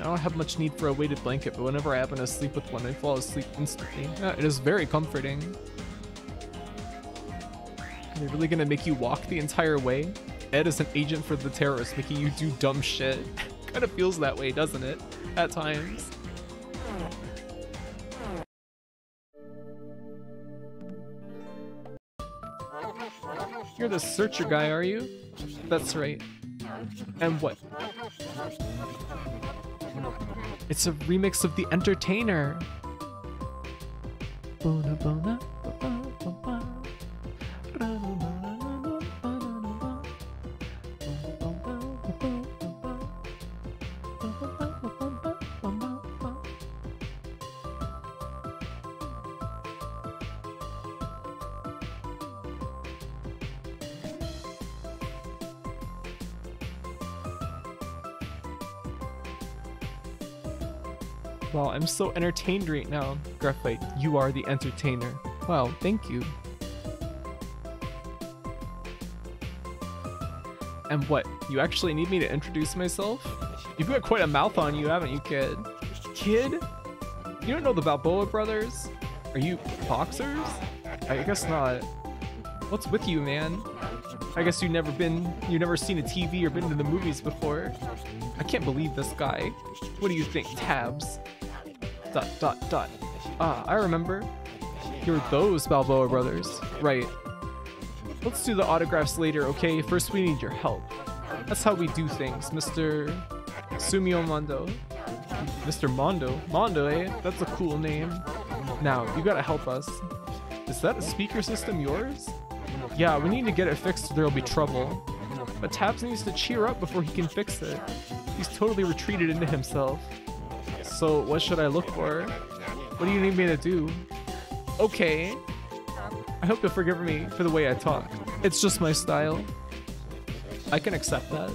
I don't have much need for a weighted blanket, but whenever I happen to sleep with one, I fall asleep instantly. Yeah, it is very comforting. Are they really gonna make you walk the entire way? Ed is an agent for the terrorists, making you do dumb shit. Kind of feels that way, doesn't it? At times. You're the searcher guy, are you? That's right. And what? It's a remix of The Entertainer. Bona bona, Wow, I'm so entertained right now. Graphite, you are the entertainer. Wow, thank you. And what, you actually need me to introduce myself? You've got quite a mouth on you, haven't you, kid? Kid? You don't know the Balboa brothers? Are you boxers? I guess not. What's with you, man? I guess you've never seen a TV or been to the movies before. I can't believe this guy. What do you think, Tabs? ... Ah, I remember. You're those Balboa brothers. Right. Let's do the autographs later, okay? First we need your help. That's how we do things, Mr. Sumio Mondo. Mr. Mondo? Mondo, eh? That's a cool name. Now, you gotta help us. Is that a speaker system yours? Yeah, we need to get it fixed or there'll be trouble. But Tabs needs to cheer up before he can fix it. He's totally retreated into himself. So what should I look for? What do you need me to do? Okay. I hope you'll forgive me for the way I talk. It's just my style. I can accept that.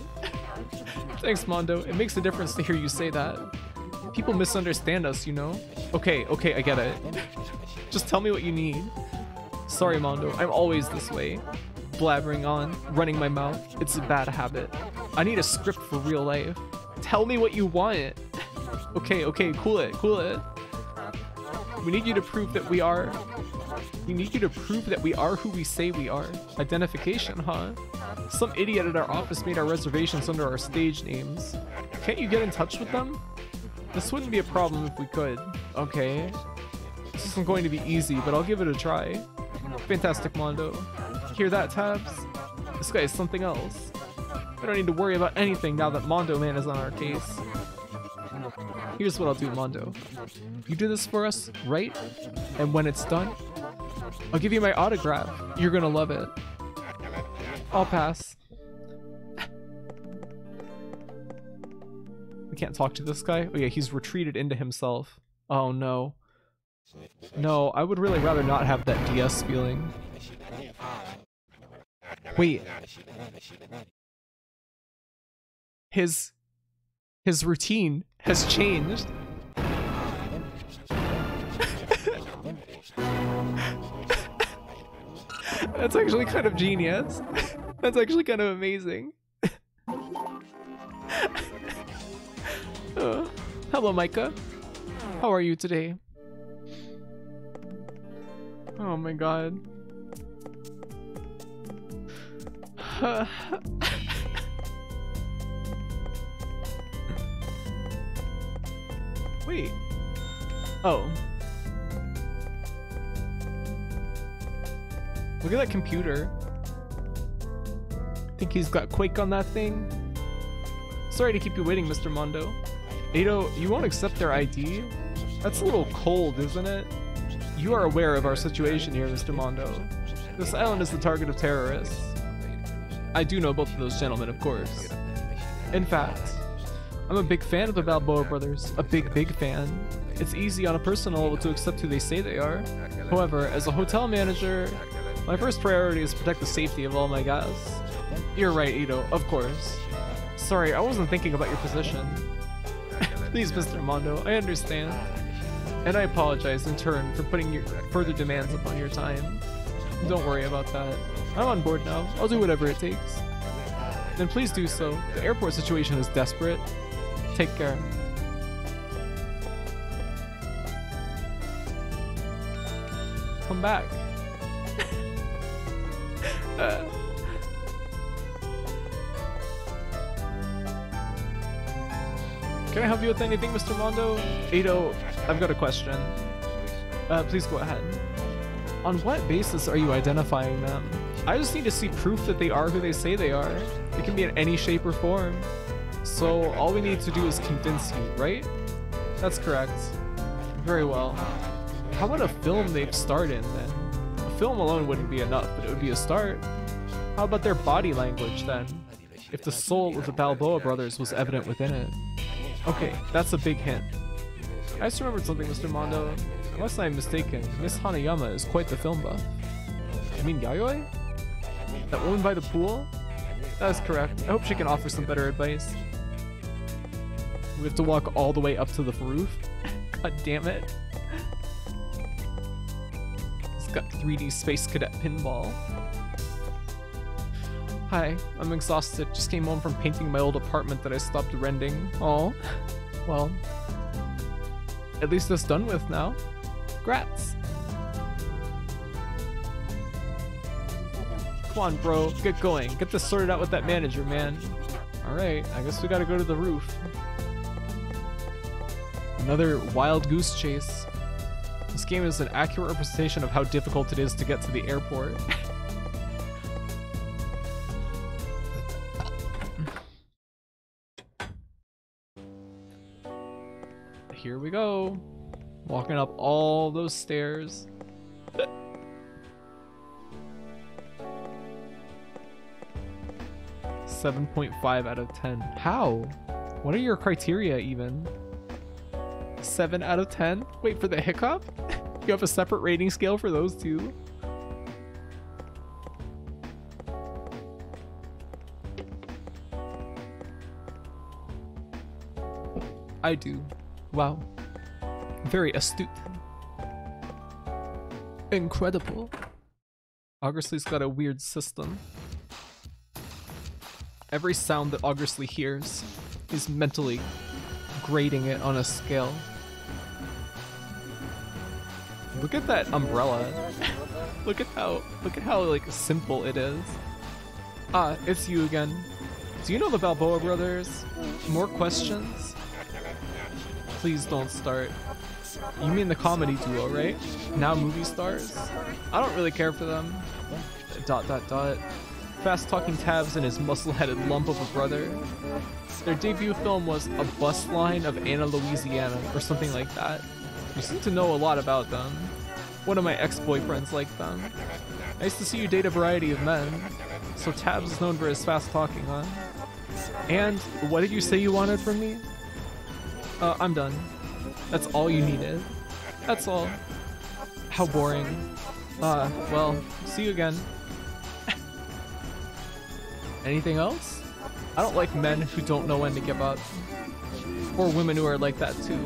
Thanks, Mondo. It makes a difference to hear you say that. People misunderstand us, you know? Okay, I get it. Just tell me what you need. Sorry, Mondo. I'm always this way. Blabbering on, running my mouth. It's a bad habit. I need a script for real life. Tell me what you want. Okay, cool it. We need you to prove that we are... We need you to prove that we are who we say we are. Identification, huh? Some idiot at our office made our reservations under our stage names. Can't you get in touch with them? This wouldn't be a problem if we could. Okay. This isn't going to be easy, but I'll give it a try. Fantastic, Mondo. Hear that, Tabs? This guy is something else. I don't need to worry about anything now that Mondo Man is on our case. Here's what I'll do, Mondo. You do this for us, right? And when it's done, I'll give you my autograph. You're gonna love it. I'll pass. We can't talk to this guy? Oh yeah, he's retreated into himself. Oh no. No, I would really rather not have that DS feeling. Wait. His routine has changed. That's actually kind of genius. That's actually kind of amazing. Hello, Micah. How are you today? Oh my god. Wait. Oh. Look at that computer. Think he's got Quake on that thing? Sorry to keep you waiting, Mr. Mondo. Ado, you won't accept their ID? That's a little cold, isn't it? You are aware of our situation here, Mr. Mondo. This island is the target of terrorists. I do know both of those gentlemen, of course. In fact, I'm a big fan of the Balboa brothers. A big fan. It's easy on a personal level to accept who they say they are. However, as a hotel manager, my first priority is to protect the safety of all my guests. You're right, Ito, of course. Sorry, I wasn't thinking about your position. Please, Mr. Mondo, I understand. And I apologize in turn for putting your further demands upon your time. Don't worry about that. I'm on board now. I'll do whatever it takes. Then please do so. The airport situation is desperate. Take care. come back. Can I help you with anything, Mr. Mondo? Ado, I've got a question. Please go ahead. On what basis are you identifying them? I just need to see proof that they are who they say they are. It can be in any shape or form. So all we need to do is convince you, right? That's correct. Very well. How about a film they've starred in then? A film alone wouldn't be enough, but it would be a start. How about their body language then? If the soul of the Balboa brothers was evident within it. Okay, that's a big hint. I just remembered something, Mr. Mondo. Unless I'm mistaken, Miss Hanayama is quite the film buff. You mean Yayoi? That woman by the pool? That is correct. I hope she can offer some better advice. We have to walk all the way up to the roof? God damn it. It's got 3D Space Cadet pinball. Hi, I'm exhausted. Just came home from painting my old apartment that I stopped renting. Oh, well, at least it's done with now. Grats. Come on, bro, get going. Get this sorted out with that manager, man. Alright, I guess we gotta go to the roof. Another wild goose chase. This game is an accurate representation of how difficult it is to get to the airport. Here we go. Walking up all those stairs. 7.5 out of 10. How? What are your criteria even? 7 out of 10? Wait for the hiccup? You have a separate rating scale for those two? I do. Wow. Very astute. Incredible. Augersley's got a weird system. Every sound that Augersley hears is mentally grading it on a scale. Look at that umbrella. look at how like simple it is. Ah, it's you again. Do you know the Balboa brothers? More questions? Please don't start. You mean the comedy duo, right? Now movie stars? I don't really care for them. ... Fast-talking Tabs and his muscle-headed lump of a brother. Their debut film was A Bus Line of Anna, Louisiana, or something like that. You seem to know a lot about them. One of my ex-boyfriends liked them. Nice to see you date a variety of men. So Tabs is known for his fast-talking, huh? And what did you say you wanted from me? I'm done. That's all you needed. That's all. How boring. Well, see you again. Anything else? I don't like men who don't know when to give up. Or women who are like that too.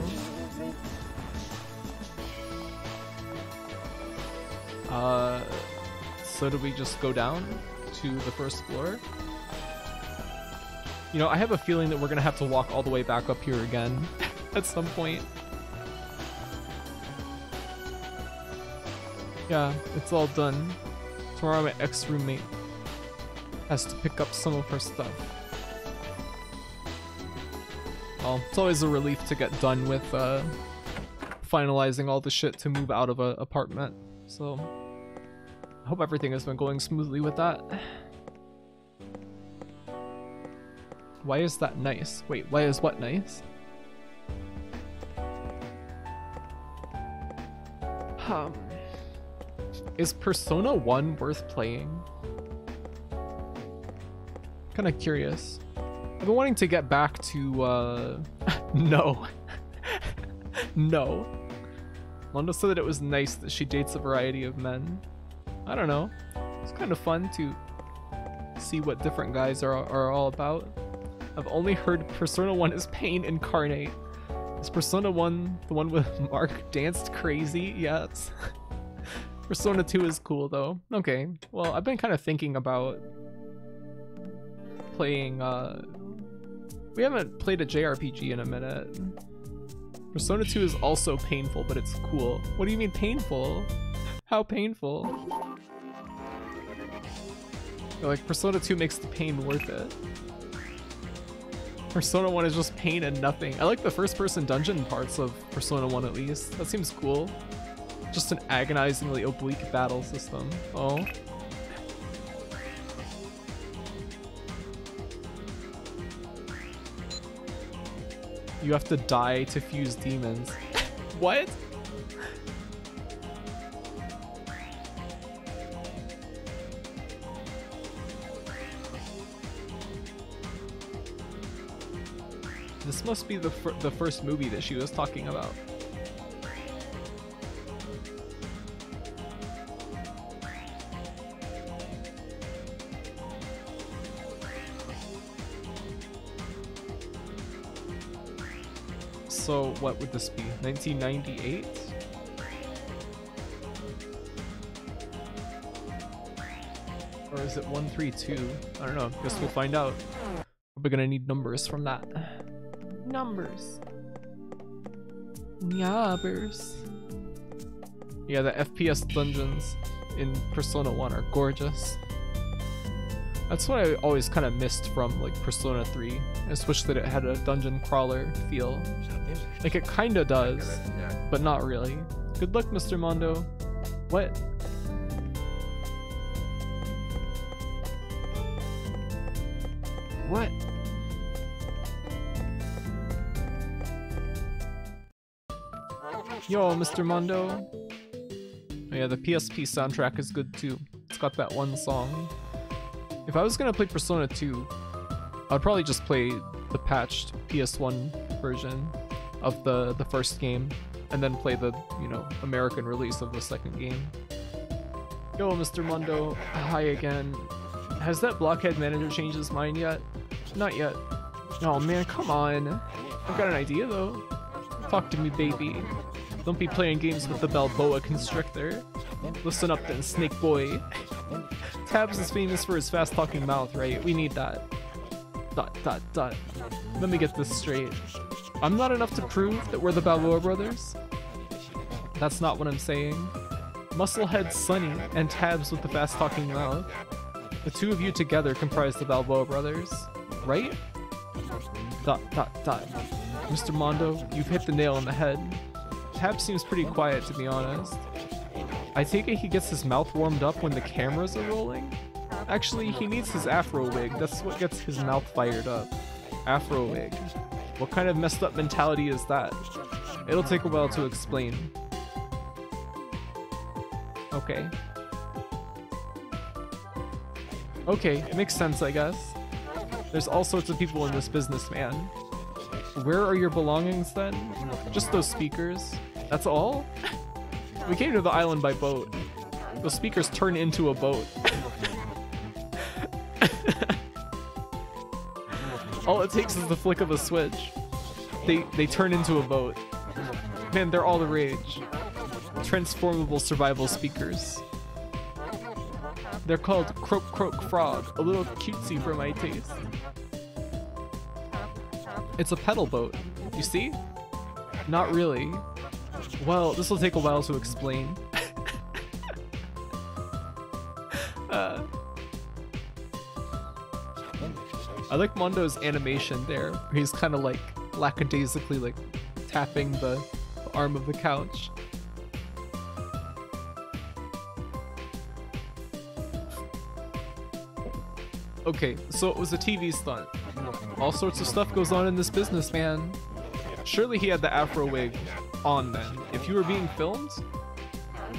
So do we just go down to the first floor? You know, I have a feeling that we're gonna have to walk all the way back up here again at some point. Yeah, it's all done. Tomorrow my ex-roommate has to pick up some of her stuff. Well, it's always a relief to get done with finalizing all the shit to move out of an apartment. So I hope everything has been going smoothly with that. Why is that nice? Wait, why is what nice? Is Persona 1 worth playing? Kinda curious. I've been wanting to get back to, no. No. Mondo said that it was nice that she dates a variety of men. I don't know. It's kind of fun to see what different guys are all about. I've only heard Persona 1 is pain incarnate. Is Persona 1 the one with Mark danced crazy? Yes. Persona 2 is cool though. Okay, well I've been kind of thinking about playing, we haven't played a JRPG in a minute. Persona 2 is also painful, but it's cool. What do you mean painful? How painful. Like, Persona 2 makes the pain worth it. Persona 1 is just pain and nothing. I like the first-person dungeon parts of Persona 1 at least. That seems cool. Just an agonizingly oblique battle system. Oh. You have to die to fuse demons. What? This must be the first movie that she was talking about. So what would this be? 1998? Or is it 132? I don't know. Guess we'll find out. We're gonna need numbers from that. Numbers. Numbers. Yeah, the FPS dungeons in Persona 1 are gorgeous. That's what I always kind of missed from like Persona 3. I just wish that it had a dungeon crawler feel. Like it kinda does, but not really. Good luck, Mr. Mondo. What? What? Yo, Mr. Mondo. Oh yeah, the PSP soundtrack is good too. It's got that one song. If I was gonna play Persona 2, I'd probably just play the patched PS1 version of the first game, and then play the, you know, American release of the second game. Yo, Mr. Mondo, hi again. Has that blockhead manager changed his mind yet? Not yet. Oh man, come on. I've got an idea though. Talk to me, baby. Don't be playing games with the Balboa Constrictor. Listen up then, Snake Boy. Tabs is famous for his fast-talking mouth, right? We need that. ... Let me get this straight. I'm not enough to prove that we're the Balboa brothers? That's not what I'm saying. Musclehead Sunny and Tabs with the fast-talking mouth. The two of you together comprise the Balboa brothers, right? ... Mr. Mondo, you've hit the nail on the head. Tabs seems pretty quiet, to be honest. I take it he gets his mouth warmed up when the cameras are rolling? Actually, he needs his afro wig. That's what gets his mouth fired up. Afro wig. What kind of messed up mentality is that? It'll take a while to explain. Okay. Okay, makes sense, I guess. There's all sorts of people in this business, man. Where are your belongings then? Just those speakers? That's all? We came to the island by boat. Those speakers turn into a boat. All it takes is the flick of a switch. They turn into a boat. Man, they're all the rage. Transformable survival speakers. They're called Croak Croak Frog, a little cutesy for my taste. It's a pedal boat, you see? Not really. Well, this will take a while to explain. I like Mondo's animation there, where he's kind of like lackadaisically like tapping the arm of the couch. Okay, so it was a TV stunt. All sorts of stuff goes on in this business, man. Surely he had the afro wig on then. If you were being filmed?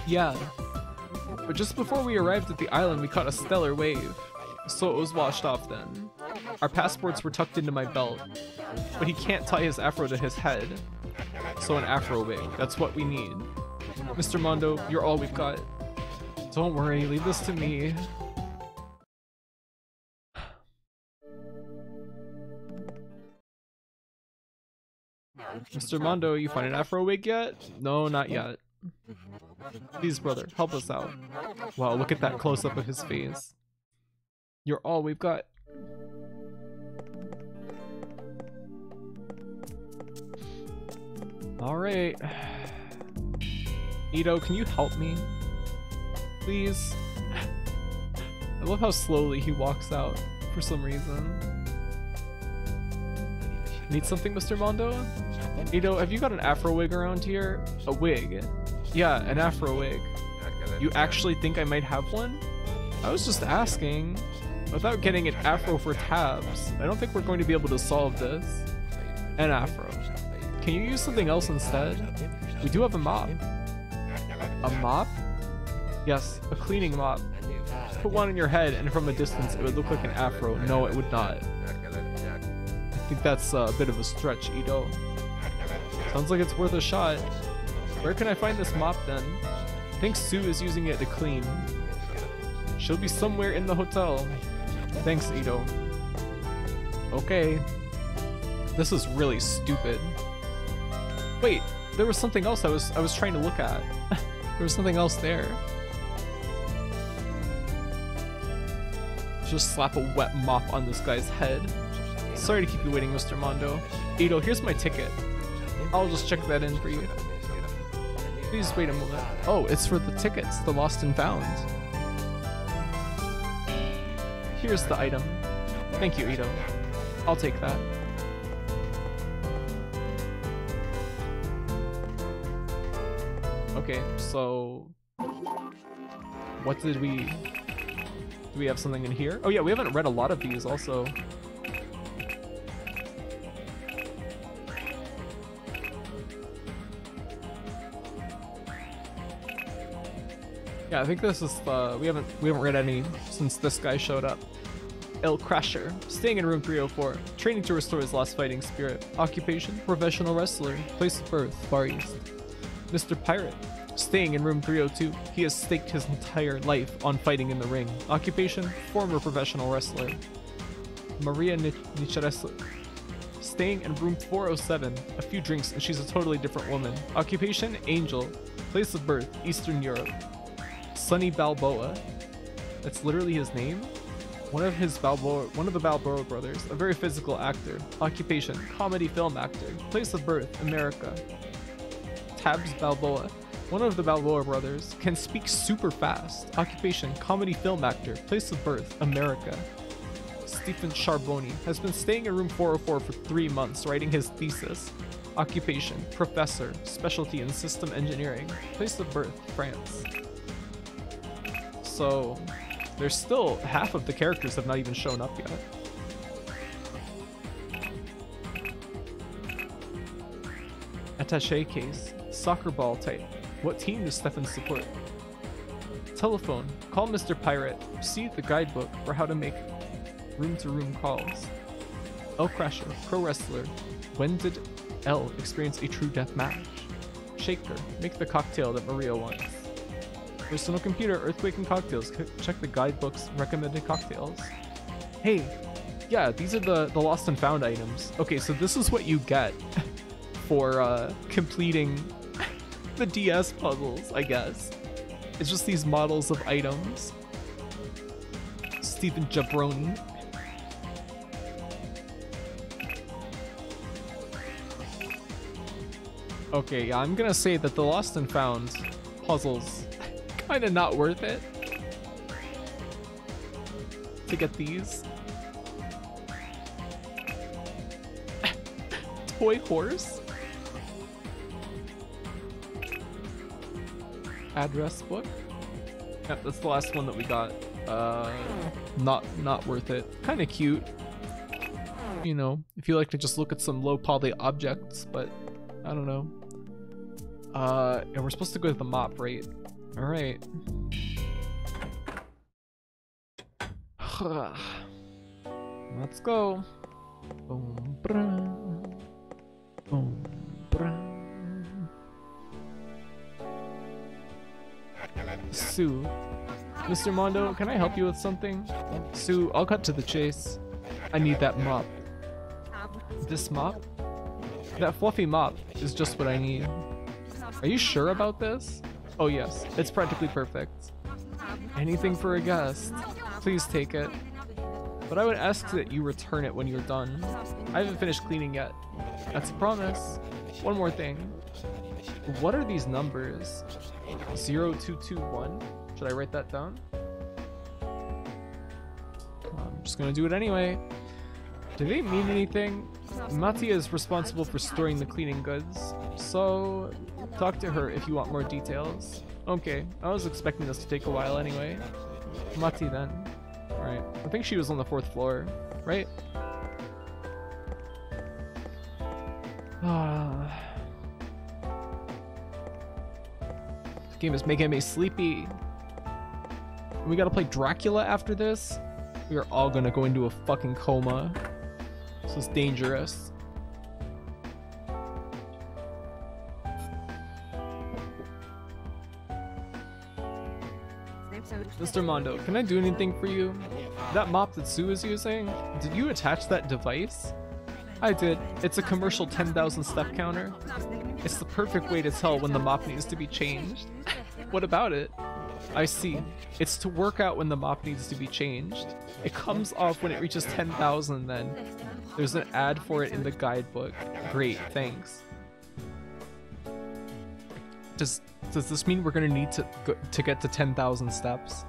Yeah. But just before we arrived at the island, we caught a stellar wave. So it was washed off then. Our passports were tucked into my belt. But he can't tie his afro to his head. So an afro wig, that's what we need. Mr. Mondo, you're all we've got. Don't worry, leave this to me. Mr. Mondo, you find an afro wig yet? No, not yet. Please, brother, help us out. Wow, look at that close-up of his face. You're all we've got. Alright. Ito, can you help me? Please. I love how slowly he walks out for some reason. Need something, Mr. Mondo? Ito, have you got an afro wig around here? A wig? Yeah, an afro wig. You actually think I might have one? I was just asking. Without getting an afro for tabs, I don't think we're going to be able to solve this. An afro. Can you use something else instead? We do have a mop. A mop? Yes, a cleaning mop. Put one on your head and from a distance it would look like an afro. No, it would not. I think that's a bit of a stretch, Ito. Sounds like it's worth a shot. Where can I find this mop then? I think Sue is using it to clean. She'll be somewhere in the hotel. Thanks, Ito. Okay. This is really stupid. Wait, there was something else I was trying to look at. There was something else there. Just slap a wet mop on this guy's head. Sorry to keep you waiting, Mr. Mondo. Ito, here's my ticket. I'll just check that in for you. Please wait a moment. Oh, it's for the tickets, the lost and found. Here's the item. Thank you, Ito. I'll take that. Okay, so what did we... Do we have something in here? Oh yeah, we haven't read a lot of these also. Yeah, I think this is we haven't read any since this guy showed up. El Crasher, staying in room 304, training to restore his lost fighting spirit. Occupation, professional wrestler. Place of birth, Far East. Mr. Pirate, staying in room 302. He has staked his entire life on fighting in the ring. Occupation, former professional wrestler. Maria Nichareslu, staying in room 407. A few drinks and she's a totally different woman. Occupation, angel. Place of birth, Eastern Europe. Sonny Balboa, that's literally his name. One of the Balboa brothers, a very physical actor. Occupation, comedy film actor. Place of birth, America. Tabs Balboa, one of the Balboa brothers, can speak super fast. Occupation, comedy film actor. Place of birth, America. Stephen Charboni has been staying in room 404 for 3 months writing his thesis. Occupation, professor, specialty in system engineering. Place of birth, France. So there's still half of the characters have not even shown up yet. Attaché case, soccer ball type. What team does Stefan support? Telephone, call Mr. Pirate. See the guidebook for how to make room-to-room calls. El Crasher, pro wrestler. When did El experience a true death match? Shaker, make the cocktail that Maria wants. Personal computer, earthquake and cocktails. Check the guidebook's recommended cocktails. Hey, yeah, these are the lost and found items. Okay, so this is what you get for completing the DS puzzles, I guess. It's just these models of items. Stephen Jabroni. Okay, yeah, I'm gonna say that the lost and found puzzles kinda not worth it to get these. Toy horse? Address book? Yep, that's the last one that we got. Not worth it. Kinda cute. You know, if you like to just look at some low poly objects, but I don't know. And we're supposed to go to the mop, right? Alright. Let's go. Boom, bra. Boom, bra. Sue. Mr. Mondo, can I help you with something? Sue, I'll cut to the chase. I need that mop. This mop? That fluffy mop is just what I need. Are you sure about this? Oh yes, it's practically perfect. Anything for a guest. Please take it. But I would ask that you return it when you're done. I haven't finished cleaning yet. That's a promise. One more thing. What are these numbers? 0221? Should I write that down? I'm just gonna do it anyway. Do they mean anything? Mati is responsible for storing the cleaning goods, so talk to her if you want more details. Okay, I was expecting this to take a while anyway. Mati then. Alright, I think she was on the 4th floor, right? This game is making me sleepy. We gotta play Dracula after this? We are all gonna go into a fucking coma. This is dangerous. Mr. Mondo, can I do anything for you? That mop that Sue is using? Did you attach that device? I did. It's a commercial 10,000 step counter. It's the perfect way to tell when the mop needs to be changed. What about it? I see. It's to work out when the mop needs to be changed. It comes off when it reaches 10,000 then. There's an ad for it in the guidebook. Great, thanks. Does this mean we're gonna need to get to 10,000 steps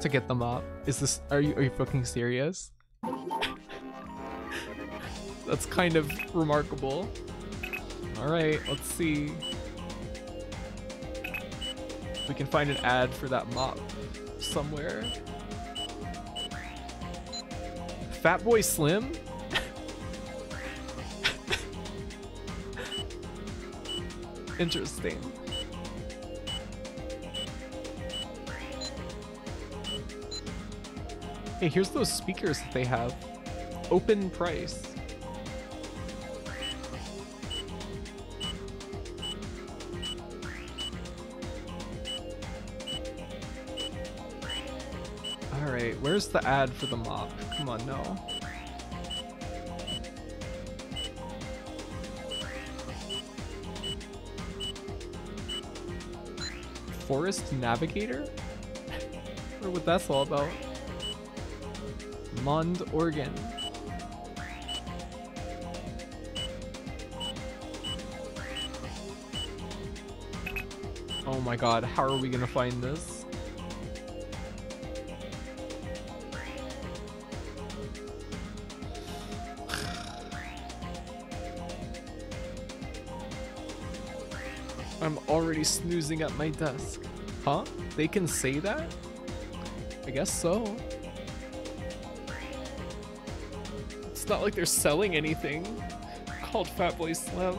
to get the mop? Is this, are you fucking serious? That's kind of remarkable. Alright, let's see. We can find an ad for that mop somewhere. Fatboy Slim? Interesting. Hey, here's those speakers that they have. Open price. Alright, where's the ad for the mop? Come on, no. Forest Navigator? I wonder what that's all about. Mond organ. Oh my god, how are we gonna find this? I'm already snoozing at my desk. Huh? They can say that? I guess so. It's not like they're selling anything called Fatboy Slim.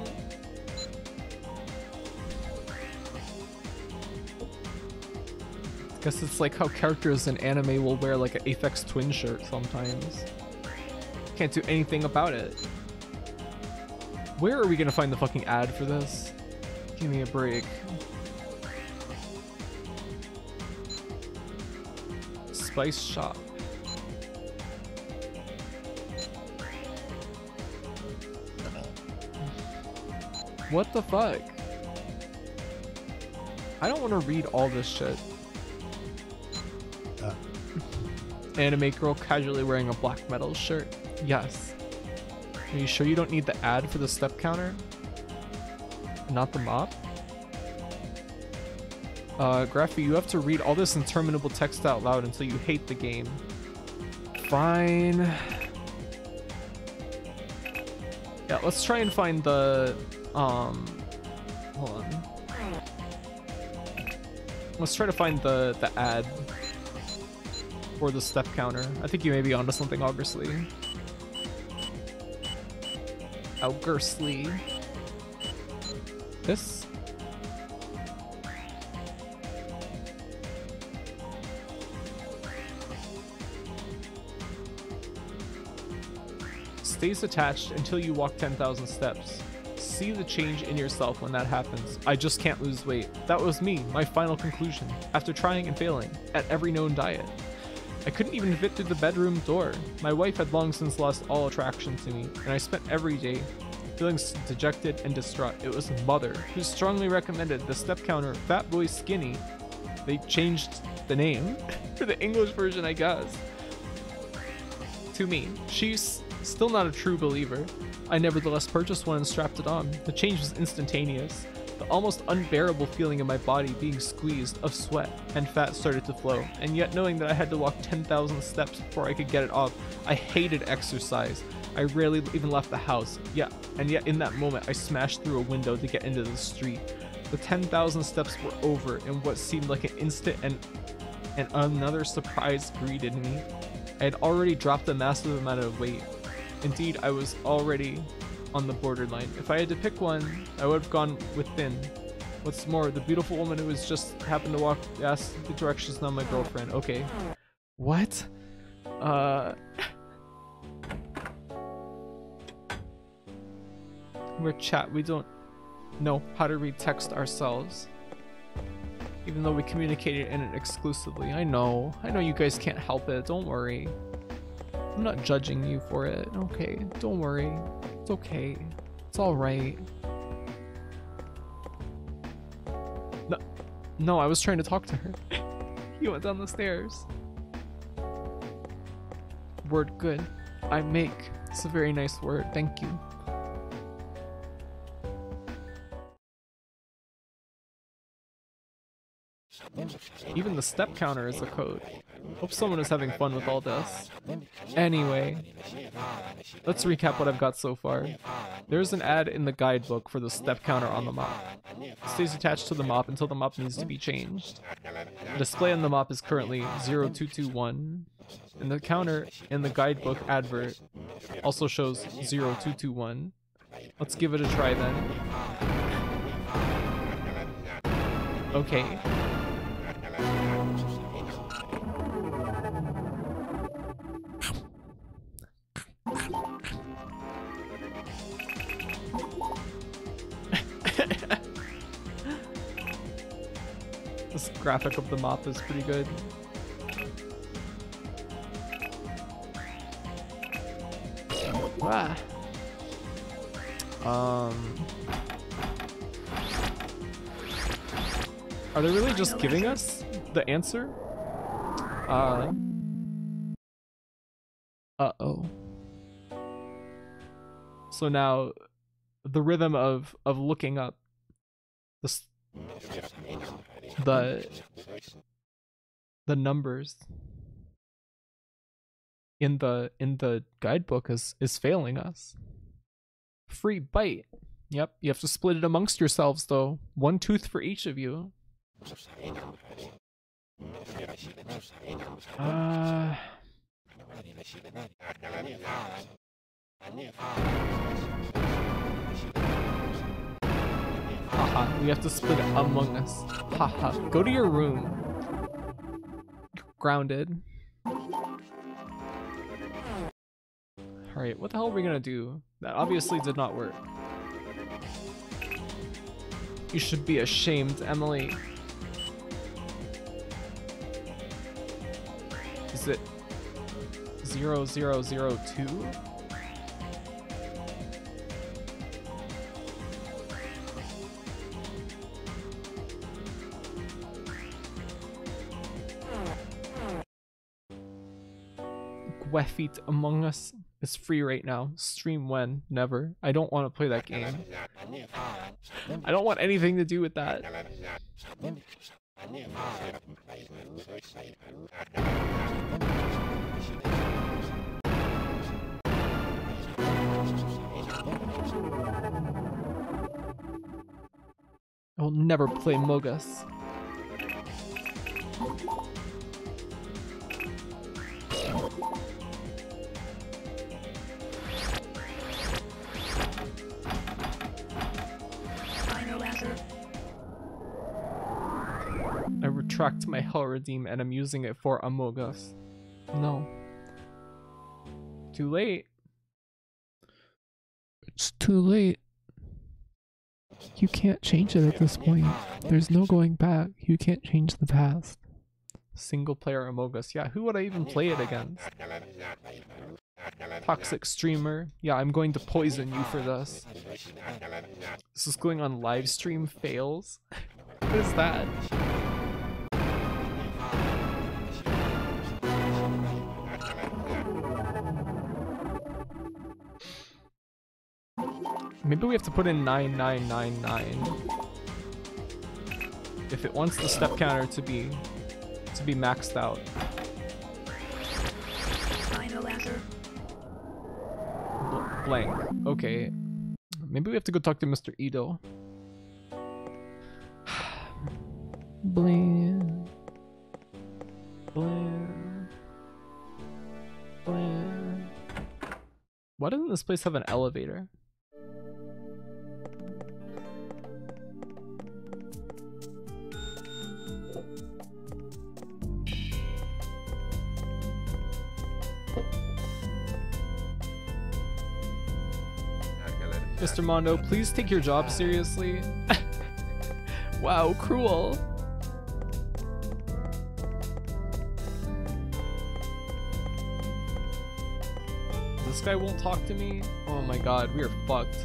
I guess it's like how characters in anime will wear like an Aphex Twin shirt sometimes. Can't do anything about it. Where are we gonna find the fucking ad for this? Give me a break. Spice shop. What the fuck? I don't want to read all this shit. Anime girl casually wearing a black metal shirt. Yes. Are you sure you don't need the ad for the step counter? Not the mop? Graphy, you have to read all this interminable text out loud until you hate the game. Fine. Yeah, let's try and find the, hold on. Let's try to find the ad for the step counter. I think you may be onto something, Augersley. Augersley. This? Stays attached until you walk 10,000 steps. See the change in yourself when that happens. I just can't lose weight. That was me, my final conclusion, after trying and failing at every known diet. I couldn't even fit through the bedroom door. My wife had long since lost all attraction to me, and I spent every day feeling dejected and distraught. It was Mother who strongly recommended the step counter Fatboy Skinny. They changed the name for the English version, I guess. To me, she's still not a true believer. I nevertheless purchased one and strapped it on. The change was instantaneous. The almost unbearable feeling in my body being squeezed of sweat and fat started to flow, and yet knowing that I had to walk 10,000 steps before I could get it off, I hated exercise. I rarely even left the house. Yeah, and yet in that moment I smashed through a window to get into the street. The 10,000 steps were over in what seemed like an instant, and another surprise greeted me. I had already dropped a massive amount of weight. Indeed, I was already on the borderline. If I had to pick one, I would have gone with thin. What's more, the beautiful woman who was just happened to walk asked the directions, not my girlfriend. Okay. What? We're chat. We don't know how to read text ourselves. Even though we communicated in it exclusively. I know you guys can't help it. Don't worry. I'm not judging you for it. Okay, don't worry. It's okay. It's alright. No, I was trying to talk to her. You went down the stairs. Word good. I make. It's a very nice word. Thank you. Even the step counter is a code. Hope someone is having fun with all this. Anyway, let's recap what I've got so far. There's an ad in the guidebook for the step counter on the mop. It stays attached to the mop until the mop needs to be changed. The display on the mop is currently 0221, and the counter in the guidebook advert also shows 0221. Let's give it a try then. Okay. This graphic of the mop is pretty good. Ah. Are they really just giving us the answer? Uh-oh. So now the rhythm of looking up the numbers in the guidebook is failing us. Free bite. Yep, you have to split it amongst yourselves though. One tooth for each of you. Haha, we have to split it among us. Haha, go to your room. Grounded. Alright, what the hell are we gonna do? That obviously did not work. You should be ashamed, Emily. Is it 0002? Gwefit Among Us is free right now. Stream when? Never. I don't want to play that game. I don't want anything to do with that. I will never play Mogus. I retract my Hell Redeem and I'm using it for Among Us. No. Too late. It's too late. You can't change it at this point. There's no going back. You can't change the past. Single player Among Us. Yeah, who would I even play it against? Toxic streamer. Yeah, I'm going to poison you for this. This is going on live stream fails. What is that? Maybe we have to put in 9999. if it wants the step counter to be maxed out. Final answer. Blank. Okay. Maybe we have to go talk to Mr. Ito. Blair. Blair. Blair. Why doesn't this place have an elevator? Mr. Mondo, please take your job seriously. Wow, cruel. This guy won't talk to me? Oh my god, we are fucked.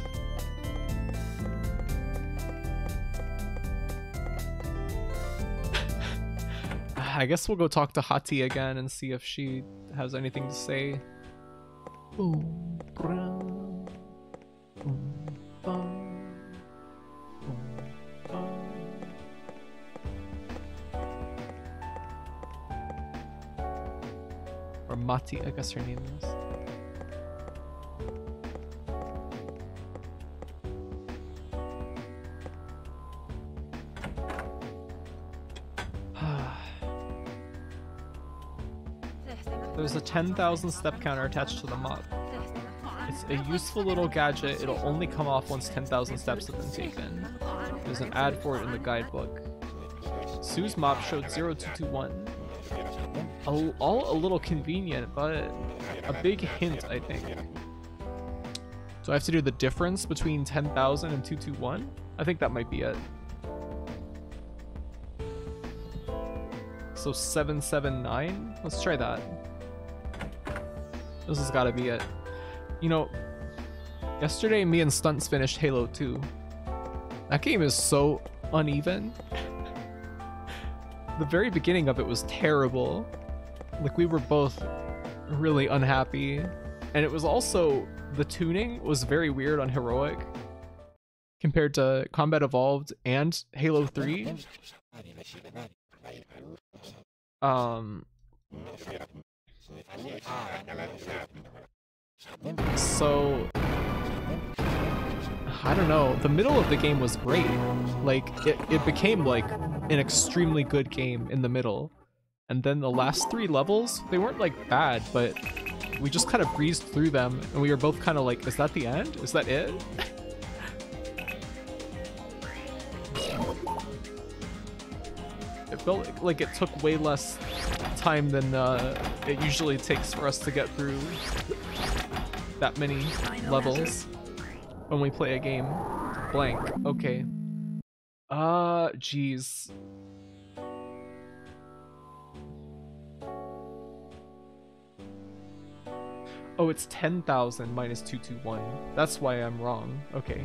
I guess we'll go talk to Hati again and see if she has anything to say. Boom, brown. Boom, bum. Boom, bum. Or Mati, I guess her name is. There's a 10,000 step counter attached to the mop. It's a useful little gadget. It'll only come off once 10,000 steps have been taken. There's an ad for it in the guidebook. Sue's mop showed 0221. All a little convenient, but a big hint, I think. So I have to do the difference between 10,000 and 221? I think that might be it. So 779? Let's try that. This has got to be it. You know, yesterday me and Stunts finished Halo 2. That game is so uneven. The very beginning of it was terrible. Like, we were both really unhappy. And it was also, the tuning was very weird on Heroic compared to Combat Evolved and Halo 3. So I don't know, the middle of the game was great. Like it became like an extremely good game in the middle, and then the last 3 levels, they weren't like bad, but we just kind of breezed through them and we were both kind of like, is that the end? Is that it? It felt like it took way less time than it usually takes for us to get through that many levels when we play a game. Blank. Okay. Jeez. Oh, it's 10,000 minus 221. That's why I'm wrong. Okay.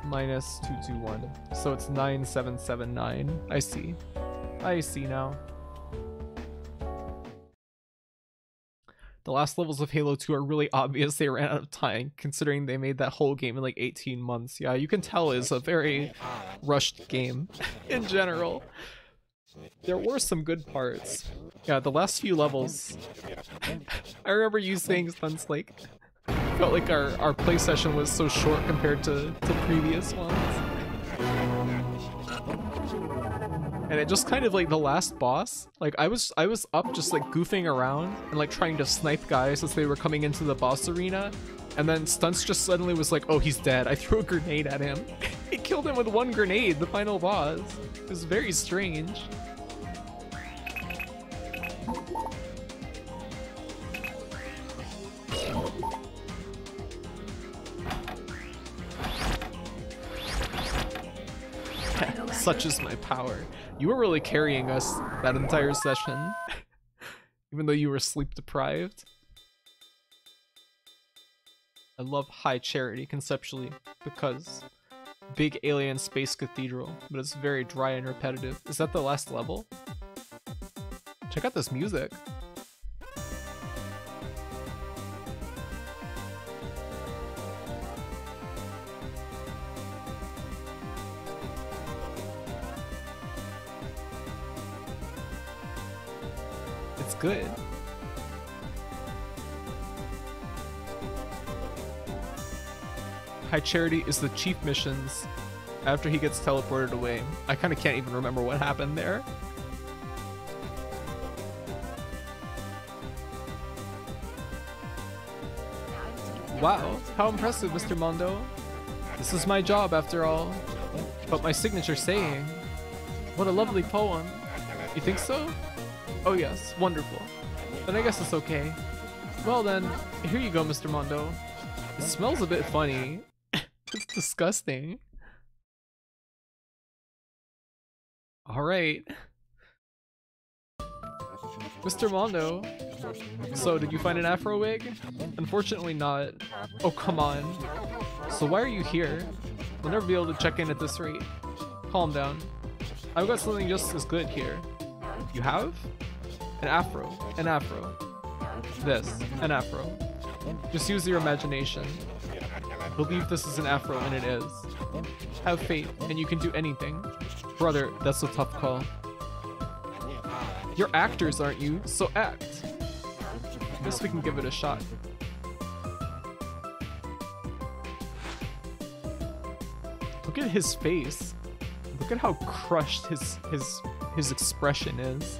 Minus 221. So it's 9779. I see. I see now. The last levels of Halo 2 are really obvious they ran out of time, considering they made that whole game in like 18 months. Yeah, you can tell it's a very rushed game in general. There were some good parts. Yeah, the last few levels. I remember you saying something like, felt like our play session was so short compared to previous ones. And it just kind of like the last boss, like I was up just like goofing around and like trying to snipe guys as they were coming into the boss arena, and then Stunts just suddenly was like, oh, he's dead. I threw a grenade at him. He killed him with one grenade, the final boss. It was very strange. Such is my power. You were really carrying us that entire session, even though you were sleep deprived. I love High Charity conceptually because big alien space cathedral, but it's very dry and repetitive. Is that the last level? Check out this music. good. High Charity is the chief missions after he gets teleported away. I kind of can't even remember what happened there. Wow, how impressive, Mr. Mondo. This is my job after all. But my signature saying. What a lovely poem. You think so? Oh yes, wonderful. Then I guess it's okay. Well then, here you go, Mr. Mondo. It smells a bit funny. It's disgusting. Alright. Mr. Mondo. So, did you find an afro wig? Unfortunately not. Oh, come on. So why are you here? We'll never be able to check in at this rate. Calm down. I've got something just as good here. You have? An afro. An afro. This. An afro. Just use your imagination. Believe this is an afro, and it is. Have faith, and you can do anything. Brother, that's a tough call. You're actors, aren't you? So act. Guess we can give it a shot. Look at his face. Look at how crushed his expression is.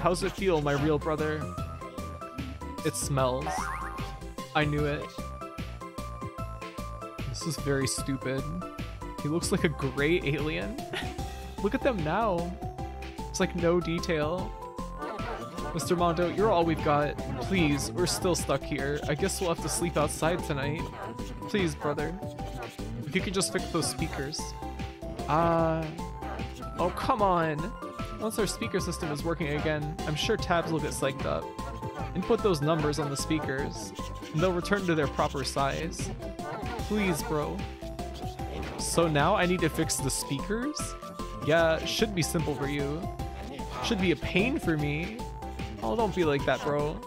How's it feel, my real brother? It smells. I knew it. This is very stupid. He looks like a gray alien. Look at them now. It's like no detail. Mr. Mondo, you're all we've got. Please, we're still stuck here. I guess we'll have to sleep outside tonight. Please, brother. If you could just fix those speakers. Oh, come on. Once our speaker system is working again, I'm sure tabs will get psyched up. Input those numbers on the speakers, and they'll return to their proper size. Please, bro. So now I need to fix the speakers? Yeah, should be simple for you. Should be a pain for me. Oh, don't be like that, bro.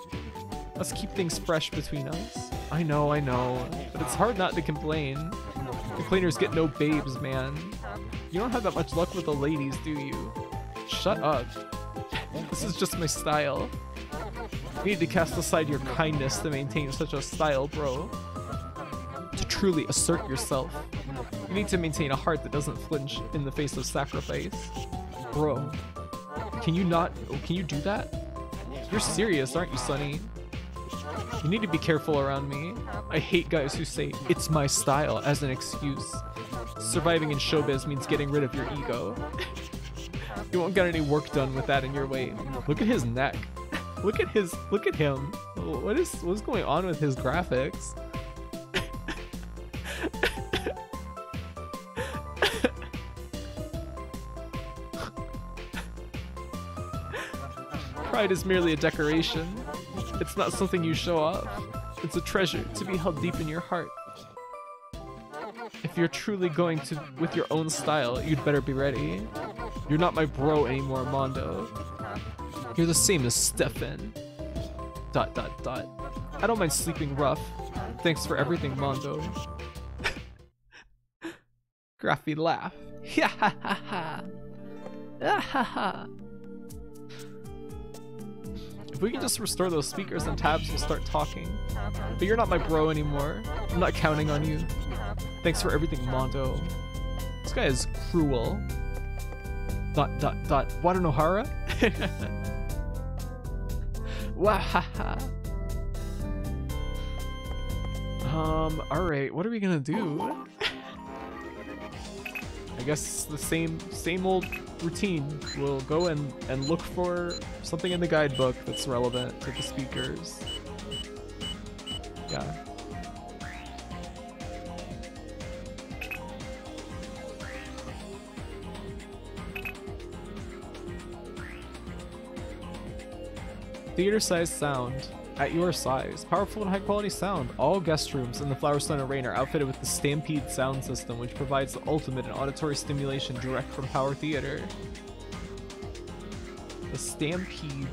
Let's keep things fresh between us. I know, but it's hard not to complain. Complainers get no babes, man. You don't have that much luck with the ladies, do you? Shut up. This is just my style. You need to cast aside your kindness to maintain such a style, bro. To truly assert yourself, you need to maintain a heart that doesn't flinch in the face of sacrifice. Bro, can you do that? You're serious, aren't you, Sonny? You need to be careful around me. I hate guys who say, "It's my style," as an excuse. Surviving in showbiz means getting rid of your ego. You won't get any work done with that in your way. Look at his neck. Look at him. What's going on with his graphics? Pride is merely a decoration. It's not something you show off. It's a treasure to be held deep in your heart. If you're truly going with your own style, you'd better be ready. You're not my bro anymore, Mondo. You're the same as Stefan. ... I don't mind sleeping rough. Thanks for everything, Mondo. Graphy laugh. Ha ha ha ha. Ah ha ha. If we can just restore those speakers and tabs, we'll start talking. But you're not my bro anymore. I'm not counting on you. Thanks for everything, Mondo. This guy is cruel. ... Wadanohara? Wahaha. Alright, what are we gonna do? I guess the same old routine. We'll go and look for something in the guidebook that's relevant to the speakers. Yeah. Theater-sized sound. At your size. Powerful and high-quality sound. All guest rooms in the Flower Sun Arena are outfitted with the Stampede sound system, which provides the ultimate in auditory stimulation direct from Power Theater. The Stampede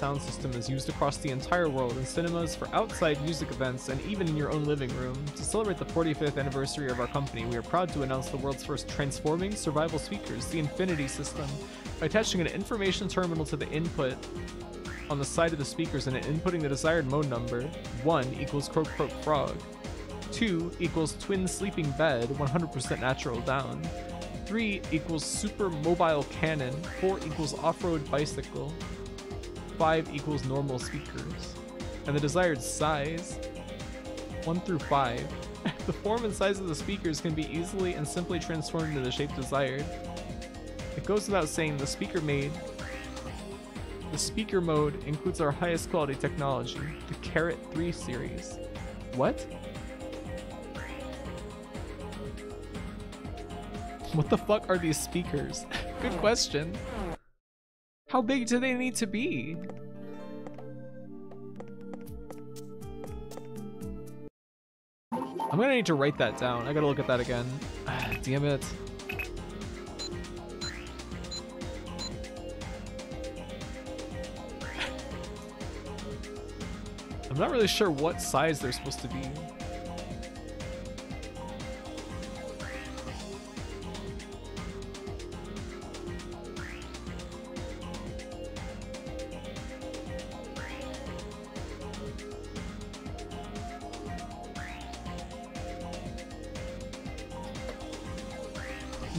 sound system is used across the entire world in cinemas, for outside music events, and even in your own living room. To celebrate the 45th anniversary of our company, we are proud to announce the world's first transforming survival speakers, the Infinity System. By attaching an information terminal to the input on the side of the speakers and inputting the desired mode number, 1 equals croak croak frog, 2 equals twin sleeping bed, 100% natural down, 3 equals super mobile cannon, 4 equals off-road bicycle, 5 equals normal speakers, and the desired size, 1 through 5. The form and size of the speakers can be easily and simply transformed into the shape desired. It goes without saying the speaker mode includes our highest quality technology, the Carrot 3 series. What? What the fuck are these speakers? Good question. How big do they need to be? I'm gonna need to write that down. I gotta look at that again. Damn it. I'm not really sure what size they're supposed to be.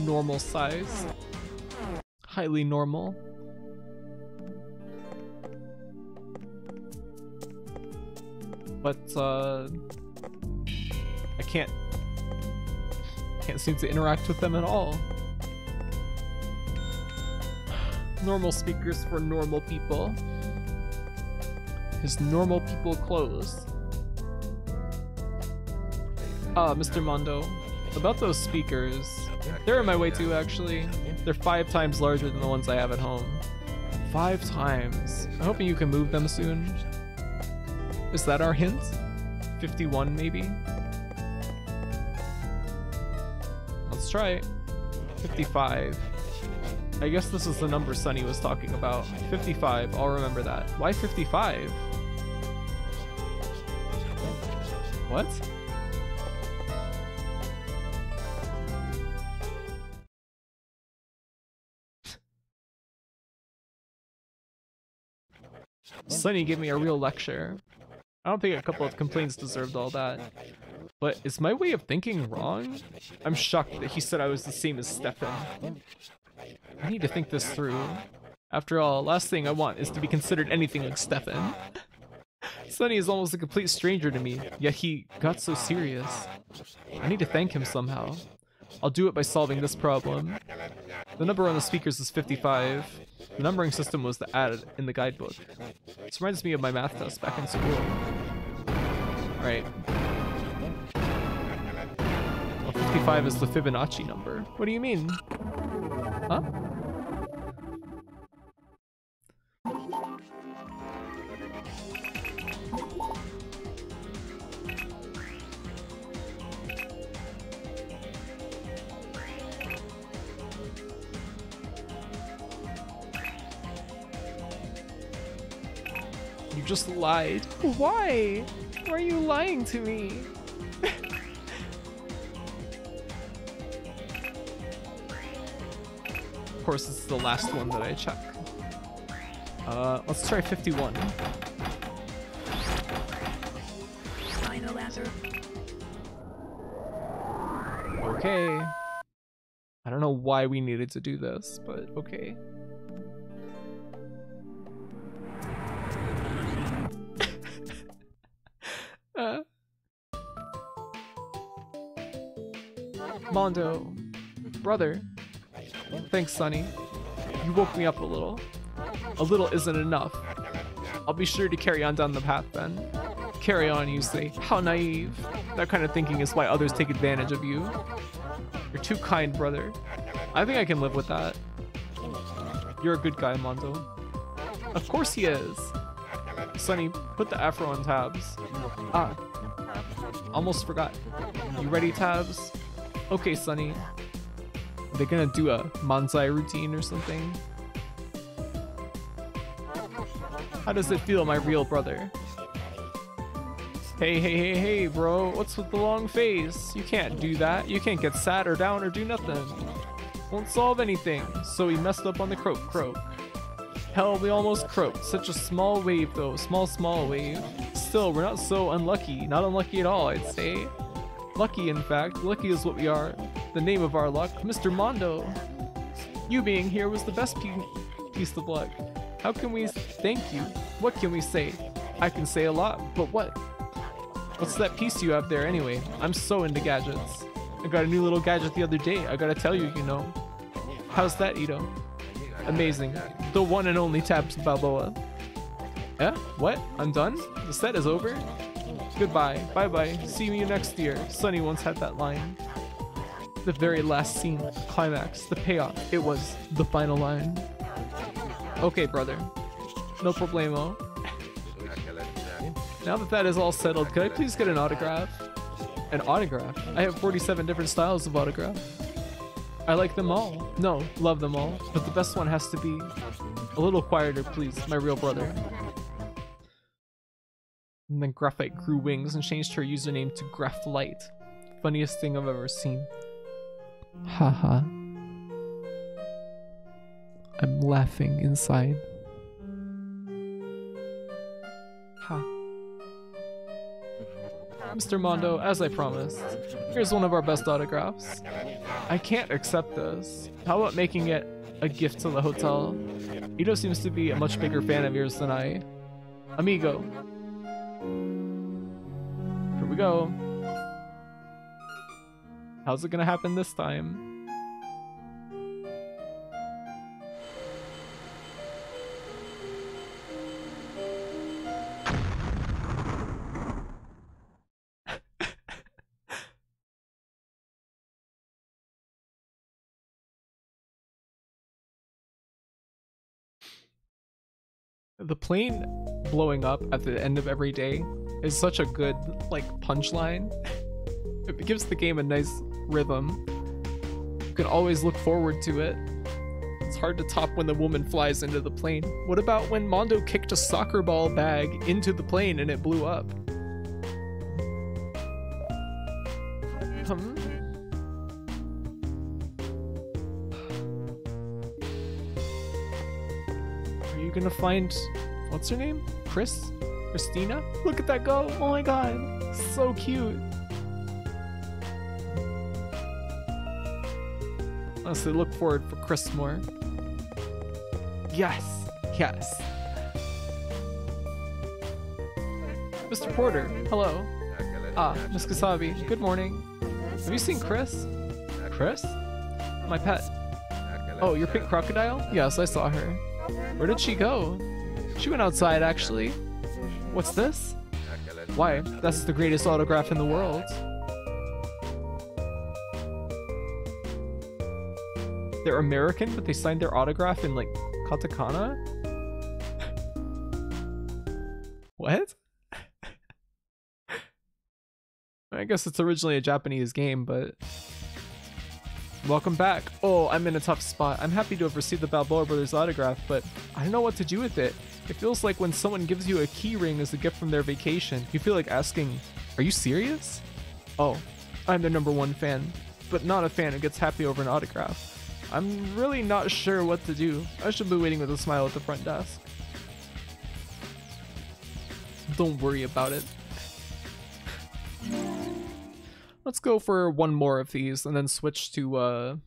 Normal size. Highly normal. But I can't seem to interact with them at all. Normal speakers for normal people. His normal people clothes. Mr. Mondo, about those speakers, they're in my way too, actually. They're 5 times larger than the ones I have at home. 5 times. I'm hoping you can move them soon. Is that our hint? 51 maybe? Let's try it. 55. I guess this is the number Sunny was talking about. 55, I'll remember that. Why 55? What? Sunny gave me a real lecture. I don't think a couple of complaints deserved all that. But is my way of thinking wrong? I'm shocked that he said I was the same as Stefan. I need to think this through. After all, last thing I want is to be considered anything like Stefan. Sunny is almost a complete stranger to me, yet he got so serious. I need to thank him somehow. I'll do it by solving this problem. The number on the speakers is 55. The numbering system was added in the guidebook. This reminds me of my math test back in school. Alright. Well, 55 is the Fibonacci number. What do you mean? Huh? You just lied. Why? Why are you lying to me? Of course, this is the last one that I check. Let's try 51. Final answer. Okay. I don't know why we needed to do this, but okay. Mondo, brother. Thanks, Sunny. You woke me up a little. A little isn't enough. I'll be sure to carry on down the path then. Carry on, you say. How naive. That kind of thinking is why others take advantage of you. You're too kind, brother. I think I can live with that. You're a good guy, Mondo. Of course he is. Sunny, put the afro on tabs. Ah. Almost forgot. You ready, tabs? Okay, Sunny. Are they gonna do a Manzai routine or something? How does it feel, my real brother? Hey, bro, what's with the long face? You can't do that. You can't get sad or down or do nothing. Won't solve anything. So we messed up on the croak. Hell, we almost croaked. Such a small wave though, small wave. Still, we're not so unlucky. Not unlucky at all, I'd say. Lucky, in fact. Lucky is what we are. The name of our luck, Mr. Mondo. You being here was the best piece of luck. How can we thank you? What can we say? I can say a lot, but what? What's that piece you have there anyway? I'm so into gadgets. I got a new little gadget the other day. I gotta tell you, you know. How's that, Ito? Amazing. The one and only Tabs Balboa. Yeah? What? I'm done? The set is over? Goodbye. Bye-bye. See you next year. Sunny once had that line. The very last scene, the climax, the payoff. It was the final line. Okay, brother. No problemo. Now that that is all settled, could I please get an autograph? An autograph? I have 47 different styles of autograph. I like them all. No, love them all. But the best one has to be a little quieter, please, my real brother. And then Graphite grew wings and changed her username to Graphlight. Funniest thing I've ever seen. Haha. I'm laughing inside. Ha. Mr. Mondo, as I promised, here's one of our best autographs. I can't accept this. How about making it a gift to the hotel? Ito seems to be a much bigger fan of yours than I. Amigo. Here we go. How's it gonna happen this time? The plane blowing up at the end of every day is such a good, like, punchline. It gives the game a nice rhythm. You can always look forward to it. It's hard to top when the woman flies into the plane. What about when Mondo kicked a soccer ball bag into the plane and it blew up? Are you gonna find, what's her name? Christina? Look at that go! Oh my god, so cute. Honestly, look forward for Chris more. Yes, yes. Mr. Porter, hello. Ah, Miss Kasabi, good morning. Have you seen Chris? Chris? My pet. Oh, your pink crocodile? Yes, I saw her. Where did she go? She went outside, actually. What's this? Why? That's the greatest autograph in the world. They're American, but they signed their autograph in, like, katakana? What? I guess it's originally a Japanese game, but... Welcome back. Oh, I'm in a tough spot. I'm happy to have received the Balboa Brothers autograph, but I don't know what to do with it. It feels like when someone gives you a key ring as a gift from their vacation, you feel like asking, are you serious? Oh, I'm their #1 fan, but not a fan who gets happy over an autograph. I'm really not sure what to do. I should be waiting with a smile at the front desk. Don't worry about it. Let's go for one more of these and then switch to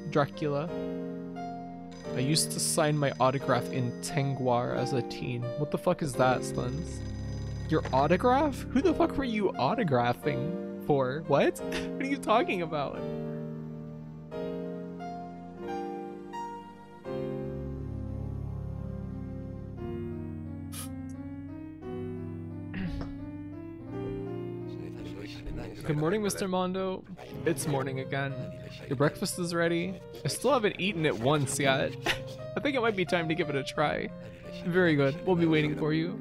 Dracula. I used to sign my autograph in Tengwar as a teen. What the fuck is that, Sluns? Your autograph? Who the fuck were you autographing for? What? What are you talking about? Good morning, Mr. Mondo. It's morning again. Your breakfast is ready. I still haven't eaten it once yet. I think it might be time to give it a try. Very good. We'll be waiting for you.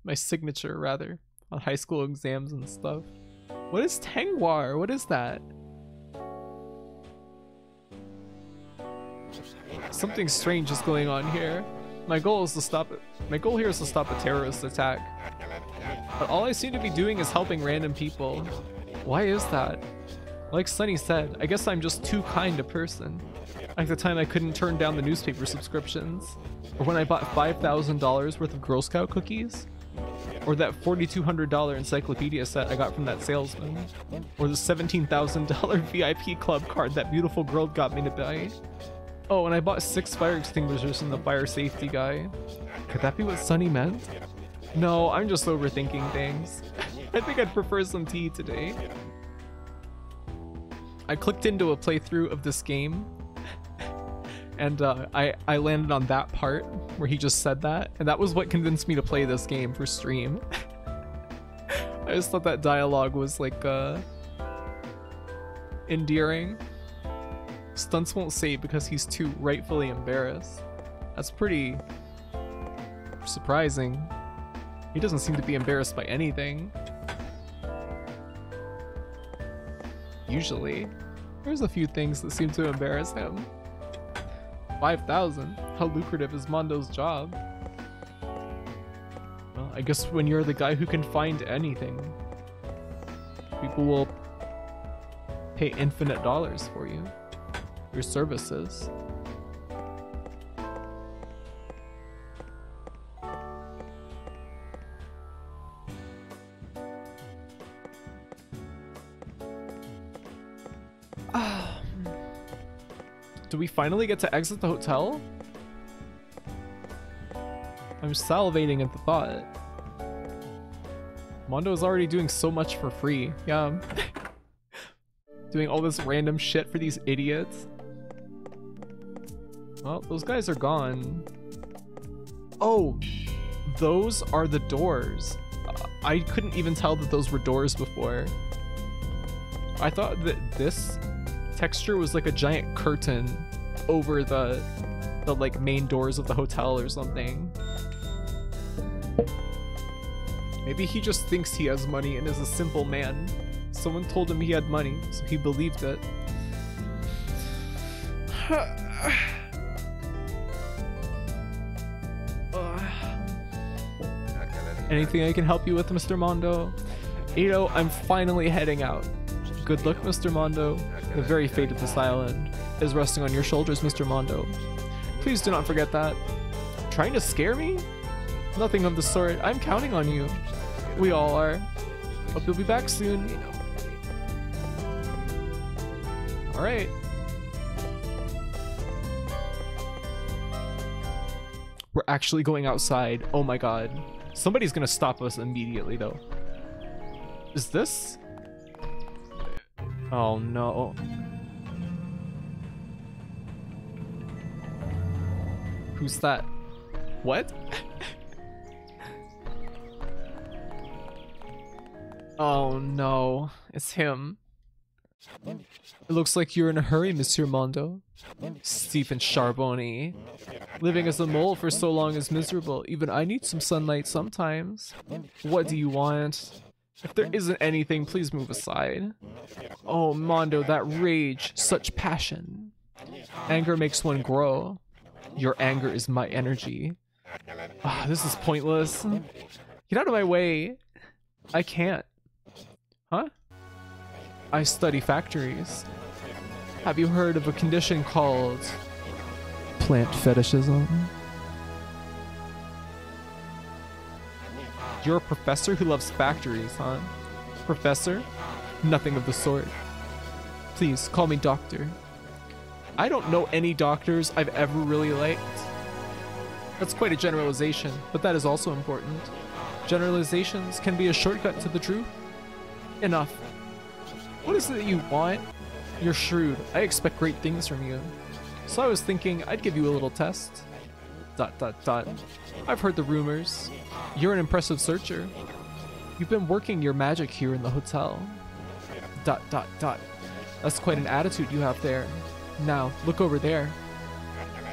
My signature, rather, on high school exams and stuff. What is Tengwar? What is that? Something strange is going on here. My goal is to stop it. My goal here is to stop a terrorist attack. But all I seem to be doing is helping random people. Why is that? Like Sunny said, I guess I'm just too kind a person. Like the time I couldn't turn down the newspaper subscriptions. Or when I bought $5,000 worth of Girl Scout cookies. Or that $4,200 encyclopedia set I got from that salesman. Or the $17,000 VIP club card that beautiful girl got me to buy. Oh, and I bought 6 fire extinguishers from the fire safety guy. Could that be what Sunny meant? No, I'm just overthinking things. I think I'd prefer some tea today. I clicked into a playthrough of this game. And I landed on that part where he just said that. And that was what convinced me to play this game for stream. I just thought that dialogue was like endearing. Stunts won't save because he's too rightfully embarrassed. That's pretty surprising. He doesn't seem to be embarrassed by anything. Usually. There's a few things that seem to embarrass him. 5,000? How lucrative is Mondo's job? Well, I guess when you're the guy who can find anything, people will pay infinite dollars for you. Your services. Do we finally get to exit the hotel? I'm salivating at the thought. Mondo is already doing so much for free. Yeah. Doing all this random shit for these idiots. Well, those guys are gone. Oh, those are the doors. I couldn't even tell that those were doors before. I thought that this texture was like a giant curtain over the like main doors of the hotel or something. Maybe he just thinks he has money and is a simple man. Someone told him he had money, so he believed it. Anything I can help you with, Mr. Mondo? Ito, I'm finally heading out. Good luck, Mr. Mondo. The very fate of this island is resting on your shoulders, Mr. Mondo. Please do not forget that. Trying to scare me? Nothing of the sort. I'm counting on you. We all are. Hope you'll be back soon. Alright. We're actually going outside. Oh my god. Somebody's gonna stop us immediately though. Is this? Oh no. Who's that? What? Oh no. It's him. It looks like you're in a hurry, Monsieur Mondo. Stephen Charbonny. Living as a mole for so long is miserable. Even I need some sunlight sometimes. What do you want? If there isn't anything, please move aside. Oh, Mondo, that rage. Such passion. Anger makes one grow. Your anger is my energy. Ah, this is pointless. Get out of my way. I can't. Huh? I study factories. Have you heard of a condition called plant fetishism? You're a professor who loves factories, huh? Professor? Nothing of the sort. Please, call me doctor. I don't know any doctors I've ever really liked. That's quite a generalization, but that is also important. Generalizations can be a shortcut to the truth. Enough. What is it that you want? You're shrewd. I expect great things from you. So I was thinking I'd give you a little test. ... I've heard the rumors. You're an impressive searcher. You've been working your magic here in the hotel. ... That's quite an attitude you have there. Now, look over there.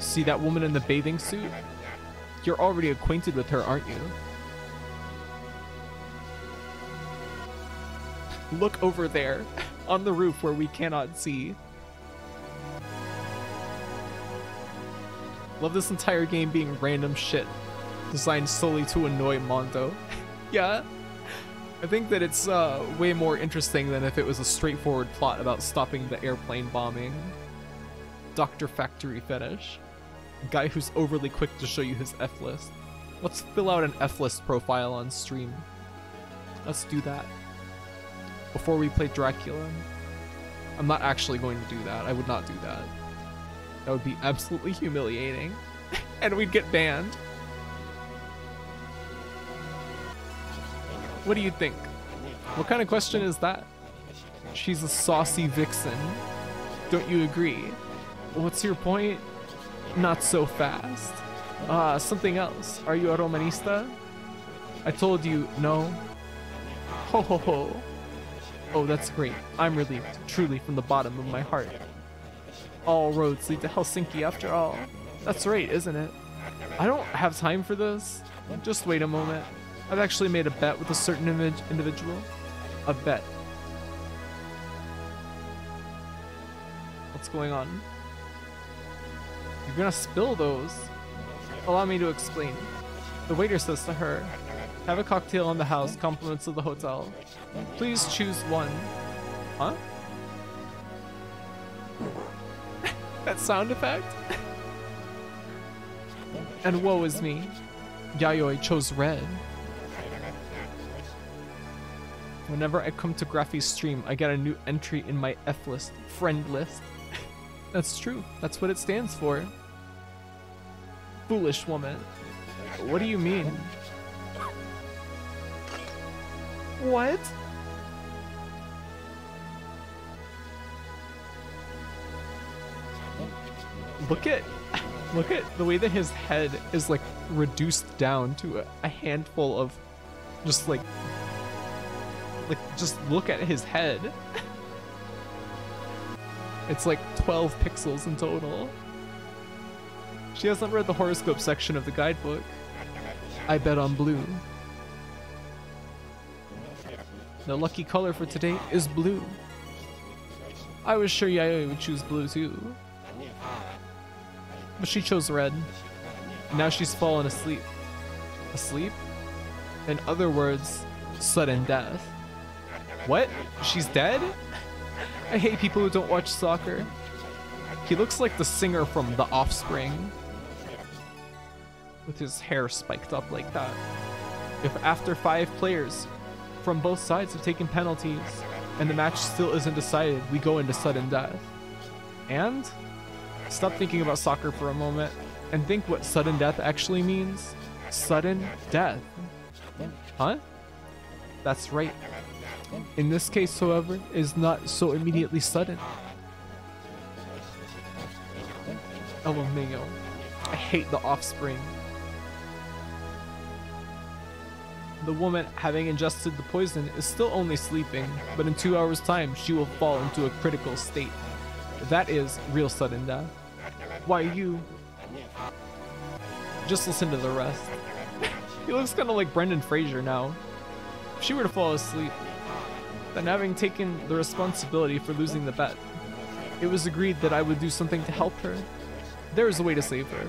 See that woman in the bathing suit? You're already acquainted with her, aren't you? Look over there on the roof where we cannot see. Love this entire game being random shit designed solely to annoy Mondo. Yeah, I think that it's way more interesting than if it was a straightforward plot about stopping the airplane bombing. Dr. Factory Fetish. Guy who's overly quick to show you his F-list. Let's fill out an F-list profile on stream. Let's do that. Before we play Dracula. I'm not actually going to do that. I would not do that. That would be absolutely humiliating. And we'd get banned. What do you think? What kind of question is that? She's a saucy vixen. Don't you agree? What's your point? Not so fast. Something else. Are you a romanista? I told you no. Ho ho ho. Oh, that's great. I'm relieved, truly from the bottom of my heart. All roads lead to Helsinki after all. That's right, isn't it? I don't have time for this. Just wait a moment. I've actually made a bet with a certain individual. A bet. What's going on? You're gonna spill those. Allow me to explain. The waiter says to her, have a cocktail in the house, compliments of the hotel. Please choose one. Huh? That sound effect? And woe is me. Yayoi chose red. Whenever I come to Graphy's stream, I get a new entry in my F list, friend list. That's true. That's what it stands for. Foolish woman. What do you mean? What? Look at the way that his head is like reduced down to a handful of just like just look at his head. It's like 12 pixels in total. She hasn't read the horoscope section of the guidebook. I bet on blue. The lucky color for today is blue. I was sure Yayoi would choose blue too. But she chose red. Now she's fallen asleep. Asleep? In other words, sudden death. What? She's dead? I hate people who don't watch soccer. He looks like the singer from The Offspring. With his hair spiked up like that. If after 5 players from both sides have taken penalties and the match still isn't decided, we go into sudden death. And? Stop thinking about soccer for a moment and think what sudden death actually means. Sudden death. Huh? That's right. In this case, however, is not so immediately sudden. LMAO. I hate The Offspring. The woman, having ingested the poison, is still only sleeping, but in 2 hours' time, she will fall into a critical state. That is real sudden death. Why you? Just listen to the rest. He looks kind of like Brendan Fraser now. If she were to fall asleep, then having taken the responsibility for losing the bet, it was agreed that I would do something to help her. There is a way to save her.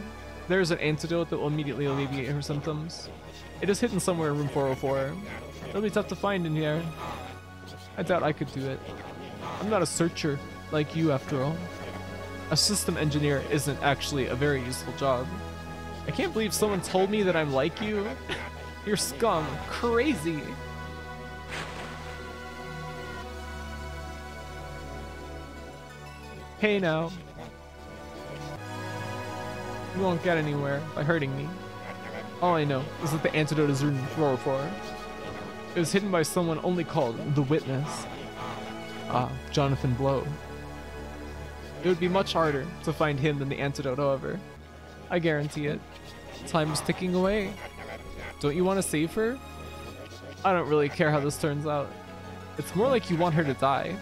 There is an antidote that will immediately alleviate her symptoms. It is hidden somewhere in room 404. It'll be tough to find in here. I doubt I could do it. I'm not a searcher like you after all. A system engineer isn't actually a very useful job. I can't believe someone told me that I'm like you. You're scum. Crazy. Hey now. You won't get anywhere by hurting me. All I know is that the antidote is room 404. It was hidden by someone only called the Witness. Ah, Jonathan Blow. It would be much harder to find him than the antidote, however. I guarantee it. Time is ticking away. Don't you want to save her? I don't really care how this turns out. It's more like you want her to die.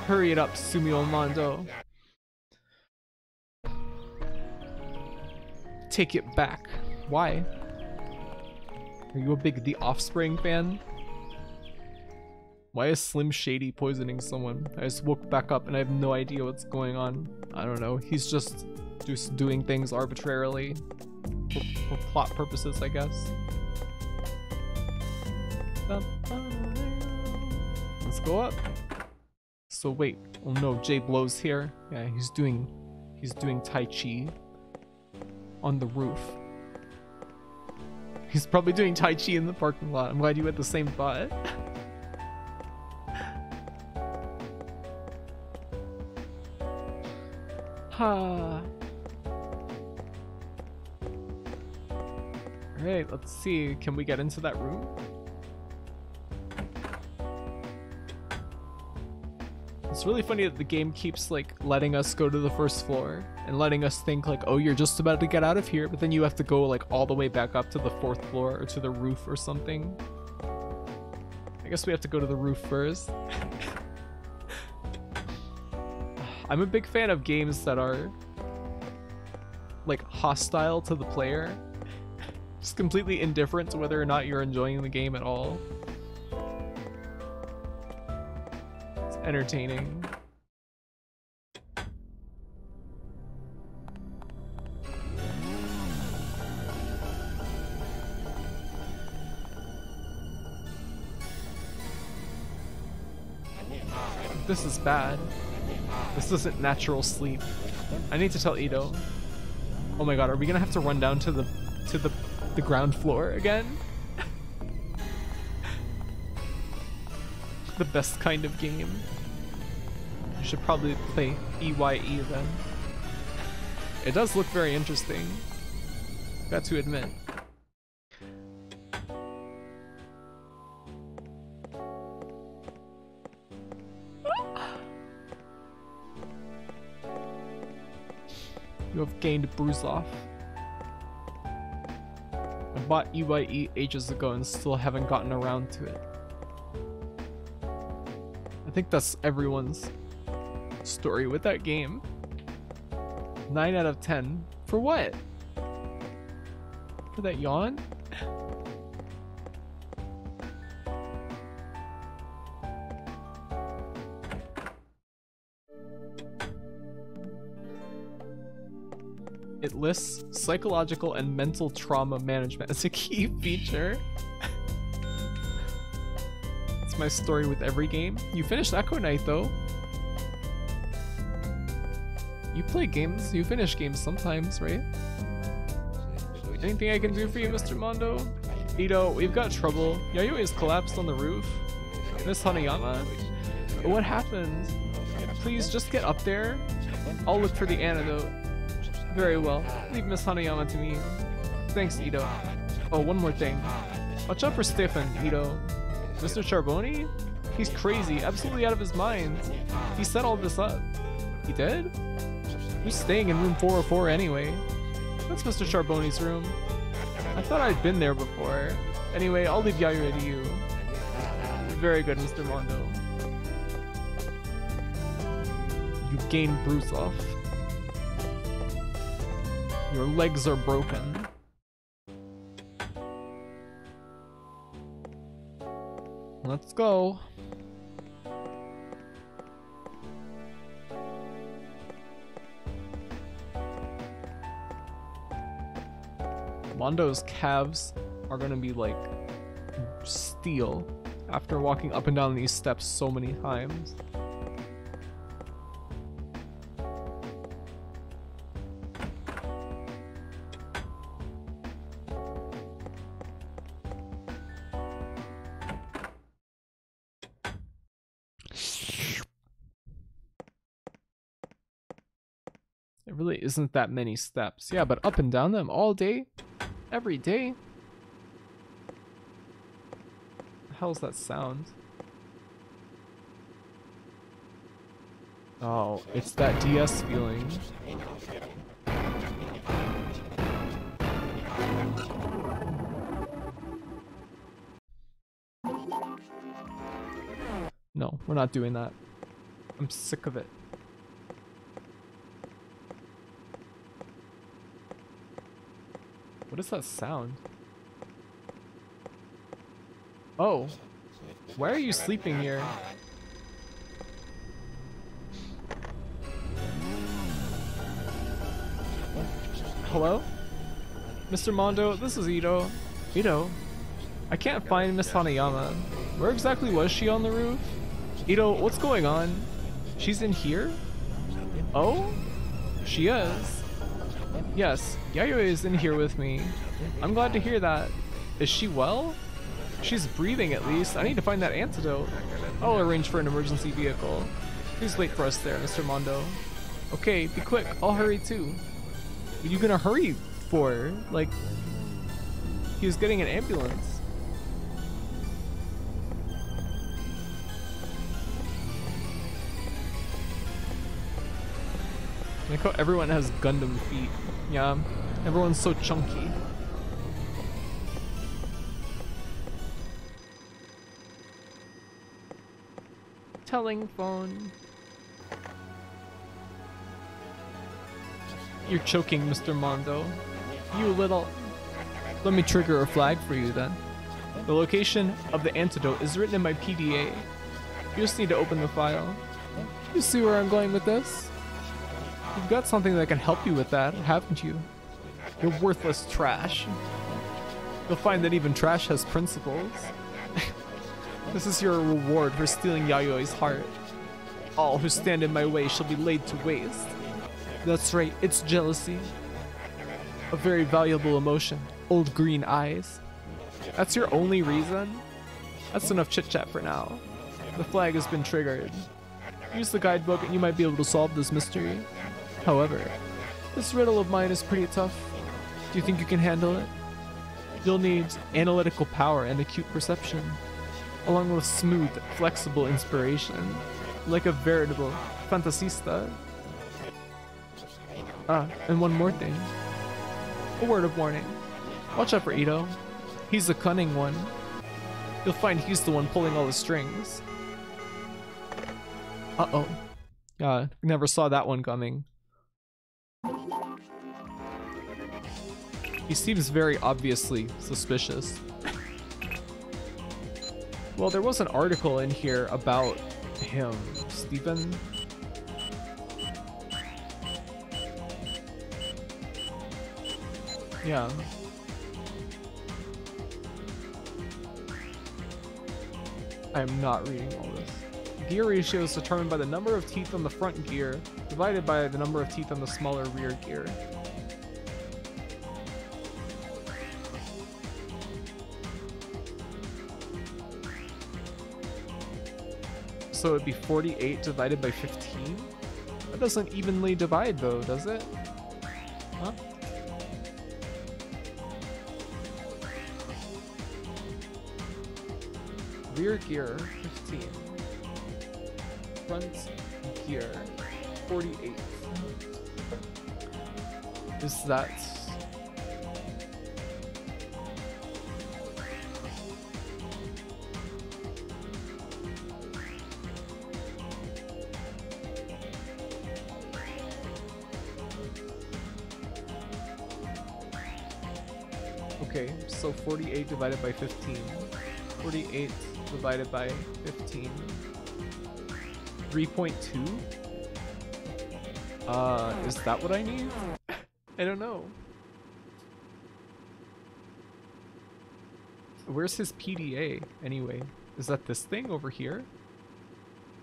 Hurry it up, Sumio and Mondo. Take it back. Why? Are you a big The Offspring fan? Why is Slim Shady poisoning someone? I just woke back up and I have no idea what's going on. I don't know. He's just doing things arbitrarily for plot purposes, I guess. Let's go up. So wait, oh no, Jay Blow's here. Yeah, he's doing Tai Chi on the roof. He's probably doing Tai Chi in the parking lot. I'm glad you had the same thought. Ha. Alright, let's see. Can we get into that room? It's really funny that the game keeps like letting us go to the first floor and letting us think like, oh, you're just about to get out of here, but then you have to go like all the way back up to the 4th floor or to the roof or something. I guess we have to go to the roof first. I'm a big fan of games that are like hostile to the player. Just completely indifferent to whether or not you're enjoying the game at all. It's entertaining. This is bad. This isn't natural sleep. I need to tell Ito. Oh my god, are we gonna have to run down to the ground floor again? The best kind of game. You should probably play EYE then. It does look very interesting. Got to admit. You have gained Bruise Off. I bought EYE ages ago and still haven't gotten around to it. I think that's everyone's story with that game. 9 out of 10. For what? For that yawn? It lists psychological and mental trauma management as a key feature. It's my story with every game. You finished Echo Knight though. You play games, you finish games sometimes, right? Anything I can do for you, Mr. Mondo? Ito, we've got trouble. Yayoi is collapsed on the roof. Miss Hanayama? What happened? Please just get up there. I'll look for the antidote. Very well. Leave Miss Hanayama to me. Thanks, Ito. Oh, one more thing. Watch out for Stefan, Ito. Mr. Charboni? He's crazy, absolutely out of his mind. He set all this up. He did? Who's staying in room 404 anyway? That's Mr. Charboni's room. I thought I'd been there before. Anyway, I'll leave Yayoi to you. Very good, Mr. Mondo. You gained Bruise Off. Your legs are broken. Let's go. Mondo's calves are gonna be like steel after walking up and down these steps so many times. It really isn't that many steps. Yeah, but up and down them all day? Every day? The hell's that sound? Oh, it's that DS feeling. No, we're not doing that. I'm sick of it. What is that sound? Oh. Why are you sleeping here? Hello? Mr. Mondo, this is Ito. Ito? I can't find Miss Hanayama. Where exactly was she on the roof? Ito, what's going on? She's in here? Oh? She is. Yes, Yayoi is in here with me. I'm glad to hear that. Is she well? She's breathing at least. I need to find that antidote. I'll arrange for an emergency vehicle. Please wait for us there, Mr. Mondo. Okay, be quick. I'll hurry too. What are you gonna hurry for? Like, he was getting an ambulance. Like how everyone has Gundam feet. Yeah, everyone's so chunky. Telling phone. You're choking, Mr. Mondo. You little... Let me trigger a flag for you then. The location of the antidote is written in my PDA. You just need to open the file. You see where I'm going with this? You've got something that can help you with that, haven't you? You're worthless trash. You'll find that even trash has principles. This is your reward for stealing Yayoi's heart. All who stand in my way shall be laid to waste. That's right, it's jealousy. A very valuable emotion. Old green eyes. That's your only reason? That's enough chit-chat for now. The flag has been triggered. Use the guidebook and you might be able to solve this mystery. However, this riddle of mine is pretty tough. Do you think you can handle it? You'll need analytical power and acute perception, along with smooth, flexible inspiration, like a veritable fantasista. Ah, and one more thing. A word of warning. Watch out for Ito. He's the cunning one. You'll find he's the one pulling all the strings. Uh-oh. Never saw that one coming. He seems very obviously suspicious. Well, there was an article in here about him, Stephen. Yeah. I am not reading all this. Gear ratio is determined by the number of teeth on the front gear divided by the number of teeth on the smaller rear gear. So it'd be 48 divided by 15? That doesn't evenly divide though, does it? Huh? Rear gear, 15. Front gear, 48. Is that... Okay, so 48 divided by 15. 48 divided by 15. 3.2? Is that what I need? I don't know. Where's his PDA anyway? Is that this thing over here?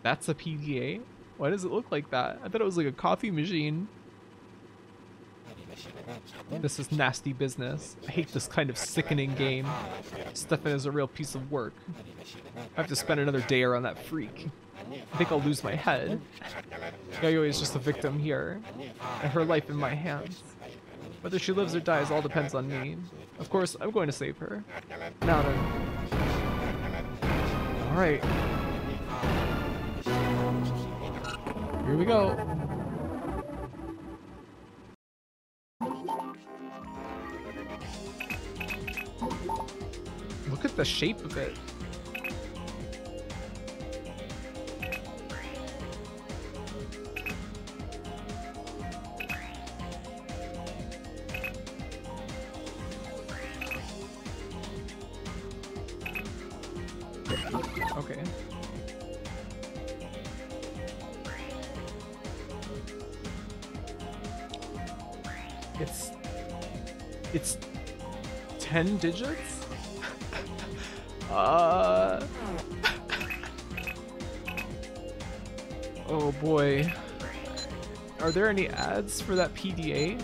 That's a PDA? Why does it look like that? I thought it was like a coffee machine. This is nasty business. I hate this kind of sickening game. Stefan is a real piece of work. I have to spend another day around that freak. I think I'll lose my head. Yayoi is just a victim here, and her life in my hands. Whether she lives or dies all depends on me. Of course, I'm going to save her. Now then. Alright. Here we go. Look at the shape of it. Okay. It's 10 digits? Oh boy. Are there any ads for that PDA?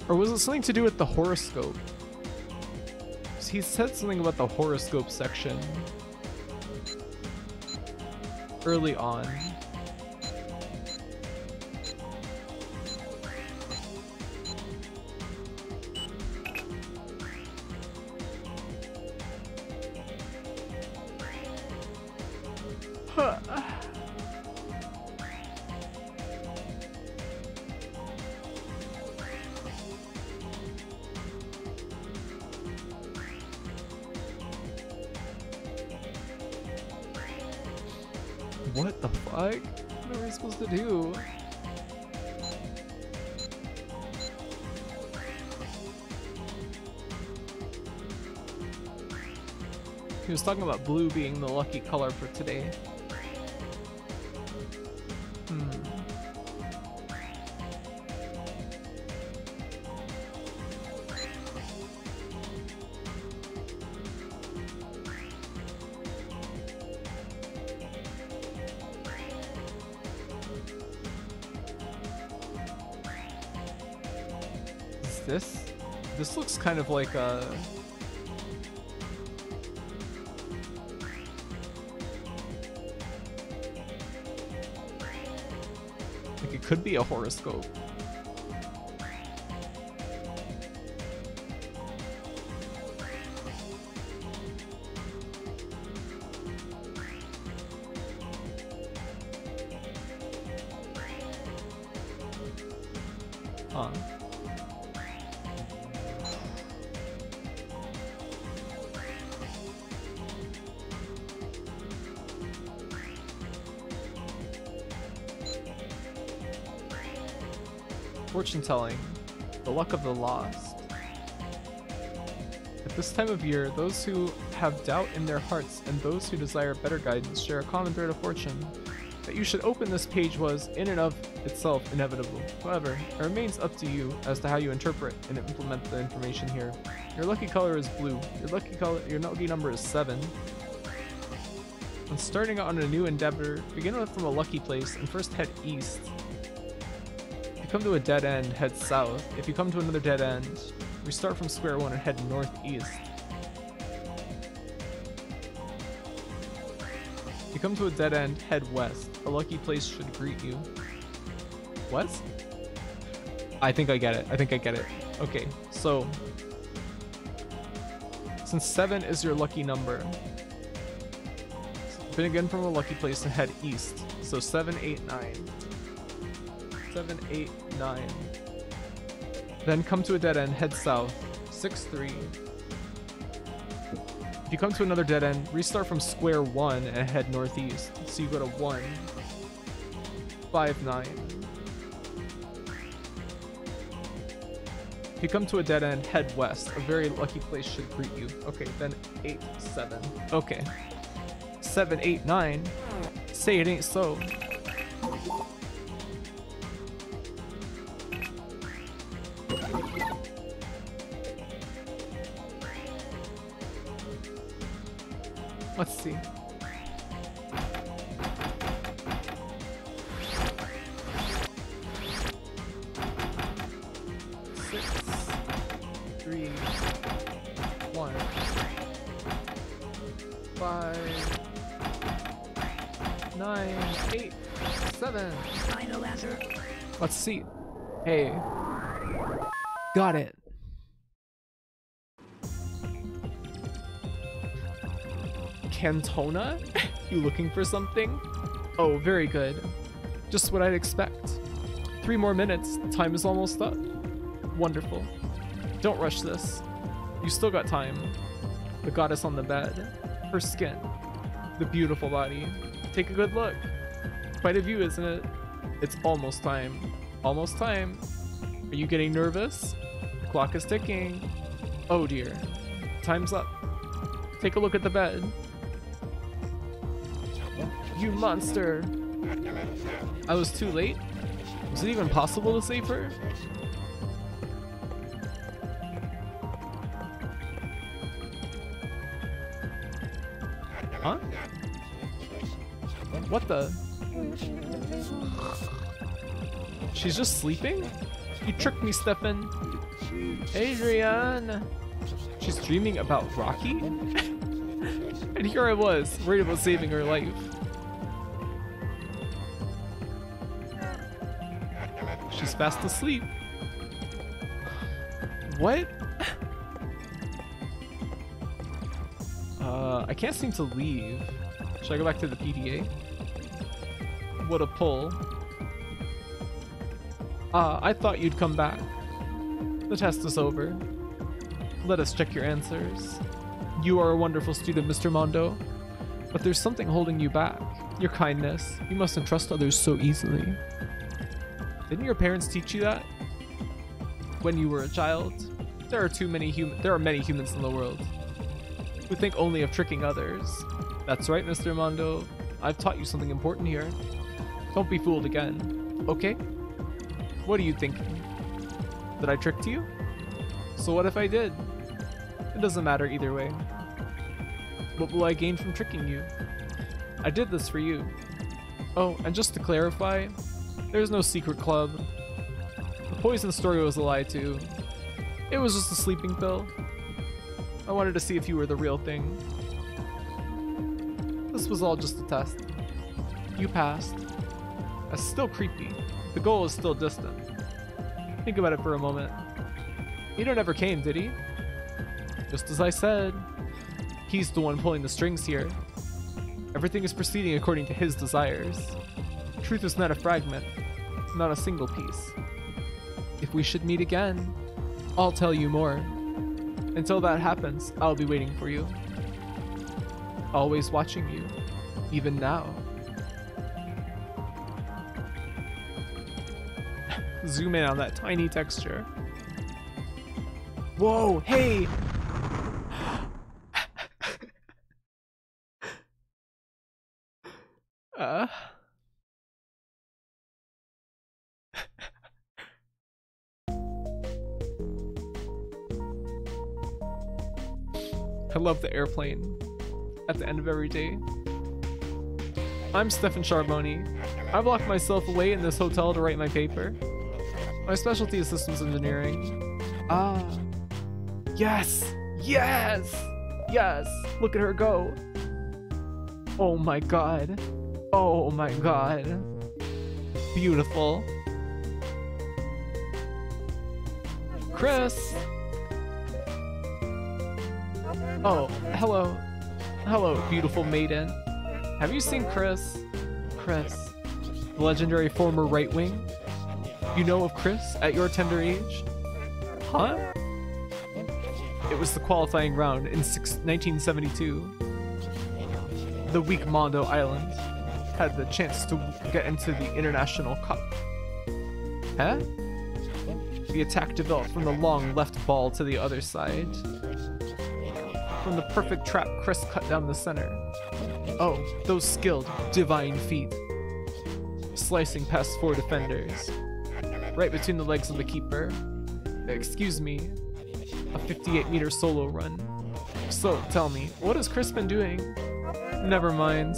Or was it something to do with the horoscope? He said something about the horoscope section early on. Huh. What the fuck? What are we supposed to do? He was talking about blue being the lucky color for today. This looks kind of like a... like it could be a horoscope. Huh. Fortune telling, the luck of the lost. At this time of year, those who have doubt in their hearts and those who desire better guidance share a common thread of fortune. That you should open this page was, in and of itself, inevitable. However, it remains up to you as to how you interpret and implement the information here. Your lucky color is blue. Your lucky number is 7. When starting out on a new endeavor, begin from a lucky place and first head east. If you come to a dead end, head south. If you come to another dead end, we start from square one and head northeast. If you come to a dead end, head west. A lucky place should greet you. What? I think I get it. Okay, so since 7 is your lucky number, then again from a lucky place and head east. So 7, 8, 9. 7, 8, 9. Then come to a dead end, head south. 6, 3. If you come to another dead end, restart from square one and head northeast. So you go to 1, 5, 9. If you come to a dead end, head west. A very lucky place should greet you. Okay, then 8, 7. Okay. 7, 8, 9. Say it ain't so. Let's see. 6, 3, 1, 5, 9, 8, 7. Final answer. Let's see. Hey. Got it. Cantona? You looking for something? Oh, very good. Just what I'd expect. 3 more minutes. Time is almost up. Wonderful. Don't rush this. You still got time. The goddess on the bed. Her skin. The beautiful body. Take a good look. Quite a view, isn't it? It's almost time. Almost time. Are you getting nervous? Clock is ticking. Oh dear. Time's up. Take a look at the bed. You monster! I was too late? Was it even possible to save her? Huh? What the? She's just sleeping? You tricked me, Stefan. Adrian! She's dreaming about Rocky? And here I was, worried about saving her life. She's fast asleep. What? I can't seem to leave. Should I go back to the PDA? What a pull. I thought you'd come back. The test is over. Let us check your answers. You are a wonderful student, Mr. Mondo. But there's something holding you back. Your kindness. You mustn't trust others so easily. Didn't your parents teach you that? When you were a child? There are many humans in the world who think only of tricking others. That's right, Mr. Mondo. I've taught you something important here. Don't be fooled again. Okay? What are you thinking? That I tricked you? So what if I did? It doesn't matter either way. What will I gain from tricking you? I did this for you. Oh, and just to clarify, there's no secret club. The poison story was a lie too. It was just a sleeping pill. I wanted to see if you were the real thing. This was all just a test. You passed. That's still creepy. The goal is still distant. Think about it for a moment. Peter never came, did he? Just as I said. He's the one pulling the strings here. Everything is proceeding according to his desires. Truth is not a fragment, not a single piece. If we should meet again, I'll tell you more. Until that happens, I'll be waiting for you. Always watching you, even now. Zoom in on that tiny texture. Whoa, hey! I love the airplane at the end of every day. I'm Stefan Charboni. I've locked myself away in this hotel to write my paper. My specialty is systems engineering. Ah. Yes! Yes! Yes! Look at her go! Oh my god. Oh my god. Beautiful. Chris! Oh, hello. Hello, beautiful maiden. Have you seen Chris? Chris. The legendary former right wing? You know of Chris at your tender age? Huh? It was the qualifying round in 1972. The weak Mondo Island had the chance to get into the International Cup. Huh? The attack developed from the long left ball to the other side. From the perfect trap, Chris cut down the center. Oh, those skilled, divine feet. Slicing past 4 defenders. Right between the legs of the keeper. Excuse me. A 58-meter solo run. So, tell me, what has Chris been doing? Never mind.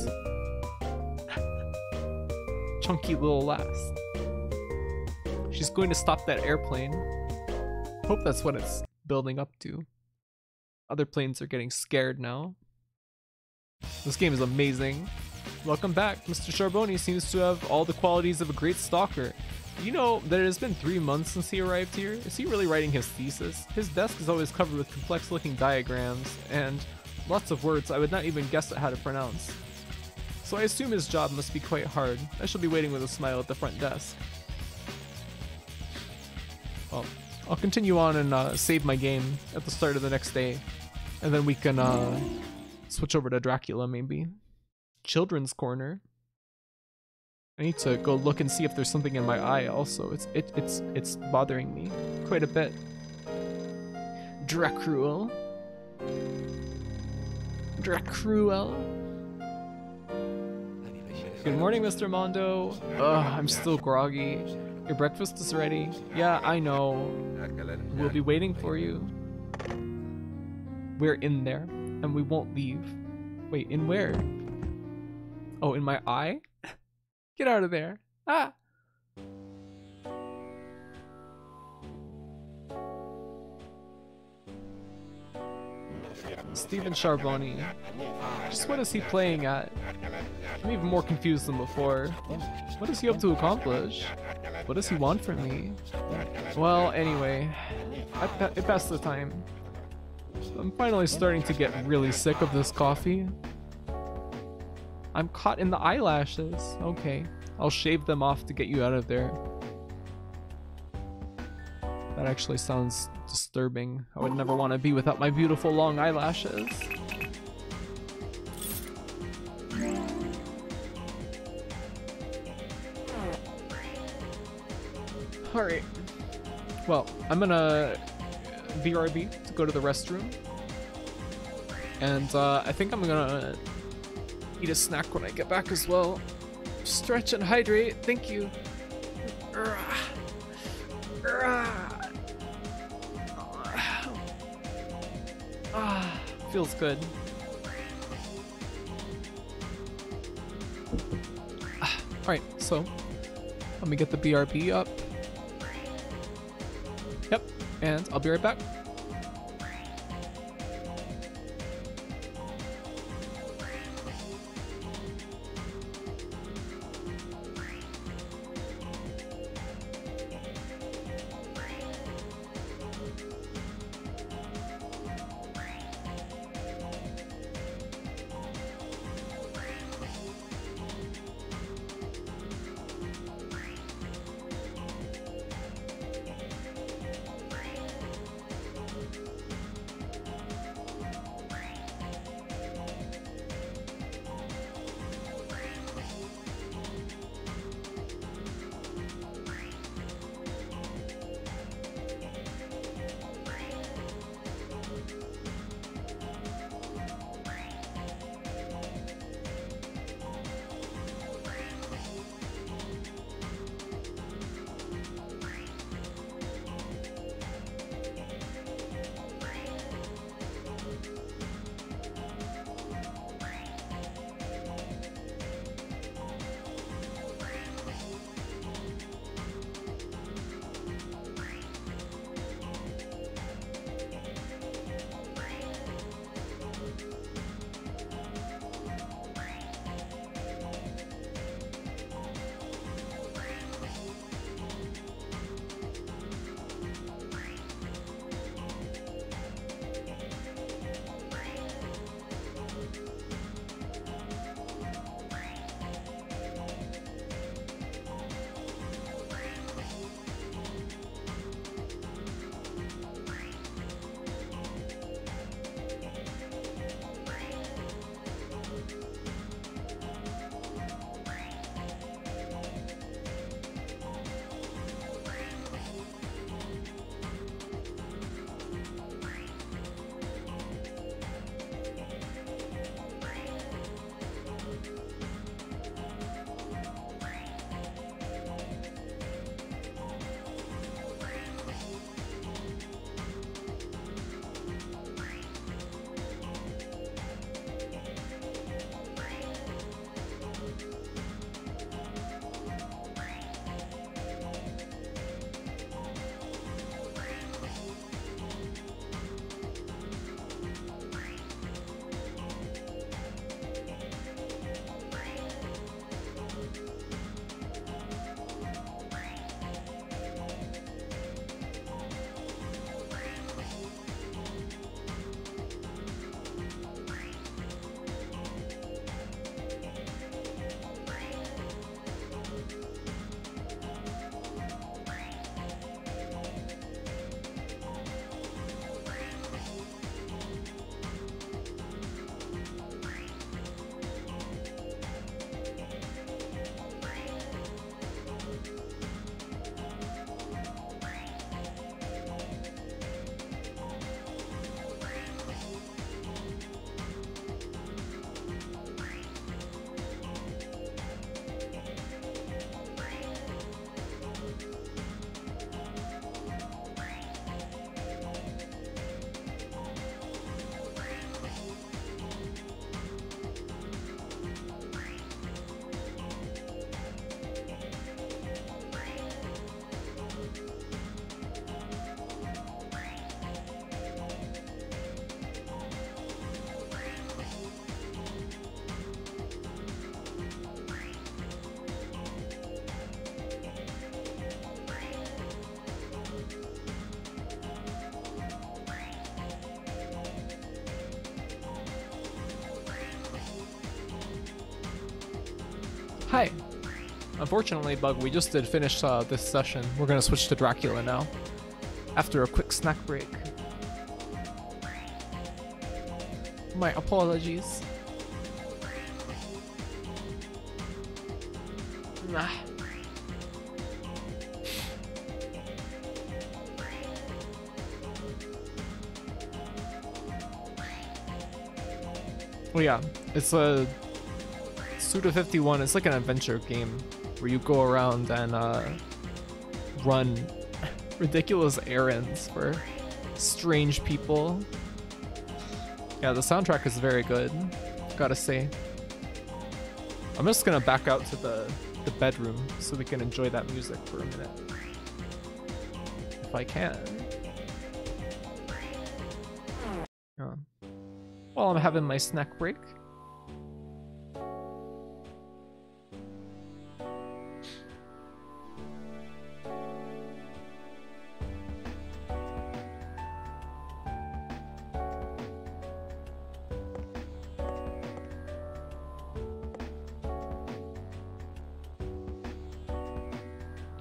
Chunky little lass. She's going to stop that airplane. Hope that's what it's building up to. Other planes are getting scared now. This game is amazing. Welcome back. Mr. Charboni seems to have all the qualities of a great stalker. You know that it has been 3 months since he arrived here? Is he really writing his thesis? His desk is always covered with complex looking diagrams and lots of words I would not even guess at how to pronounce. So I assume his job must be quite hard. I shall be waiting with a smile at the front desk. Well, I'll continue on and save my game at the start of the next day. And then we can switch over to Dracula maybe. Children's Corner. I need to go look and see if there's something in my eye also. It's bothering me quite a bit. Dracruel. Good morning, Mr. Mondo. Ugh, I'm still groggy. Your breakfast is ready. Yeah, I know. We'll be waiting for you. We're in there, and we won't leave. Wait, in where? Oh, in my eye? Get out of there. Ah! Steven Charboni. Just what is he playing at? I'm even more confused than before. What is he up to accomplish? What does he want from me? Well, anyway, it passed the time. I'm finally starting to get really sick of this coffee. I'm caught in the eyelashes. Okay, I'll shave them off to get you out of there. That actually sounds disturbing. I would never want to be without my beautiful long eyelashes. Alright. Well, I'm gonna VRB to go to the restroom. And I think I'm gonna eat a snack when I get back as well. Stretch and hydrate. Thank you. Feels good. Alright, so let me get the BRB up. Yep, and I'll be right back. Hi. Unfortunately, Bug, we just did finish this session. We're gonna switch to Dracula now. After a quick snack break. My apologies. Nah. Oh yeah, it's a Suda 51. It's like an adventure game where you go around and run ridiculous errands for strange people. Yeah, the soundtrack is very good, gotta say. I'm just gonna back out to the bedroom so we can enjoy that music for a minute. If I can. Yeah. While I'm having my snack break.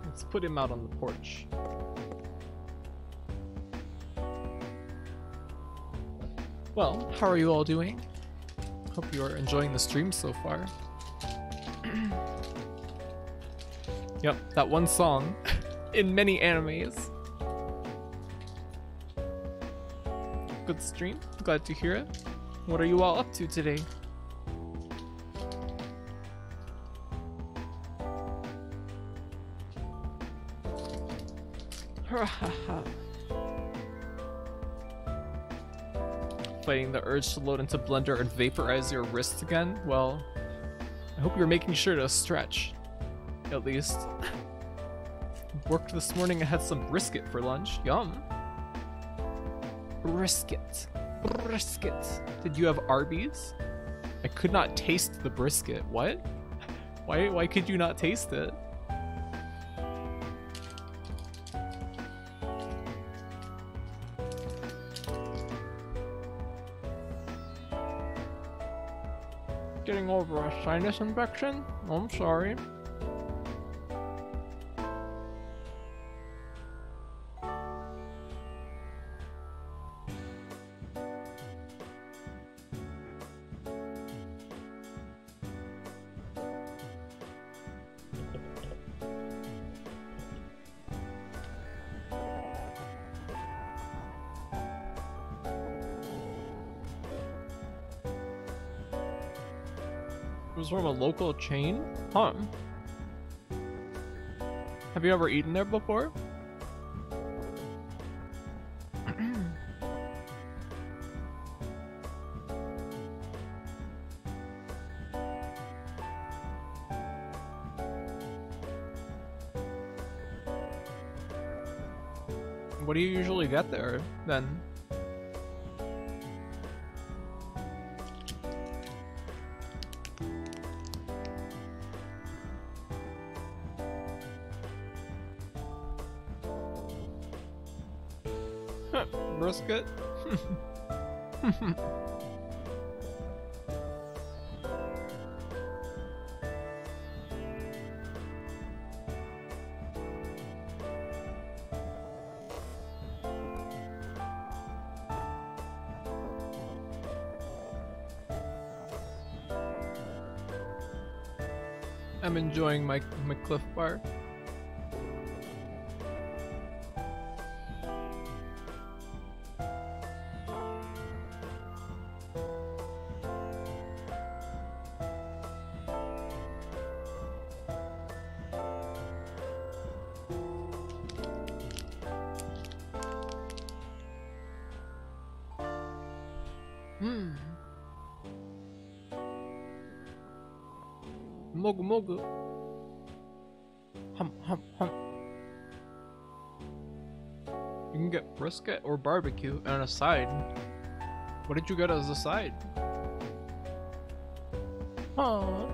Let's put him out on the porch. Well, how are you all doing? Hope you are enjoying the stream so far. Yep, that one song in many animes. Good stream, glad to hear it. What are you all up to today? Fighting the urge to load into Blender and vaporize your wrists again? Well, I hope you're making sure to stretch, at least. Worked this morning and had some brisket for lunch. Yum. Brisket. Brisket. Did you have Arby's? I could not taste the brisket. What? Why could you not taste it? Getting over a sinus infection? Oh, I'm sorry. It was from a local chain? Huh. Have you ever eaten there before? What do you usually get there, then? Brisket? I'm enjoying my Cliff Bar. Mogu mogu. Hum hum hum. You can get brisket or barbecue and a side. What did you get as a side? Aww.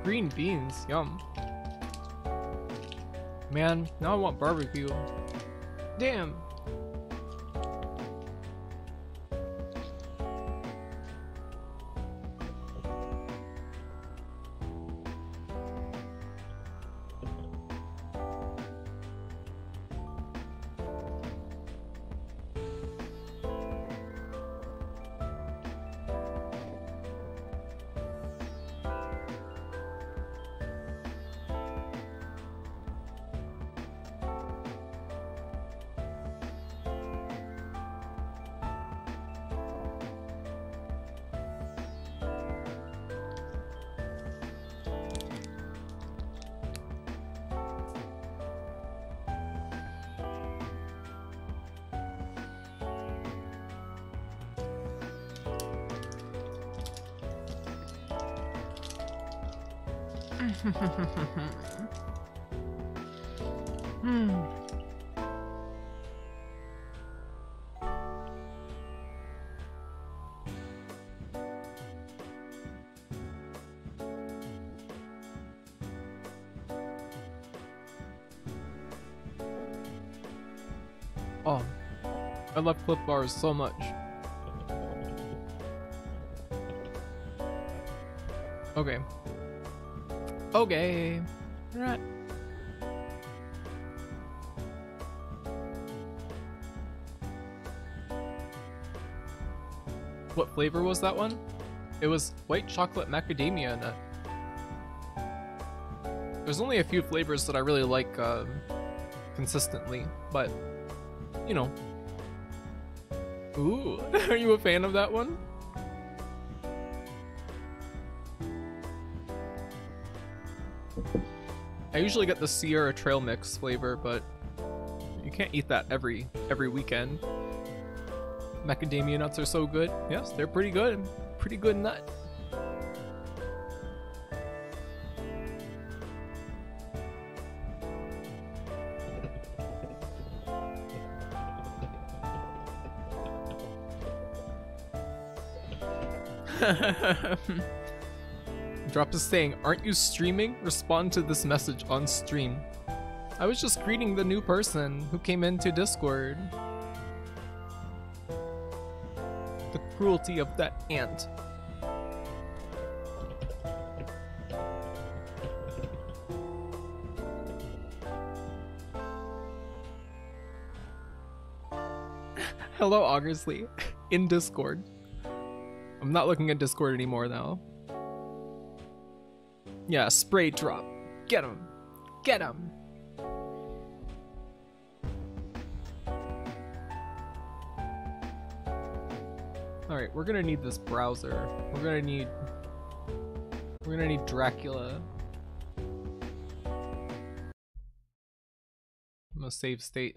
Green beans, yum. Man, now I want barbecue. Damn. Oh, I love Cliff Bars so much. Okay. Okay. Alright. What flavor was that one? It was white chocolate macadamia nut. There's only a few flavors that I really like consistently, but you know. Ooh, are you a fan of that one? I usually get the Sierra Trail Mix flavor, but you can't eat that every weekend. Macadamia nuts are so good. Yes, they're pretty good. Pretty good nut. Drop is saying, aren't you streaming? Respond to this message on stream. I was just greeting the new person who came into Discord. The cruelty of that ant. Hello, Augersley. In Discord. I'm not looking at Discord anymore now. Yeah, spray drop. Get him. Get him. Alright, we're gonna need this browser. We're gonna need Dracula. I'm gonna save state.